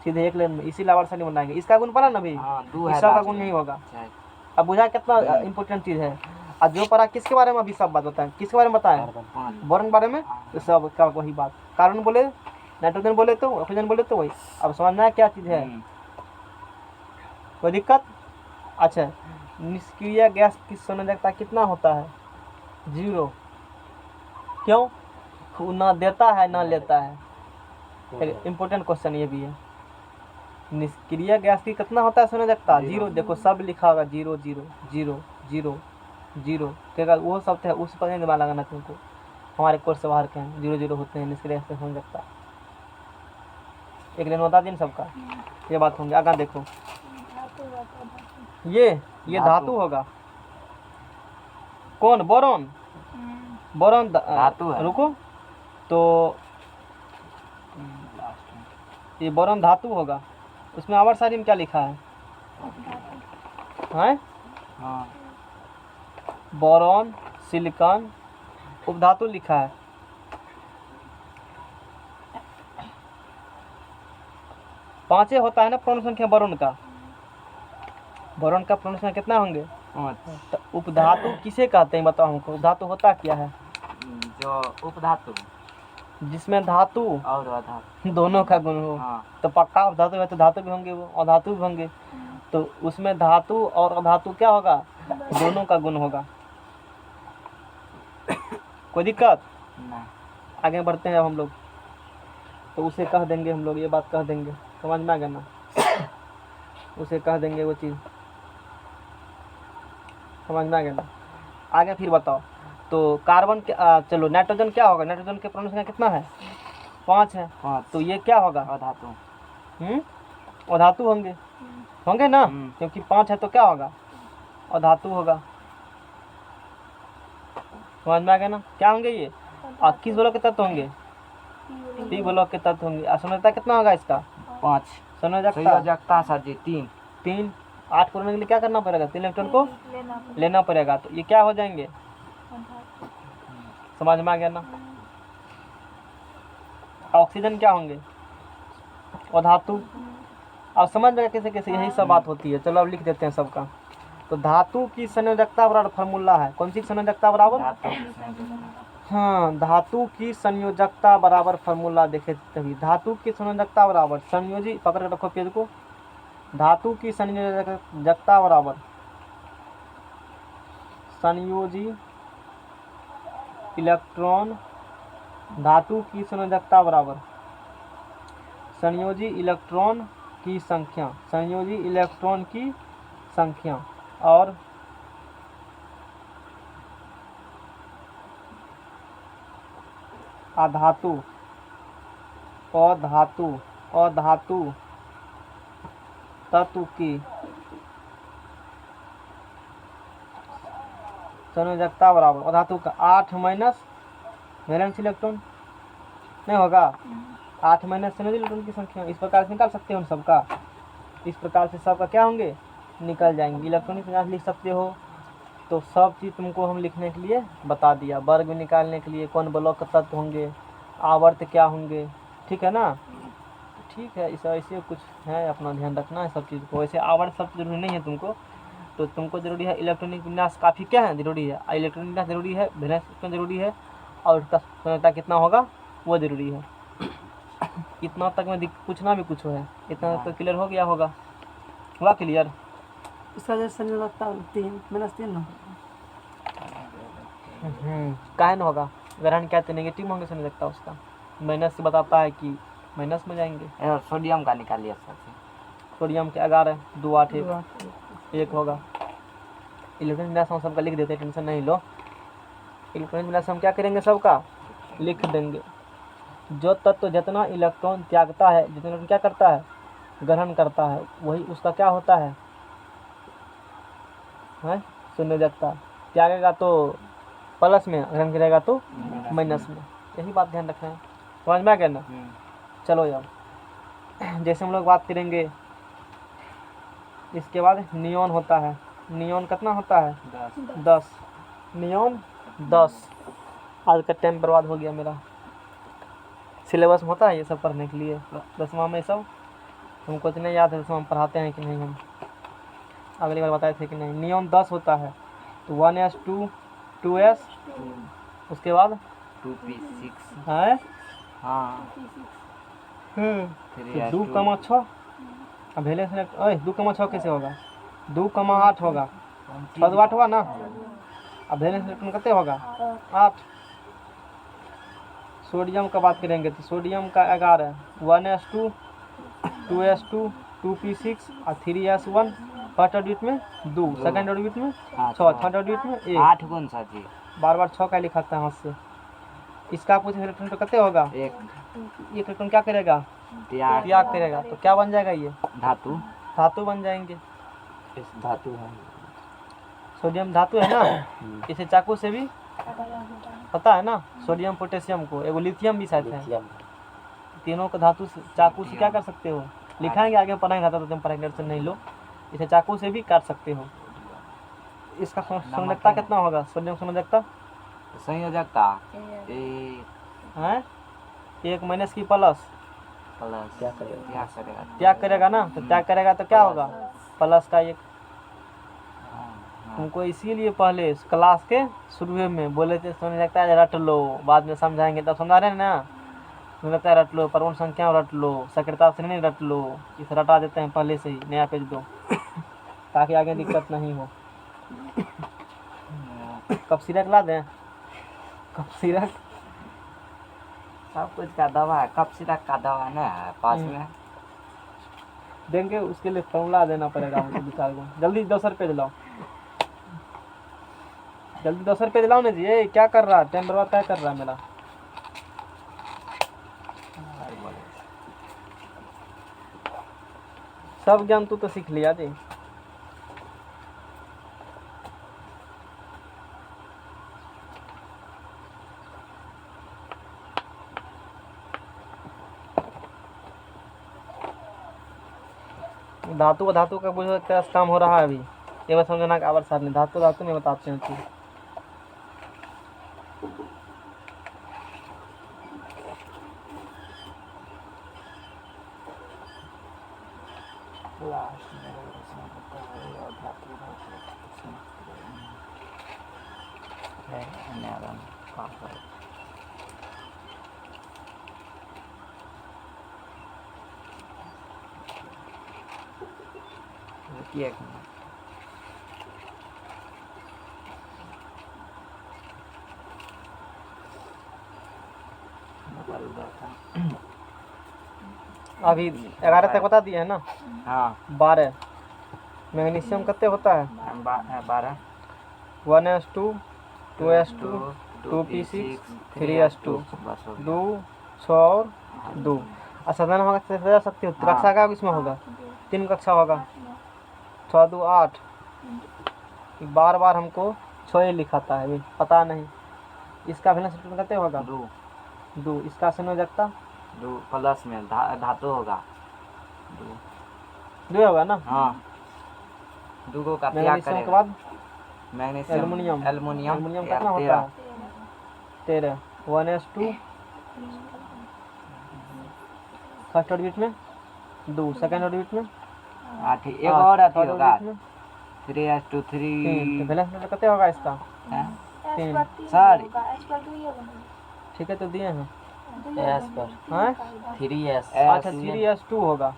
सीधे एक लाइन में, इसी लावर से नहीं बनाएंगे। इसका गुण पढ़ा ना अभी, इस सब का गुण नहीं होगा। अब बुझा कितना इंपॉर्टेंट चीज है। और जो पढ़ा किसके बारे में, अभी सब बात बताएं, किसके बारे में बताएं, बोरॉन बारे में, तो सब का वही बात। कार्बन बोले, नाइट्रोजन बोले तो, ऑक्सीजन बोले तो वही। अब समझना क्या चीज़ है, कोई दिक्कत। अच्छा निष्क्रिय गैस की संयोजकता कितना होता है, 0। क्यों, ना देता है ना लेता है। इम्पोर्टेंट क्वेश्चन ये भी है, निष्क्रिय गैस की कितना होता है संयोजकता, 0। देखो सब लिखा होगा 0 0 0 0 0, क्या वो सब है, उस पर दिमाग लगाना तुमको, हमारे कोर्स से बाहर के हैं 0 0 होते हैं निष्क्रिय गैस की संयोजकता। एक दिन बता दिन सबका ये बात होंगे। आगे देखो, ये धातु होगा, कौन, बोरॉन, बोरॉन धातु है। रुको, तो ये बोरॉन धातु होगा। उसमें आवर्त सारणी में क्या लिखा है, हाँ बोरॉन सिलिकॉन उपधातु लिखा है। पांचे होता है ना पूर्ण संख्या बोरॉन का, बोरॉन का पूर्ण संख्या कितना होंगे, तो उपधातु किसे कहते हैं बताओ हमको, उपधातु होता क्या है, जो उपधातु जिसमें धातु और अधातु दोनों का गुण हो। तो पक्का उपधातु है तो धातु भी होंगे, वो अधातु भी होंगे। तो उसमें धातु और अधातु क्या होगा, दोनों का गुण होगा। कोई दिक्कत, आगे बढ़ते हैं अब हम लोग, तो उसे कह देंगे हम लोग, ये बात कह देंगे, समझ में आ गया ना, उसे कह देंगे वो चीज़, समझ में आ गया ना। आगे फिर बताओ, तो कार्बन के चलो नाइट्रोजन क्या होगा, नाइट्रोजन के पूर्ण संख्या कितना है, 5 है। तो ये क्या होगा, अधातु, अधातु होंगे, होंगे ना, क्योंकि 5 है तो क्या होगा, अधातु होगा। समझ में आ गया ना, क्या होंगे ये, और किस ब्लॉक के तत्व होंगे, पी ब्लॉक के तत्व होंगे। और संयोजकता कितना होगा इसका, 5। संयोजकता सर जी 3। 8 पूर्ण के लिए क्या करना पड़ेगा, 3 इलेक्ट्रॉन को लेना पड़ेगा। तो ये क्या हो जाएंगे, समझ में आ गया ना। ऑक्सीजन क्या होंगे, अधातु। अब समझ में कैसे कैसे, यही सब बात होती है। चलो अब लिख देते हैं सबका। तो धातु की संयोजकता बराबर फार्मूला है, कौन सी संयोजकता बराबर, हाँ धातु की संयोजकता बराबर फार्मूला देखे तभी, धातु की संयोजकता बराबर संयोजी, पकड़ के रखो पेज को, धातु की संयोजकता बराबर संयोजी इलेक्ट्रॉन, धातु की संयोजकता बराबर संयोजी इलेक्ट्रॉन की संख्या, संयोजी इलेक्ट्रॉन की संख्या, और अधातु, अधातु, अधातु तत्व की संयोजकता बराबर अधातु का 8 माइनस वैलेंस इलेक्ट्रॉन नहीं होगा, 8 माइनस संयोजित इलेक्ट्रॉन की संख्या इस प्रकार से निकाल सकते हो उन सबका, इस प्रकार से सबका क्या होंगे निकल जाएंगे। इलेक्ट्रॉनिक विन्यास लिख सकते हो, तो सब चीज़ तुमको हम लिखने के लिए बता दिया। वर्ग निकालने के लिए कौन ब्लॉक का तत्व होंगे, आवर्त क्या होंगे, ठीक है ना। ठीक है, इस ऐसे कुछ है, अपना ध्यान रखना है सब चीज़ को। वैसे आवर्त सब जरूरी नहीं है तुमको, तो तुमको जरूरी है इलेक्ट्रॉनिक विन्यास काफ़ी क्या है जरूरी है, इलेक्ट्रॉनिक विन्यास जरूरी है, वैलेंस इलेक्ट्रॉन जरूरी है, और उसका संयोजकता कितना होगा वो जरूरी है। इतना तक में पूछना भी कुछ है, इतना तक क्लियर हो गया होगा, हुआ क्लियर। इसका जो संयोजकता 3 -3 ना काहे न होगा, ग्रहण कहते नेगेटिव होंगे संयोजकता उसका, माइनस से बताता है कि माइनस में जाएंगे। और सोडियम का निकालिए सबसे। सोडियम के 11 2 8 1 होगा। इलेक्ट्रॉनिक विन्यास हम सबका लिख देते हैं, टेंशन नहीं लो। इलेक्ट्रॉनिक विन्यास हम क्या करेंगे सबका लिख देंगे। जो तत्व जितना इलेक्ट्रॉन त्यागता है, जितना इलेक्ट्रॉन क्या करता है ग्रहण करता है, वही उसका क्या होता है संयोजकता। त्यागेगा तो प्लस में, ग्रहण करेगा तो माइनस में, यही बात ध्यान रखना है। समझ में आ गया ना। चलो अब जैसे हम लोग बात करेंगे, इसके बाद नियॉन होता है। नियॉन कितना होता है 10, नियॉन 10। आज का टाइम बर्बाद हो गया मेरा। सिलेबस में होता है ये सब पढ़ने के लिए, 10वां में सब हमको इतने याद है, 10वां में पढ़ाते हैं कि नहीं, हम अगली बार बताए थे कि नहीं। नियॉन 10 होता है, तो 1s2 2s, उसके बाद 2p6 है हाँ 2,6 अब भेले से 2,6 कैसे होगा, 2,8 होगा, 6 2 8 हुआ ना। अब भेले से कितने होगा 8। सोडियम का बात करेंगे तो सोडियम का 11, 1s2 2s2 2p6 और 3s1। फर्स्ट ऑर्बिट में 2, सेकंड ऑर्बिट में 6, थर्ड ऑर्बिट में 1। 8 कौन सा जी, बार बार 6 का लिखाता है हाथ से। इसका पूछे इलेक्ट्रॉन तो कितने होगा, एक इलेक्ट्रॉन क्या करेगा त्याग करेगा, तो क्या बन जाएगा ये धातु। धातु बन जाएंगे। धातु है, सोडियम धातु है ना, इसे चाकू से भी पता है ना, सोडियम पोटेशियम को, एगो लिथियम भी शायद है, तीनों को धातु से चाकू से क्या कर सकते हो, लिखाएंगे आगे पढ़ाएंगे तो तुम पढ़ाएंगे, टेंशन नहीं लो। इसे चाकू से भी काट सकते हो। इसका संयोजकता कितना होगा, सोडियम संयोजकता संयोजकता है 1 माइनस की प्लस, क्या करेगा त्याग करेगा ना, तो त्याग करेगा तो क्या होगा प्लस का 1। तुमको इसीलिए पहले क्लास के शुरू में बोले थे संयोजकता रट लो, बाद में समझाएंगे तब समझा रहे हैं ना। संयोजकता रट लो, परमाणु संख्या रट लो, सक्रियता श्रेणी रट लो, इसे रटा देते हैं पहले से ही, नया पेज दो ताकि आगे दिक्कत नहीं हो। कब सिरक ला दें, कब सिरक सब कुछ का दवा है, कब सिरक का दवा नहीं है पास में देंगे, उसके लिए फॉर्मूला देना पड़ेगा हमको 2-4 गो। जल्दी 200 रुपये दिलाओ, जल्दी 200 रुपये दिलाओ ना जी। ये क्या कर रहा है, टाइम बर्बाद क्या कर रहा है मेरा। सब ज्ञान तू तो सीख लिया जी। धातु धातु का बुझो तेरा काम हो रहा है अभी, ये बस समझना का आवर्त सारणी। धातु धातु में बताते हैं चीज। अभी 11 तक बता दिए है ना। हाँ 12 मैग्नीशियम कितने होता है 12 1s2 2s2 2p6 3s2 बस हो गया। 2 6 और 2। साधारण होगा सजा सकती हो कक्षा का किसमें होगा 3 कक्षा होगा 6 2 8 बार बार हमको 6 ही लिखाता है पता नहीं इसका भिन्न सूत्र कहते होगा 2 इसका संयोजकता 2 प्लस में धातु होगा 2 2 होगा ना। हाँ 2 को का त्याग मैग्नीशियम के करेगा बाद मैग्नीशियम एल्युमिनियम एल्युमिनियम कितना होता है 13 1s2 फर्स्ट ऑर्बिट में 2 सेकंड ऑर्बिट में ठीक एक और अति थर्ड होगा ऑर्बिट में 3s2 3 3 बैलेंस नंबर कितने होगा इसका 3 सॉरी ठीक है तो दिए हैं s पर हाँ 3s अच्छा 3s2 होगा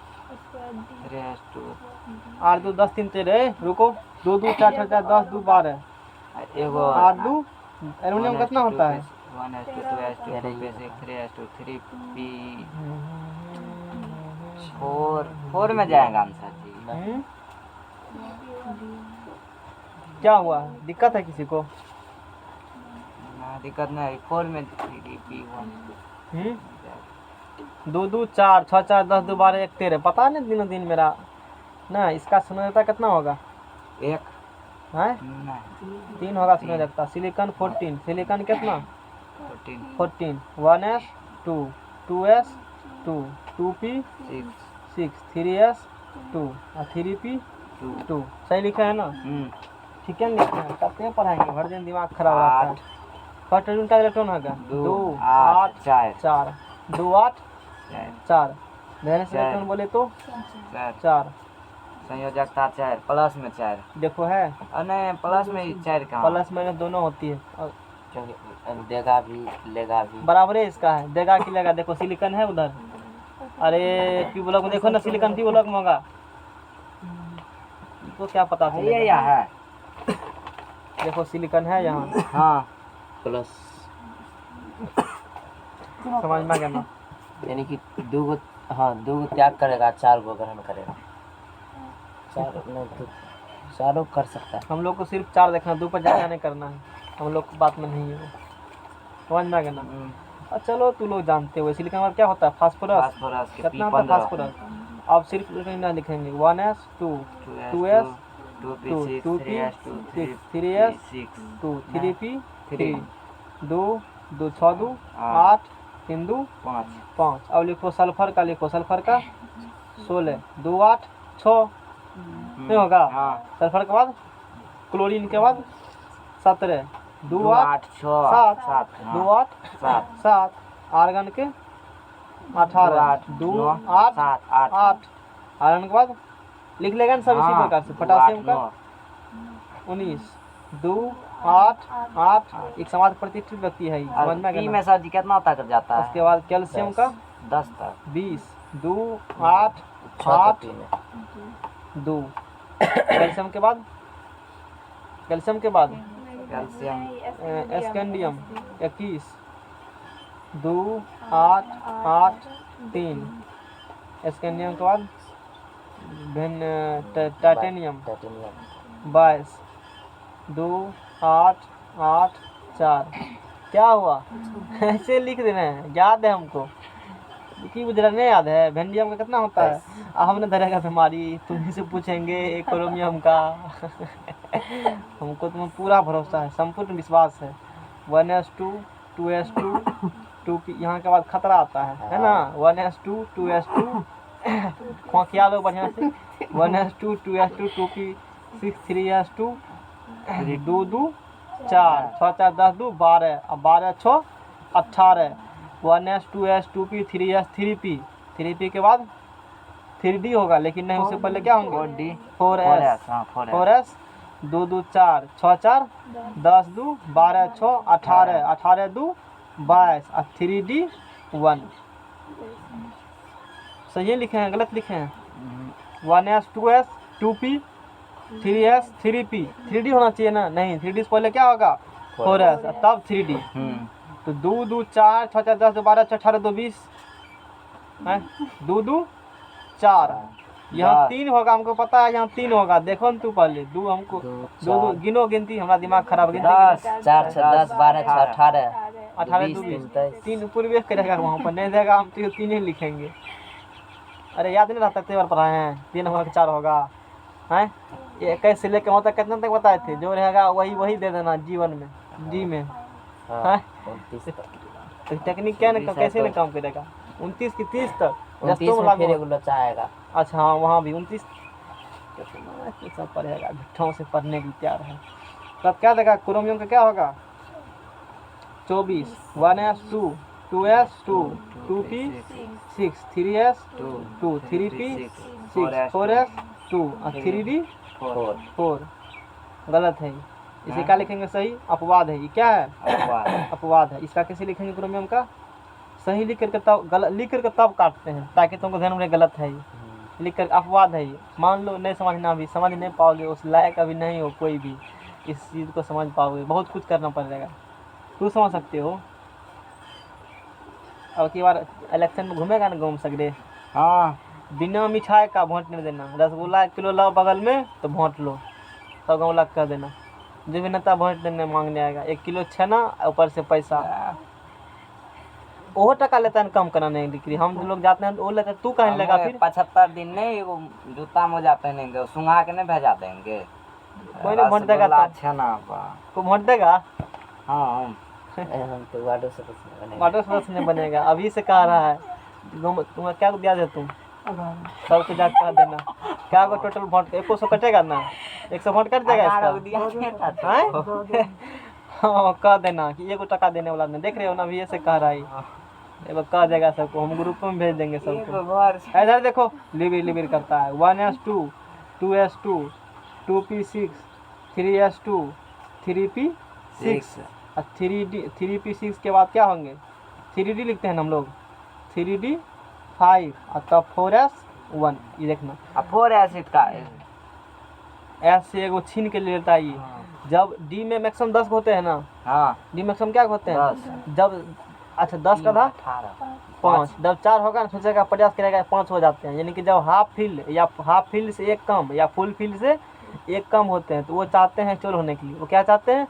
3s2 8 2 10 3 13 रुको 2 2 4 6 10 2 12 एगो 8 2 एल्युमिनियम कितना होता है 1s2 2s2 2p6 3s2 3p 4 में जाएगा आंसर जी क्या हुआ दिक्कत है किसी को ना दिक्कत नहीं 4 में 3p1 2 2 4 6 4 10 2 12 1 13 पता नहीं दिनों दिन मेरा ना इसका संयोजकता कितना होगा एक है नहीं 3 होगा संयोजकता सिलिकॉन 14 सिलिकॉन कितना 14 1s 2 2s 2 2p 6 3s 2 और 3p 2 सही लिखा है ना ठीक है लिखा है करते हैं पढ़ाएंगे भर दिन दिमाग खराब रहता है फर्स्ट ऑर्बिट का इलेक्ट्रॉन होगा 2 8 4 2 8 4 वैलेंस इलेक्ट्रॉन बोले तो 4 संयोजकता 4 प्लस में 4 देखो है नहीं प्लस में 4 कहाँ प्लस माइनस दोनों होती है और देगा भी लेगा भी बराबर है इसका है देगा कि लेगा देखो सिलिकॉन है उधर अरे पी ब्लॉक में देखो ना सिलिकॉन पी ब्लॉक में होगा तो क्या पता ये या है देखो सिलिकॉन है यहाँ हाँ प्लस समझ में आ गया ना यानी कि 2 को हाँ 2 को त्याग करेगा 4 को ग्रहण करेगा 4 नहीं तो 4 कर सकता है हम लोग को सिर्फ 4 देखना 2 पर जाना नहीं करना है हम लोग की बात में नहीं है वो समझ में आ गया ना। और चलो तू लोग जानते हो सिलिकॉन में क्या होता है फास्फोरस कितना होता है फास्फोरस अब सिर्फ ना लिखेंगे 1s 2 2s 2 2p 6 3s 2 3p 3 2 2 6 2 8 3 2 5 अब लिखो सल्फर का लिखो सल्फर का 16 2 8 6 नहीं होगा सल्फर के बाद क्लोरीन के बाद 17 2 8 7 2 8 7 आर्गन के 18 2 8 8 आर्गन के बाद लिख लेगा ना सब इसी प्रकार से पोटासियम का 19 2 8 8 एक समाज प्रतिष्ठित व्यक्ति है समझ में आ गया में सर जी कितना तक जाता है उसके बाद कैल्शियम का 10 तक 20 2 8 8 2 कैल्शियम के बाद कैल्शियम स्कैंडियम 21 2 8 8 3 स्कैंडियम के बाद टाइटेनियम 22 2 8 8 4 क्या हुआ ऐसे लिख देना है याद है हमको कि मुझे नहीं याद है वेंडियम का कितना होता है हमने धरेगा बीमारी तुम्ही से पूछेंगे क्रोमियम का हमको तुम्हें पूरा भरोसा है संपूर्ण विश्वास है 1s2 2s2 2p यहाँ के बाद खतरा आता है ना 1s2 2s2 खोखिया लो बढ़िया से 1s2 2s2 2p 6 3s2 2 2 4 6 4 10 2 12 अब 12 6 18 1s 2s 2p 3s 3p 3p के बाद 3d होगा लेकिन नहीं उससे पहले क्या होंगे 4s 2 2 4 6 4 10 2 12 6 18 18 2 22 और 3d 1 सही लिखे हैं गलत लिखे हैं 1s 2s 2p 3s 3p 3d होना चाहिए ना नहीं 3d से पहले क्या होगा 4s तब 3d तो 2 2 4 6 4 10 12 18 2 20 है 2 2 4 यहाँ 10, 3 होगा, हमको पता है यहाँ 3 होगा। देखो न तू पहले 2 हमको 2 गिनो गिनती, हमारा दिमाग खराब गिनती 10, 4 6 10 12 6 18 18 2 20 20 23 3 ऊपर भी करेगा, वहाँ पर नहीं देगा हम तो 3 ही लिखेंगे। अरे याद नहीं रहता, 3 बार पढ़ाए हैं, 3 होगा कि 4 होगा हैं। ये 21 से लेकर वहाँ तक कितना तक बताए थे, जो रहेगा वही दे देना जीवन में डी में हैं। 29 तो टेक्निक क्या ना कैसे ना काम करेगा। 29 की 30 तक 29 में फिर एगो लोचा आएगा। अच्छा हाँ वहाँ भी 29 सब पढ़ेगा, भिट्ठों से पढ़ने की तैयार है। तब क्या देगा, क्रोमियम का क्या होगा 24 1s2 2s2 2p 6 3s 2 3p 6 4s 2 और 3d 4। गलत है, इसे क्या लिखेंगे सही, अपवाद है। ये क्या है, अपवाद है। इसका कैसे लिखेंगे क्रोमियम का, सही लिख करके तब गलत लिख करके तब काटते हैं ताकि तुमको ध्यान में गलत है। ये लिख कर अपवाद है। ये मान लो नहीं समझना, भी समझ नहीं पाओगे, उस लायक अभी नहीं हो कोई भी इस चीज़ को समझ पाओगे, बहुत कुछ करना पड़ेगा। तू समझ सकते हो। अब की बार इलेक्शन में घूमेगा ना घूम सकते, हाँ बिना मिठाई का वोट नहीं देना। रसगुल्ला 1 किलो लाओ बगल में तो वोट लो, सब गाँव कर देना। जो भी नेता वोट देने मांगने आएगा 1 किलो छेना ऊपर से पैसा, वो टका लेता है कम कराने के लिए। हम लोग जाते हैं तो वो लेता है, तू कहीं लगा फिर 75 दिन नहीं एगो जूता मोजा पहनेंगे, सुंघा के नहीं भेजा देंगे। कोई नहीं वोट देगा, अच्छा ना को वोट देगा। हाँ हम तो वार्डो से कुछ नहीं वाटर सदस्य नहीं बनेगा, अभी से कह रहा है। तुम्हें क्या दिया दे, तुम सबको जा कह देना क्या को टोटल वोट 100 कटेगा ना, 100 वोट कट जाएगा इसका। हाँ कह देना कि 1 टका देने वाला नहीं, देख रहे हो ना अभी ऐसे कह रहा है। एक कह देगा सबको, हम ग्रुप में भेज देंगे सबको। इधर देखो लिबिर करता है 1s2 2s2 2p6 3s2 3p6 और 3p6 के बाद क्या होंगे 3d लिखते हैं ना हम लोग, 3d 5 और तब 4s1। ये देखना 4 एसिड का एस से एगो छीन के ले लेता है। ये जब डी में मैक्सिमम 10 होते हैं ना, हाँ डी मैक्सिमम क्या होते हैं 10 जब, अच्छा 10 का था 5, जब 4 होगा ना सोचेगा प्रयास करेगा 5 हो जाते हैं। यानी कि जब हाफ फील्ड या हाफ फील्ड से 1 कम या फुल फील्ड से 1 कम होते हैं तो वो चाहते हैं स्टेबल होने के लिए। वो क्या चाहते हैं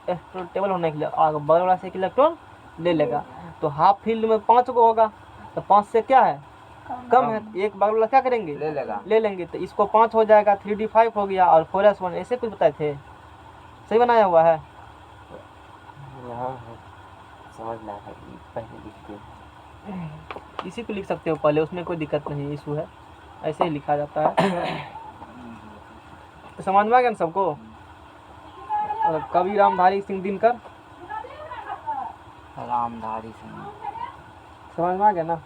स्टेबल होने के लिए, और बगल वाला से 1 इलेक्ट्रॉन ले लेगा। तो हाफ फील्ड में 5 को होगा तो 5 से क्या है कम है, एक बगल वाला क्या करेंगे ले लेंगे। तो इसको 5 हो जाएगा, 3d 5 हो गया और 4s1। ऐसे कुछ बताए थे, सही बनाया हुआ है। यहाँ समझना है पहले लिखते हैं। इसी को लिख सकते हो पहले, उसमें कोई दिक्कत नहीं, इशू है, ऐसे ही लिखा जाता है। समझ में आ गया ना सबको। और कवि रामधारी सिंह दिनकर, रामधारी सिंह समझ में आ गया ना।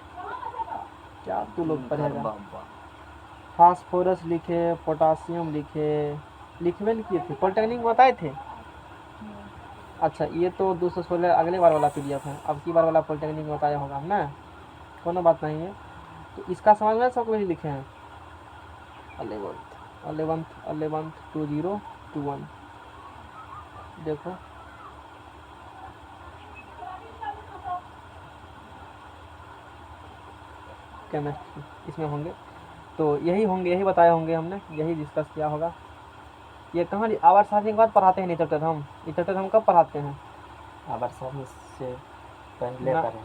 क्या तू लोग पढ़ेगा, फास्फोरस लिखे, पोटासियम लिखे, लिखवे नहीं किए थे, पॉलिटेक्निक में बताए थे। अच्छा ये तो 216 अगले बार वाला पीडीएफ है, अब की बार वाला पॉलिटेक्निक में बताया होगा ना, कोनो बात नहीं है। तो इसका समझ में सब कुछ लिखे हैं 11th 2021 देखो। केमिस्ट्री इसमें होंगे, तो यही होंगे, यही बताए होंगे हमने, यही डिस्कस किया होगा। ये कहाँ आवर्त सारणी के बाद पढ़ाते हैं नहीं चैप्टर हम, ये चैप्टर हम कब पढ़ाते हैं आवर्त सारणी से पहले ना। पढ़े,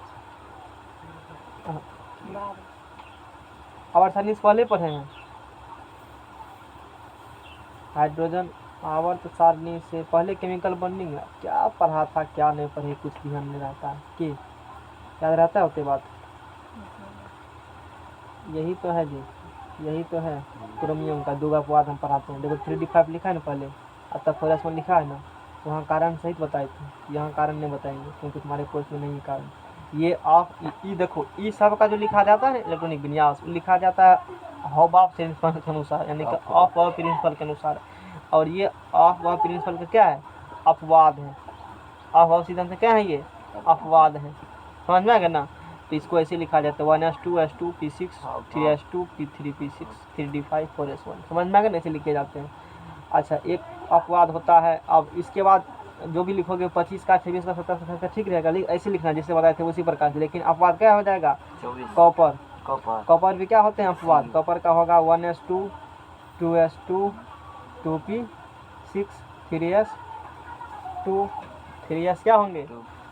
आवर्त सारणी से पहले पढ़े हैं। हाइड्रोजन आवर्त सारणी से पहले केमिकल बॉन्डिंग क्या पढ़ा था, क्या नहीं पढ़े, कुछ ध्यान नहीं रहता है कि याद रहता है होते बात। यही तो है जी, यही तो है क्रोमियम का 2 अपवाद हम पढ़ाते हैं। देखो 3d 5 लिखा है ना पहले, अब तक 4s1 लिखा है ना, वहाँ कारण सहित बताए थे, यहाँ कारण नहीं बताएंगे क्योंकि तुम्हारे कोर्स में नहीं कारण। ये ऑफ ई देखो, ई सब का जो लिखा जाता है ना इलेक्ट्रॉनिक विन्यास, वो लिखा जाता है हॉब ऑफ प्रिंसिपल के अनुसार, यानी कि ऑफ ऑफ प्रिंसिपल के अनुसार। और ये ऑफ ऑफ प्रिंसिपल का क्या है अपवाद है, ऑफ ऑफ सिद्धांत से क्या है ये अपवाद है, समझ में आ गया ना। तो इसको ऐसे लिखा जाता है 1s2 s2 p6 3s2 p3 p6 3d 5 4s1, समझ में आ गया ना, ऐसे लिखे जाते हैं। अच्छा एक अपवाद होता है। अब इसके बाद जो भी लिखोगे 25 का 26 का 27 का ठीक रहेगा, ऐसे लिखना जैसे बताए थे उसी प्रकार से। लेकिन अपवाद क्या हो जाएगा 24 कॉपर कॉपर कॉपर भी क्या होते हैं अपवाद। कॉपर का होगा 1s2 2s2 2p6 3s2 3s क्या होंगे।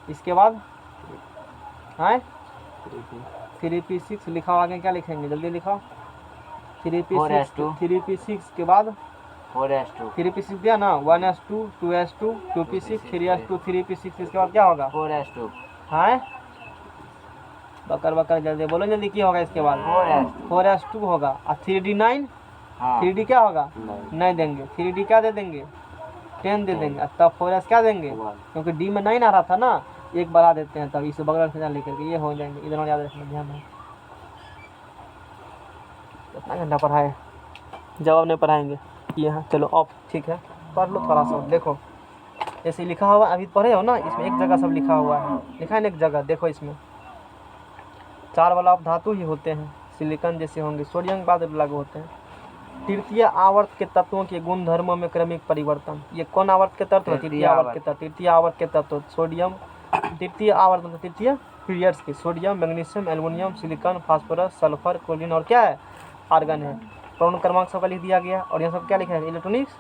इसके बाद हैं 3p6 लिखा आगे क्या लिखेंगे जल्दी लिखो। 4s2 3p6 के बाद 4s2 3p6 दिया ना 1s2 2s2 2p6 3s2 3p6 इसके बाद क्या होगा 4s2 हैं बकर बकर जल्दी बोलो जल्दी क्या होगा इसके बाद 4s2 होगा। और 3d9 हाँ 3d क्या होगा नहीं देंगे 3d क्या दे देंगे 10 दे देंगे। तब 4s क्या देंगे क्योंकि d में 9 आ रहा था ना एक बढ़ा देते हैं तब इसे बगल से लिख करके ये हो जाएंगे। इधर याद रखना ध्यान है। कितना घंटा पढ़ाए जवाब नहीं पढ़ाएंगे यहाँ चलो ऑफ ठीक है पढ़ लो थोड़ा सा देखो ऐसे लिखा हुआ अभी पढ़े हो ना इसमें एक जगह सब लिखा हुआ है लिखा है ना एक जगह देखो इसमें 4 वाला धातु ही होते हैं सिलिकॉन जैसे होंगे सोडियम के बाद अलग होते हैं। तृतीय आवर्त के तत्वों के गुण धर्मों में क्रमिक परिवर्तन। ये कौन आवर्त के तत्व है तृतीय आवर्त के तत्व। तृतीय आवर्त के तत्व सोडियम तृतीय आवर्त मतलब तृतीय पीरियड्स के sodium magnesium aluminium silicon phosphorus sulphur chlorine और क्या है आर्गन है। परमाणु क्रमांक सबका लिख दिया गया और यहाँ सब क्या लिखा है इलेक्ट्रॉनिक्स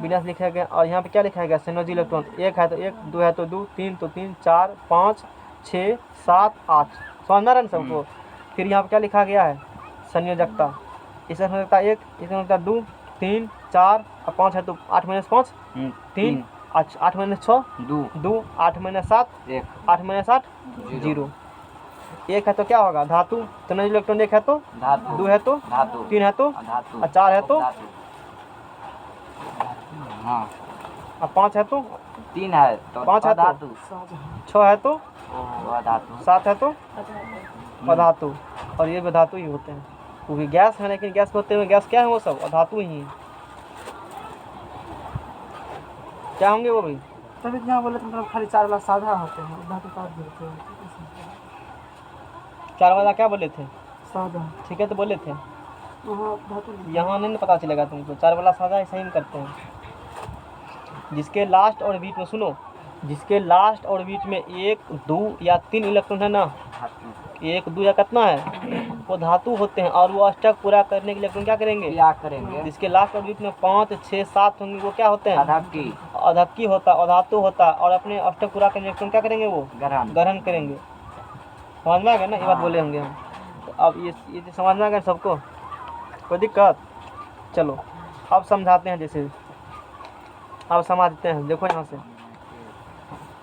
विन्यास लिखा गया और यहाँ पे क्या लिखा गया संयोजी इलेक्ट्रॉन 1 है तो 1 2 है तो 2 3 तो 3 4 5 6 7 8 समझ में आ रहा है सबको। फिर यहाँ पे क्या लिखा गया है संयोजकता इसका संयोजकता 1 इसका संयोजकता 2 3 4 और 5 है तो 8 - 5 3 8 - 6 2 8 - 7 8 - 7 0 1 है तो क्या होगा धातु संयोजी इलेक्ट्रॉन 1 है तो धातु 2 है तो धातु 3 है तो धातु और 4 है तो धातु हाँ और 5 है तो 3 है तो 5 है तो धातु 6 है तो धातु 7 है तो अधातु और ये भी धातु ही होते हैं क्योंकि गैस है लेकिन गैस होते हुए गैस क्या है वो सब अधातु ही है। क्या होंगे वो भी तभी यहाँ बोले तो मतलब खाली 4 वाला साधा होते हैं धातु का भी होते हैं 4 वाला क्या बोले थे साधा ठीक है तो बोले थे वहाँ धातु यहाँ नहीं पता चलेगा तुमको 4 वाला सादा ऐसा ही करते हैं जिसके लास्ट और बीच में सुनो जिसके लास्ट और बीच में 1 2 या 3 इलेक्ट्रॉन है ना 1 2 या कितना है वो धातु होते हैं और वो अष्टक पूरा करने के इलेक्ट्रॉन क्या करेंगे क्या करेंगे जिसके लास्ट और बीच में 5 6 7 होंगे वो क्या होते हैं धातु अधक्की होता अधातु होता और अपने अष्टक पूरा करने इलेक्ट्रॉन क्या करेंगे वो ग्रहण ग्रहण करेंगे। समझ में आ गया ना ये बात बोले होंगे हम तो अब ये समझ में आ गया सबको कोई दिक्कत। चलो अब समझाते हैं जैसे अब समझते हैं देखो यहाँ से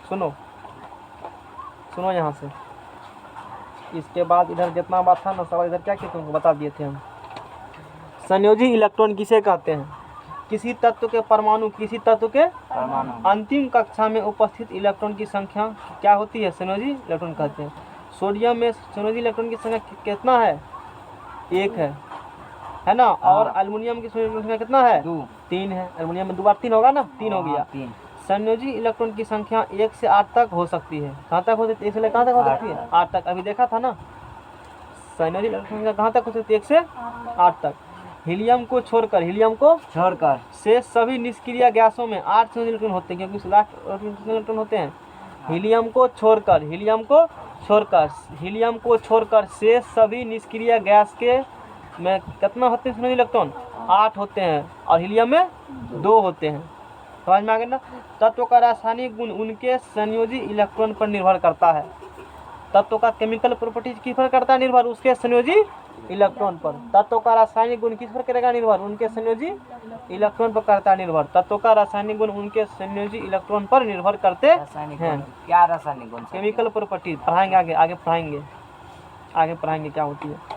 सुनो सुनो यहाँ से इसके बाद इधर जितना बात था ना सवाल इधर क्या किया तुमको बता दिए थे हम। संयोजी इलेक्ट्रॉन किसे कहते हैं किसी तत्व के परमाणु किसी तत्व के परमाणु अंतिम कक्षा में उपस्थित इलेक्ट्रॉन की संख्या क्या होती है संयोजी इलेक्ट्रॉन कहते हैं। सोडियम में संयोजी इलेक्ट्रॉन की संख्या कितना है 1 है ना और एल्युमिनियम की संयोजी संख्या कितना है 3 है। एल्युमिनियम में 2 बार 3 होगा ना 3 हो गया। 3 संयोजी इलेक्ट्रॉन की संख्या 1 से 8 तक हो सकती है। कहाँ तक हो सकती है 1 से लेकर कहाँ तक हो सकती है 8 तक अभी देखा था ना संयोजी इलेक्ट्रॉन की संख्या कहाँ तक हो सकती है 1 से 8 तक। हीलियम को छोड़कर से सभी निष्क्रिय गैसों में 8 संयोजी इलेक्ट्रॉन होते हैं क्योंकि लास्ट इलेक्ट्रॉन होते हैं। हीलियम को छोड़कर से सभी निष्क्रिय गैस के में कितना होते हैं संयोजी इलेक्ट्रॉन 8 होते हैं और हीलियम में 2 होते हैं। समझ में आ गया ना। तत्व का रासायनिक गुण उनके संयोजी इलेक्ट्रॉन पर निर्भर करता है। तत्व का केमिकल प्रॉपर्टीज किस पर करता है निर्भर उसके संयोजी इलेक्ट्रॉन पर। तत्व का रासायनिक गुण किस पर करेगा निर्भर उनके संयोजी इलेक्ट्रॉन पर करता है निर्भर। तत्व का रासायनिक गुण उनके संयोजी इलेक्ट्रॉन पर निर्भर करते हैं। क्या रासायनिक गुण केमिकल प्रॉपर्टीज पढ़ाएंगे आगे पढ़ाएंगे क्या होती है।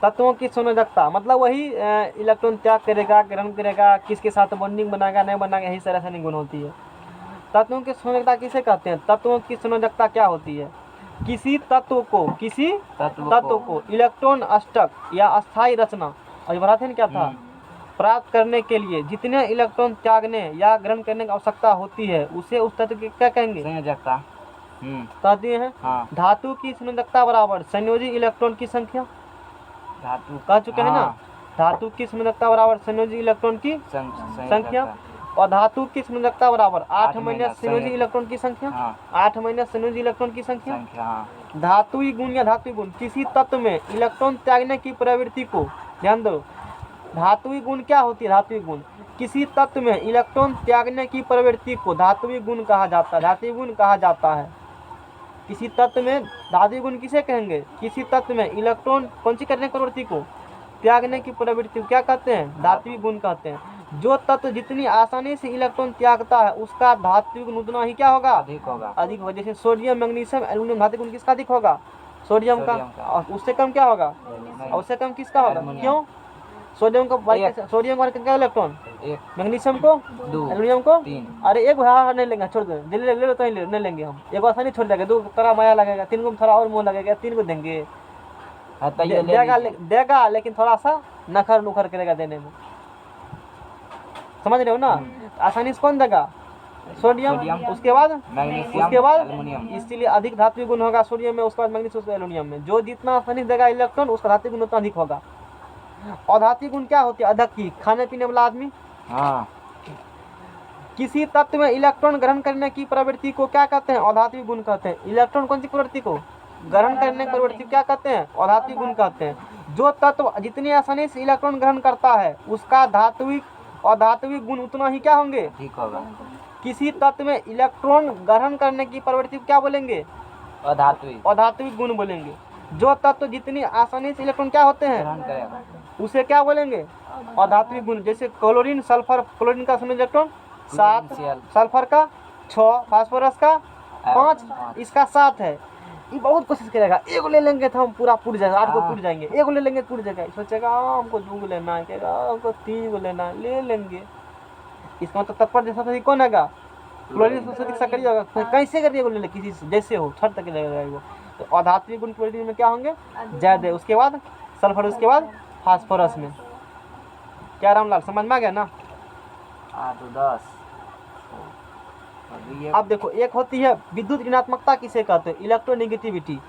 तत्वों की संयोजकता मतलब वही इलेक्ट्रॉन त्याग करेगा ग्रहण करेगा किसके साथ बॉन्डिंग बनाएगा नहीं बनाएगा यही सारी रासायनिक गुण होती है। तत्वों की संयोजकता किसे कहते हैं तत्वों की संयोजकता क्या होती है किसी तत्व को इलेक्ट्रॉन अष्टक या अस्थायी रचना और बढ़ाते हैं क्या था प्राप्त करने के लिए जितने इलेक्ट्रॉन त्यागने या ग्रहण करने की आवश्यकता होती है उसे उस तत्व की क्या कहेंगे संयोजकता कहते हैं। धातु की संयोजकता बराबर संयोजी इलेक्ट्रॉन की संख्या धातु कह चुके हैं ना। धातु की संयोजकता बराबर संयोजी इलेक्ट्रॉन की संख्या और धातु की संयोजकता बराबर 8 - संयोजी इलेक्ट्रॉन की संख्या 8 - संयोजी इलेक्ट्रॉन की संख्या धातुई गुण या धातुई गुण किसी तत्व में इलेक्ट्रॉन त्यागने की प्रवृत्ति को, ध्यान दो, धातुई गुण क्या होती है? धातुई गुण किसी तत्व में इलेक्ट्रॉन त्यागने की प्रवृत्ति को धातुई गुण कहा जाता है। धातुई गुण कहा जाता है किसी तत्व में, धातुई गुण किसे कहेंगे? किसी तत्व में इलेक्ट्रॉन कौन सी करने की प्रवृत्ति को त्यागने की प्रवृत्ति को क्या कहते हैं? धात्विक गुण कहते हैं। जो तत्व जितनी आसानी से इलेक्ट्रॉन त्यागता है उसका धात्विक गुण उतना ही क्या होगा? अधिक होगा। अधिक होगा। जैसे सोडियम, मैग्नीशियम, एल्यूमिनियम धात्विक गुण किसका अधिक होगा? सोडियम का। और उससे कम क्या होगा? और उससे कम किसका होगा? क्यों? सोडियम को सोडियम को कितना इलेक्ट्रॉन? एक, मैग्नीशियम को, 2, एल्यूमिनियम को 3। अरे एक नहीं लेंगे, छोड़ दो, ले लो तो नहीं लेंगे हम। एक बार नहीं छोड़ देंगे, 2 थोड़ा माया लगेगा, 3 को थोड़ा और मोह लगेगा, 3 को देंगे। तो ये देगा लेकिन थोड़ा सा नखर नुखर करेगा देने में, समझ रहे हो ना? आसानी से कौन देगा? सोडियम, उसके बाद मैग्नीशियम, उसके बाद एल्युमिनियम। इसलिए अधिक धात्विक गुण होगा सोडियम में, उसके बाद मैग्नीशियम, उसके एल्यूमिनियम में। जो जितना आसानी देगा इलेक्ट्रॉन उसका धात्विक गुण उतना अधिक होगा। और धात्विक गुण क्या होती है? अधक की, खाने पीने वाला आदमी। हाँ, किसी तत्व में इलेक्ट्रॉन ग्रहण करने की प्रवृत्ति को क्या कहते हैं? अधात्विक गुण कहते हैं। इलेक्ट्रॉन कौन सी प्रवृत्ति को ग्रहण करने की प्रवृत्ति क्या कहते हैं? अधात्विक गुण कहते हैं। जो तत्व जितनी आसानी से इलेक्ट्रॉन ग्रहण करता है उसका धात्विक और धात्विक गुण उतना ही क्या होंगे? ठीक होगा। किसी तत्व में इलेक्ट्रॉन ग्रहण करने की प्रवृत्ति को क्या बोलेंगे? अधात्विक, अधात्विक गुण बोलेंगे। जो तत्व जितनी आसानी से इलेक्ट्रॉन क्या होते हैं ग्रहण करेगा, उसे क्या बोलेंगे? अधात्विक गुण। जैसे क्लोरीन, सल्फर, क्लोरीन का समय इलेक्ट्रॉन 7, सल्फर का 6, फास्फोरस का 5, इसका 7 है। ये बहुत कोशिश करेगा, एक ले लेंगे तो हम पूरा पुट जाएगा, 8 को पुट जाएंगे, एक ले लेंगे पुट जाएगा। सोचेगा हमको 2 को लेना है, कहेगा हमको 3 को लेना है, ले लेंगे। इसका मतलब तत्पर जैसा तो कौन आएगा? क्लोरीन से सक्रिय होगा। कैसे करिए ले ले, किसी से जैसे हो छठ तक लगेगा वो। तो अधात्विक गुण क्लोरीन में क्या होंगे? ज्यादा। उसके बाद सल्फर, उसके बाद फास्फोरस में। क्या रामलाल समझ में आ गया ना? 8, 10। अब देखो, एक होती है विद्युत ऋणात्मकता, किसे कहते हैं? इलेक्ट्रोनेगेटिविटी।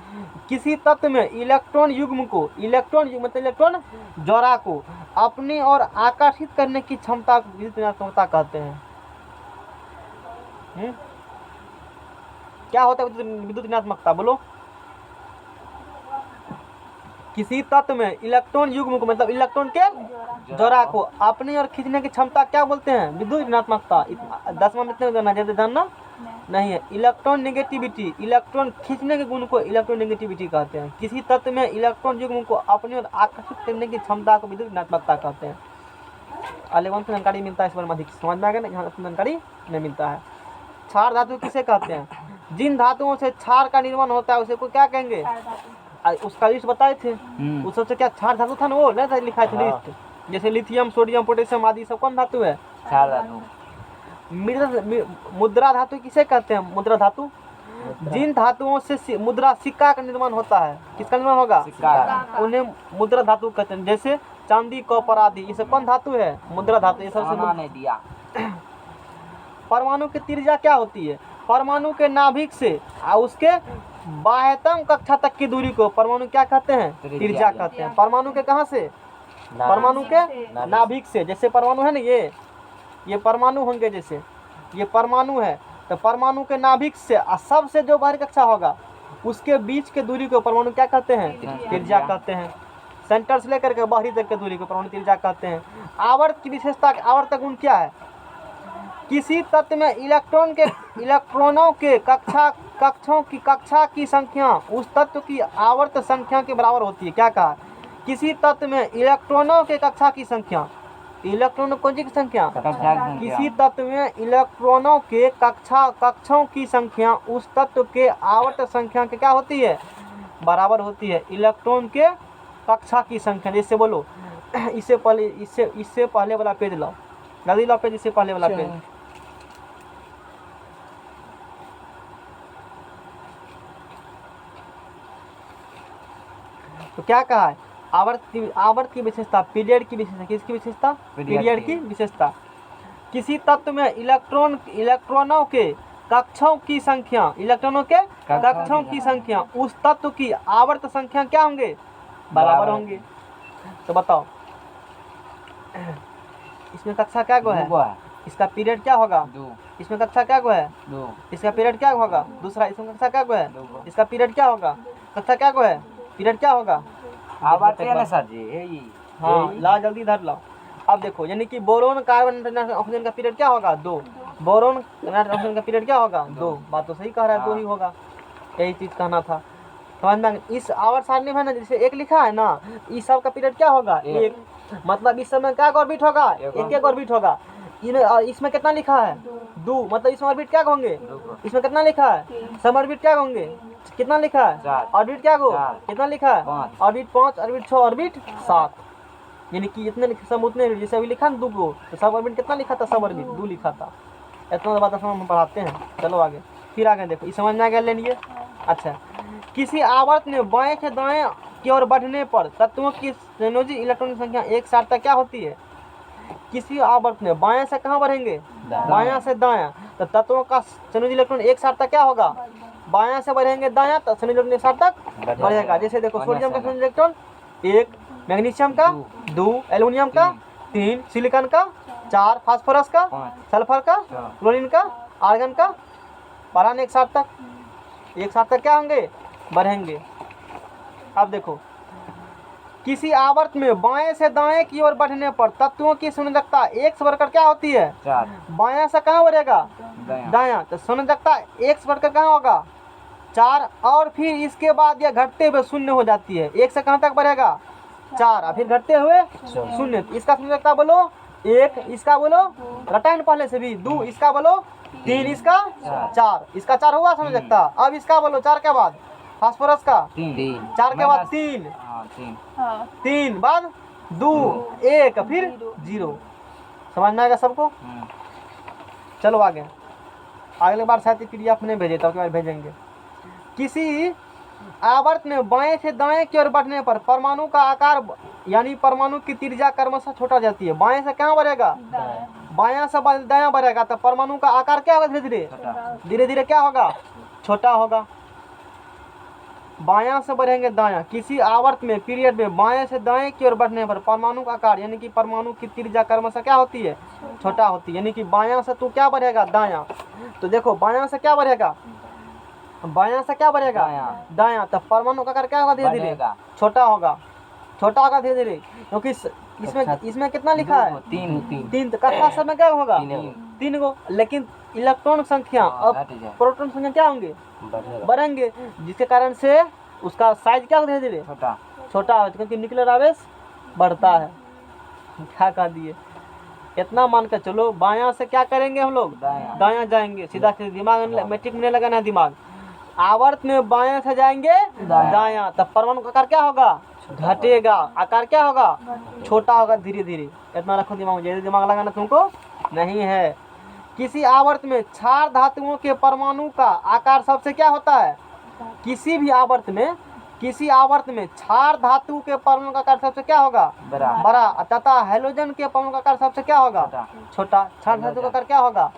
किसी तत्व में इलेक्ट्रॉन युग्म को, इलेक्ट्रॉन युग्म मतलब इलेक्ट्रॉन जोड़ा को अपनी ओर आकर्षित करने की क्षमता को विद्युत ऋणात्मकता कहते हैं। क्या होता है विद्युत ऋणात्मकता? बोलो। किसी तत्व में इलेक्ट्रॉन युग्म को मतलब इलेक्ट्रॉन के जोड़ा को अपनी ओर खींचने की क्षमता क्या बोलते हैं? विद्युत ऋणात्मकता। 10वां में इतना ज्यादा जानना नहीं है। इलेक्ट्रॉन नेगेटिविटी, इलेक्ट्रॉन खींचने के गुण को इलेक्ट्रॉन नेगेटिविटी कहते हैं। किसी तत्व में इलेक्ट्रॉन युग्म को अपनी ओर आकर्षित करने की क्षमता को विद्युत ऋणात्मकता कहते हैं। 11 से जानकारी मिलता है, इस बारे में अधिक समझ में आ गया ना? यहाँ जानकारी नहीं मिलता है। क्षार धातु किसे कहते हैं? जिन धातुओं से क्षार का निर्माण होता है उसे को क्या कहेंगे? उसका लिस्ट बताए थे। उस सबसे क्या क्षार धातु था ना, वो नहीं था लिखा थे लिस्ट। जैसे लिथियम, सोडियम, पोटेशियम आदि सब कौन धातु है? क्षार धातु। मुद्रा धातु किसे कहते हैं? मुद्रा धातु जिन धातुओं से मुद्रा, सिक्का का निर्माण होता है, किसका निर्माण होगा? सिक्का। उन्हें मुद्रा धातु कहते हैं। जैसे चांदी, कॉपर आदि, ये सब कौन धातु है? मुद्रा धातु। ये सबसे ने दिया। परमाणु की त्रिज्या क्या होती है? परमाणु के नाभिक से उसके बाह्यतम कक्षा तक की दूरी को परमाणु क्या कहते हैं? त्रिज्या कहते हैं। परमाणु के कहाँ से? परमाणु के नाभिक से। जैसे परमाणु है ना, ये परमाणु होंगे, जैसे ये परमाणु है तो परमाणु के नाभिक से सबसे जो बाहरी कक्षा होगा उसके बीच के दूरी को परमाणु क्या कहते हैं? त्रिज्या कहते हैं। सेंटर से लेकर के बाहरी तक की दूरी को परमाणु त्रिज्या कहते हैं। आवर्त की विशेषता, आवर्त गुण क्या है? किसी तत्व में इलेक्ट्रॉनों के कक्षा की संख्या उस तत्व की आवर्त संख्या के बराबर होती है। क्या कहा? किसी तत्व में इलेक्ट्रॉनों के कक्षा की संख्या, इलेक्ट्रॉनों कौन सी संख्या? किसी तत्व में इलेक्ट्रॉनों के कक्षों की संख्या उस तत्व के आवर्त संख्या के क्या होती है? बराबर होती है इलेक्ट्रॉन के कक्षा की संख्या। जैसे बोलो, इससे पहले वाला पेज लाओ, जल्दी लाओ पेज, इससे पहले वाला पेज। तो क्या कहा है? आवर्त की विशेषता, पीरियड की विशेषता। किसकी विशेषता? पीरियड की विशेषता। किसी तत्व में इलेक्ट्रॉनों के कक्षों की संख्या, इलेक्ट्रॉनों के कक्षों की संख्या उस तत्व की आवर्त संख्या क्या होंगे? बराबर होंगे। तो बताओ, इसमें कक्षा क्या को है? इसका पीरियड क्या होगा? 2। इसमें कक्षा क्या को है? 2। इसका पीरियड क्या होगा? दूसरा। इसमें कक्षा क्या को है? इसका पीरियड क्या होगा? कक्षा क्या को है, पीरियड क्या होगा। आवर्त है ना सर जी, यही हाँ ला जल्दी इधर लाओ। अब देखो यानी कि बोरोन कार्बन नाइट्रोजन ऑक्सीजन का पीरियड क्या होगा 2, बोरोन नाइट्रोजन ऑक्सीजन का पीरियड क्या होगा 2। बात तो सही कह रहा है 2 ही होगा, यही चीज कहना था। समझ में इस आवर्त सारणी में ना जैसे 1 लिखा है ना, इस सब का पीरियड क्या होगा 1, मतलब इस समय क्या ऑर्बिट होगा 1 ऑर्बिट होगा। इसमें कितना लिखा है 2, मतलब इसमें ऑर्बिट क्या होंगे, इसमें कितना लिखा है सब ऑर्बिट क्या होंगे, कितना लिखा है ऑर्बिट क्या को कितना लिखा है ऑर्बिट 5, ऑर्बिट 6, ऑर्बिट 7, यानी कि इतने सब उतने जैसे अभी लिखा ना 2 को, तो सब ऑर्बिट कितना लिखा था, सब ऑर्बिट 2 लिखा था। इतना बात हम पढ़ाते हैं। चलो आगे, फिर आगे देखो, इस समझ में आ गया ले लिए। अच्छा, किसी आवर्त में बाएं से दाएं की ओर बढ़ने पर तत्वों की संयोजी इलेक्ट्रॉन संख्या एक साथ तक क्या होती है। किसी आवर्त में बाएं से कहाँ बढ़ेंगे, बायां से दायां, तो तत्वों का संयोजी इलेक्ट्रॉन एक साथ तक क्या होगा, बायां से बढ़ेंगे दायां तो संयोजी इलेक्ट्रॉन एक साथ तक बढ़ेगा। जैसे देखो सोडियम का संयोजी इलेक्ट्रॉन 1, मैग्नीशियम का 2, एल्युमिनियम का 3, सिलिकॉन का 4, फास्फोरस का, सल्फर का, क्लोरीन का, आर्गन का, बारह एक साथ तक क्या होंगे, बढ़ेंगे। अब देखो, किसी आवर्त में बाएं से दाएं की ओर बढ़ने पर तत्वों की संयोजकता 1 से बढ़कर क्या होती है, बायां से कहाँ बढ़ेगा दायां, तो संयोजकता 1 से बढ़कर कहाँ होगा 4, और फिर इसके बाद यह घटते हुए 0 हो जाती है। 1 से कहाँ तक बढ़ेगा 4, और फिर घटते हुए 0। इसका संयोजकता बोलो 1, इसका बोलो रटाइन पहले से भी 2, इसका बोलो 3, इसका 4, इसका 4 हुआ संयोजकता। अब इसका बोलो 4 के बाद फास्फोरस का 4 के बाद 3 बाद 2 1 फिर 0। समझ में आएगा सबको। चलो आगे, अगले बार शायद क्रिया अपने भेजे तो बार भेजेंगे। किसी आवर्त में बाएं से दाएं की ओर बढ़ने पर परमाणु का आकार यानी परमाणु की त्रिज्या क्रमशः छोटा जाती है। बाएं से कहाँ बढ़ेगा, बायां से दायां बढ़ेगा तो परमाणु का आकार क्या होगा, धीरे धीरे क्या होगा, छोटा होगा। बायां से बढ़ेंगे दायां, किसी आवर्त में पीरियड में बाएं से दाएं की ओर बढ़ने पर परमाणु का आकार यानी कि परमाणु की त्रिज्या क्रमशः क्या होती है, छोटा होती है। यानी कि बायां से तू क्या बढ़ेगा दायां, तो देखो बायां से क्या बढ़ेगा, बायां से क्या बढ़ेगा दायां, तो परमाणु का आकार क्या होगा, धीरे धीरे छोटा होगा धीरे धीरे, क्योंकि इसमें कितना लिखा है 3 तो कक्षा समय क्या होगा 3 गो, लेकिन इलेक्ट्रॉन संख्या और प्रोटॉन संख्या क्या होंगे, बढ़ेंगे, जिसके कारण से उसका साइज क्या होगा, धीरे धीरे छोटा हो, क्योंकि न्यूक्लियर आवेश बढ़ता है। क्या कह दिए, इतना मान कर चलो। बायां से क्या करेंगे हम लोग, दायां जाएंगे, सीधा दिमाग मैट्रिक में नहीं लगाना है दिमाग। आवर्त में बायां से जाएंगे दायां, तब परमाणु का आकार क्या होगा, घटेगा, आकार क्या होगा, छोटा होगा धीरे धीरे। इतना रखो दिमाग में, जैसे दिमाग लगाना तुमको नहीं है। किसी आवर्त में क्षार धातुओं के परमाणु का आकार सबसे क्या होता है, किसी आवर्त में क्षार धातु के परमाणु का आकार सबसे क्या होगा, बड़ा, तथा हैलोजन के परमाणु का आकार सबसे क्या होगा, छोटा। क्षार धातु का आकार क्या होगा,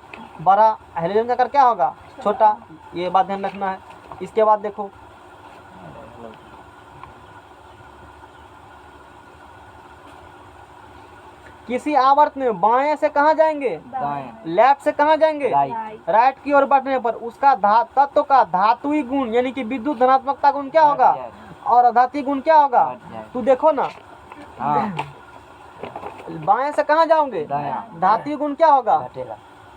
बड़ा, हैलोजन का आकार क्या होगा, छोटा। ये बात ध्यान रखना है। इसके बाद देखो, किसी आवर्त में बाएं से कहाँ जाएंगे, लेफ्ट से कहाँ जाएंगे, राइट की ओर बढ़ने पर उसका तत्व का धातुई गुण यानी कि विद्युत धनात्मकता गुण क्या होगा और अधात्विक गुण क्या होगा। तू देखो ना, बाएं से कहाँ जाओगे, धातुई गुण क्या होगा,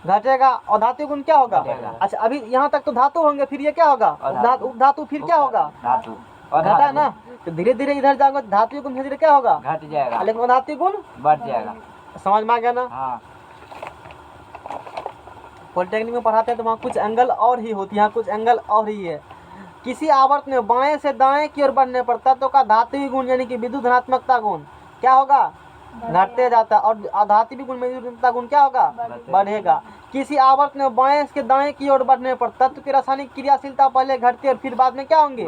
घटेगा, और धातु गुण क्या होगा। अच्छा, अभी यहाँ तक तो धातु होंगे, फिर ये क्या होगा, धातु, फिर क्या होगा, घटा ना। तो धीरे धीरे इधर जाओगे, धातु गुण धीरे धीरे क्या होगा, घट जाएगा, लेकिन धातु गुण बढ़ जाएगा। समझ में आ गया ना। पॉलिटेक्निक में पढ़ाते हैं तो वहाँ कुछ एंगल और ही होती है, यहाँ कुछ एंगल और ही है। किसी आवर्त में बाएं से दाएं की ओर बढ़ने पर तत्व का धातुई गुण यानी कि विद्युत धनात्मकता गुण क्या होगा, घटते जाता है, और आधात्मिक गुण में विद्युत गुण क्या होगा, बढ़ेगा। किसी आवर्त में बाएं से दाएं की ओर बढ़ने पर तत्व की रासायनिक क्रियाशीलता पहले घटती है और फिर बाद में क्या होंगे,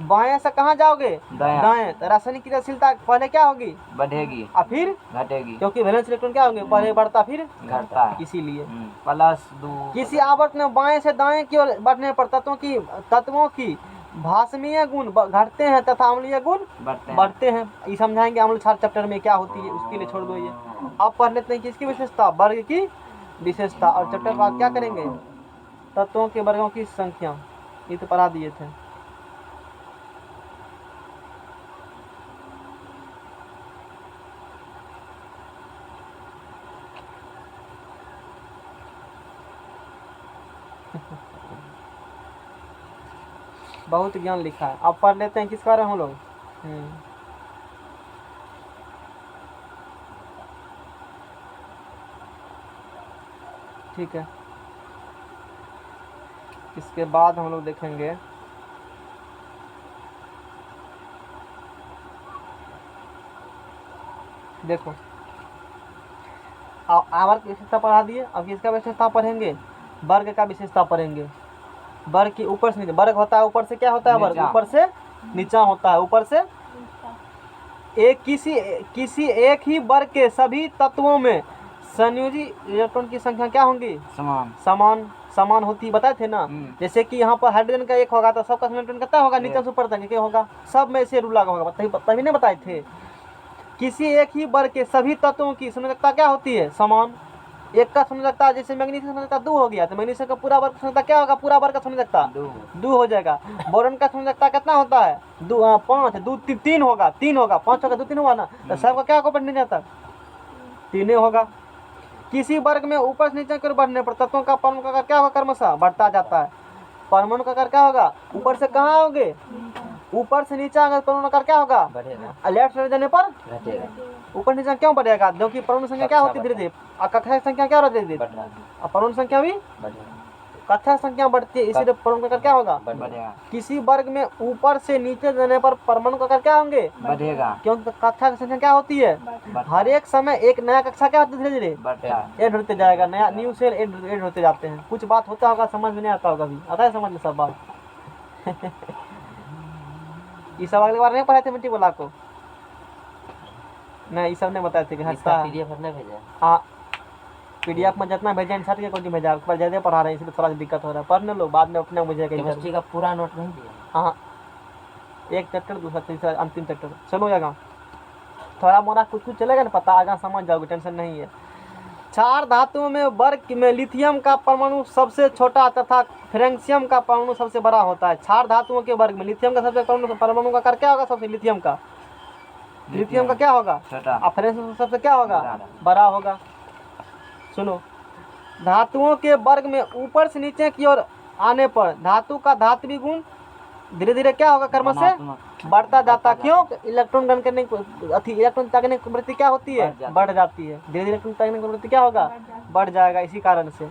बाएं से कहाँ जाओगे, दाएं, तो रासायनिक क्रियाशीलता पहले क्या होगी, बढ़ेगी, और फिर घटेगी, क्योंकि वैलेंस इलेक्ट्रॉन क्या होंगे, पहले बढ़ता फिर घटता है, इसीलिए +2। किसी आवर्त में बाएं से दाएं की ओर बढ़ने पर तत्वों की भाषमीय गुण घटते हैं तथा अम्लीय गुण बढ़ते हैं। ये समझाएंगे अम्ल क्षार चैप्टर में क्या होती है, उसके लिए छोड़ दो ये। अब पढ़ लेते हैं किसकी विशेषता, वर्ग की विशेषता, और चैप्टर बाद क्या करेंगे, तत्वों के वर्गों की संख्या। ये तो पढ़ा दिए थे। बहुत ज्ञान लिखा है। अब पढ़ लेते हैं किस बारे में हम लोग। ठीक है, इसके बाद हम लोग देखेंगे देखो आवर्त की विशेषता पढ़ा दिए। अब किसका विशेषता पढ़ेंगे, वर्ग का विशेषता पढ़ेंगे। वर्ग की ऊपर से नीचे, वर्ग होता है ऊपर से क्या होता है, वर्ग ऊपर से नीचा होता है, ऊपर से एक किसी एक ही वर्ग के सभी तत्वों में संयोजी इलेक्ट्रॉन की संख्या क्या होंगी, समान होती, बताए थे ना। जैसे कि यहाँ पर हाइड्रोजन का 1 होगा तो सबका इलेक्ट्रॉन कितना होगा, नीचे से ऊपर तक क्या होगा, सब में से रूल लगा होगा, तभी नहीं बताए थे। किसी एक ही वर्ग के सभी तत्वों की संयोजकता क्या होती है, समान। एक का संयोजकता जैसे मैग्नीशियम का संयोजकता 2 हो गया तो मैग्नीशियम का पूरा वर्ग संयोजकता क्या होगा, पूरा वर्ग का संयोजकता 2 हो जाएगा। बोरॉन का संयोजकता कितना होता है, 5, 2 3 होगा, 3 होगा, 5 होगा, 2 3 होगा ना, तो सबका क्या होगा, बढ़ने जाता 3 होगा। किसी वर्ग में ऊपर से नीचे की ओर बढ़ने पर तत्वों का परमाणु का आकार क्या होगा, क्रमशः बढ़ता जाता है। परमाणु का आकार क्या होगा, ऊपर से कहाँ होंगे, ऊपर से नीचे अगर परमाणु आकार क्या होगा, बढ़ेगा। लेफ्ट साइड जाने पर घटेगा। ऊपर नीचे क्यों बढ़ेगा, क्योंकि परमाणु संख्या क्या होती है धीरे धीरे, कक्षा संख्या क्या होती है धीरे धीरे, और परमाणु संख्या भी कक्षा संख्या बढ़ती है, इसीलिए परमाणु का आकार क्या होगा, बढ़ेगा। किसी वर्ग में ऊपर से नीचे जाने पर परमाणु का आकार क्या होंगे, बढ़ेगा, क्योंकि कक्षा की संख्या क्या होती है, हर एक समय एक नया कक्षा क्या होती है, धीरे धीरे ऐड होते जाएगा, नया न्यू सेल ऐड होते जाते हैं। कुछ बात होता होगा समझ में नहीं आता होगा, अभी आता है समझ में सब बात। ये सब अगले बार नहीं पढ़ाए थे मिट्टी वाला को, नहीं ये सब नहीं बताए थे कि हटता है। पीडीएफ नहीं भेजा, हाँ पीडीएफ में जितना भेजा इंसर्ट के कोई भेजा, पर ज़्यादा पढ़ा रहे हैं इसलिए थोड़ा सा दिक्कत हो रहा है। पढ़ने लो बाद में अपने मुझे केमिस्ट्री का पूरा नोट नहीं दिया। हाँ एक चैप्टर दूसरा तीसरा अंतिम चैप्टर चलो जाएगा, थोड़ा मोड़ा कुछ चलेगा ना पता, आगे समझ जाओगे, टेंशन नहीं है। 4 धातुओं में वर्ग में लिथियम का परमाणु सबसे छोटा तथा फ्रेंशियम का परमाणु सबसे बड़ा होता है। 4 धातुओं के वर्ग में लिथियम का सबसे परमाणु का आकार क्या होगा, सबसे लिथियम का क्या होगा छोटा, और फ्रेंशियम सबसे क्या होगा, बड़ा होगा। सुनो, धातुओं के वर्ग में ऊपर से नीचे की ओर आने पर धातु का धात्विक गुण धीरे धीरे क्या होगा, कर्म से बढ़ता जाता। क्यों, इलेक्ट्रॉन ग्रहण करने इलेक्ट्रॉन त्यागने की प्रवृत्ति क्या होती है, बढ़ जाती है। धीरे धीरे इलेक्ट्रॉन त्यागने की प्रवृत्ति क्या होगा, बढ़ जाएगा। इसी कारण से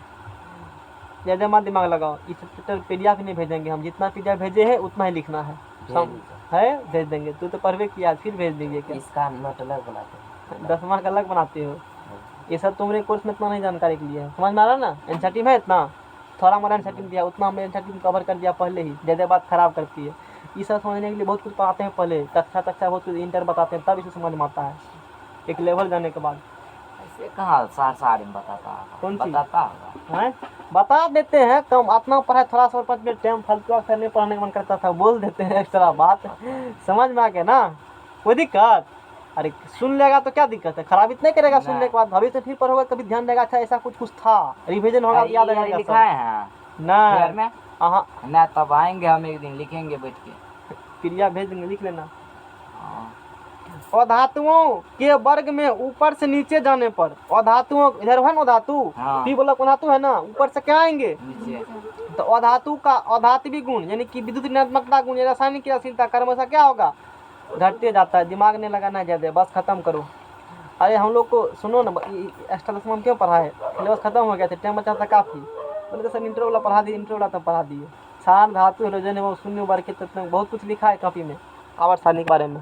ज़्यादा मत दिमाग लगाओ, इस चैप्टर पीडीएफ नहीं भेजेंगे हम, जितना पीडीएफ भेजे है उतना ही लिखना है, भेज देंगे। तू तो पढ़वे किया, फिर भेज देंगे क्या, इसका नोट अलग बनाते हैं, 10 मार्क अलग बनाते हो। ये सब तुमने कोर्स में इतना नहीं जानकारी के लिए है, समझ में आ रहा ना। एनसीईआरटी में इतना थोड़ा मोड़ा एनसीईआरटी दिया, उतना हमने एनसीईआरटी कवर कर दिया पहले ही, ज़्यादा बात खराब करती है। ये सब समझने के लिए बहुत कुछ पढ़ाते हैं पहले, कक्षा बहुत कुछ इंटर बताते हैं, तब इसे समझ में आता है एक लेवल जाने के बाद। ऐसे कहाँ सारी में बताता है, कौन चीज़ बताता है, बता देते हैं कम, अपना पढ़ाए थोड़ा सा 5 मिनट टाइम फालतू अक्सर नहीं पढ़ाने का मन करता था, बोल देते हैं एक्स्ट्रा बात, समझ में आ गया ना, कोई दिक्कत। अरे सुन लेगा तो क्या दिक्कत है, खराबी नहीं करेगा सुनने के बाद, भविष्य फिर पढ़ोगे कभी ध्यान देगा, अच्छा ऐसा कुछ था, रिवीजन होगा याद आ जाएगा। लिखा है ना हाँ ना, तब आएंगे हम एक दिन, लिखेंगे बैठ के, क्रिया भेज देंगे, लिख लेना। अधातुओं के वर्ग में ऊपर से नीचे जाने पर, अधातुओं इधर है ना धातु, फिर बोला धातु है ना, ऊपर से क्या आएंगे नीचे, तो अधातु का अधात्विक गुण यानी कि विद्युत ऋणात्मकता गुण, रासायनिक क्रियाशीलता क्रमशः क्या होगा, घटते जाता है। दिमाग नहीं लगाना है ज़्यादा, बस खत्म करो। अरे हम लोग को सुनो ना, एक्स्ट्रा 10 में क्यों पढ़ाए, सिलेबस खत्म हो गया था, टाइम बचा था काफ़ी, बोले तो सर इंटर वाला पढ़ा दिए, इंटर वाला तब पढ़ा दिए। 4 धातु हाइड्रोजन एवं शून्य वर्ग के तत्व में बहुत कुछ लिखा है कॉपी में आवर्त सारणी के बारे में।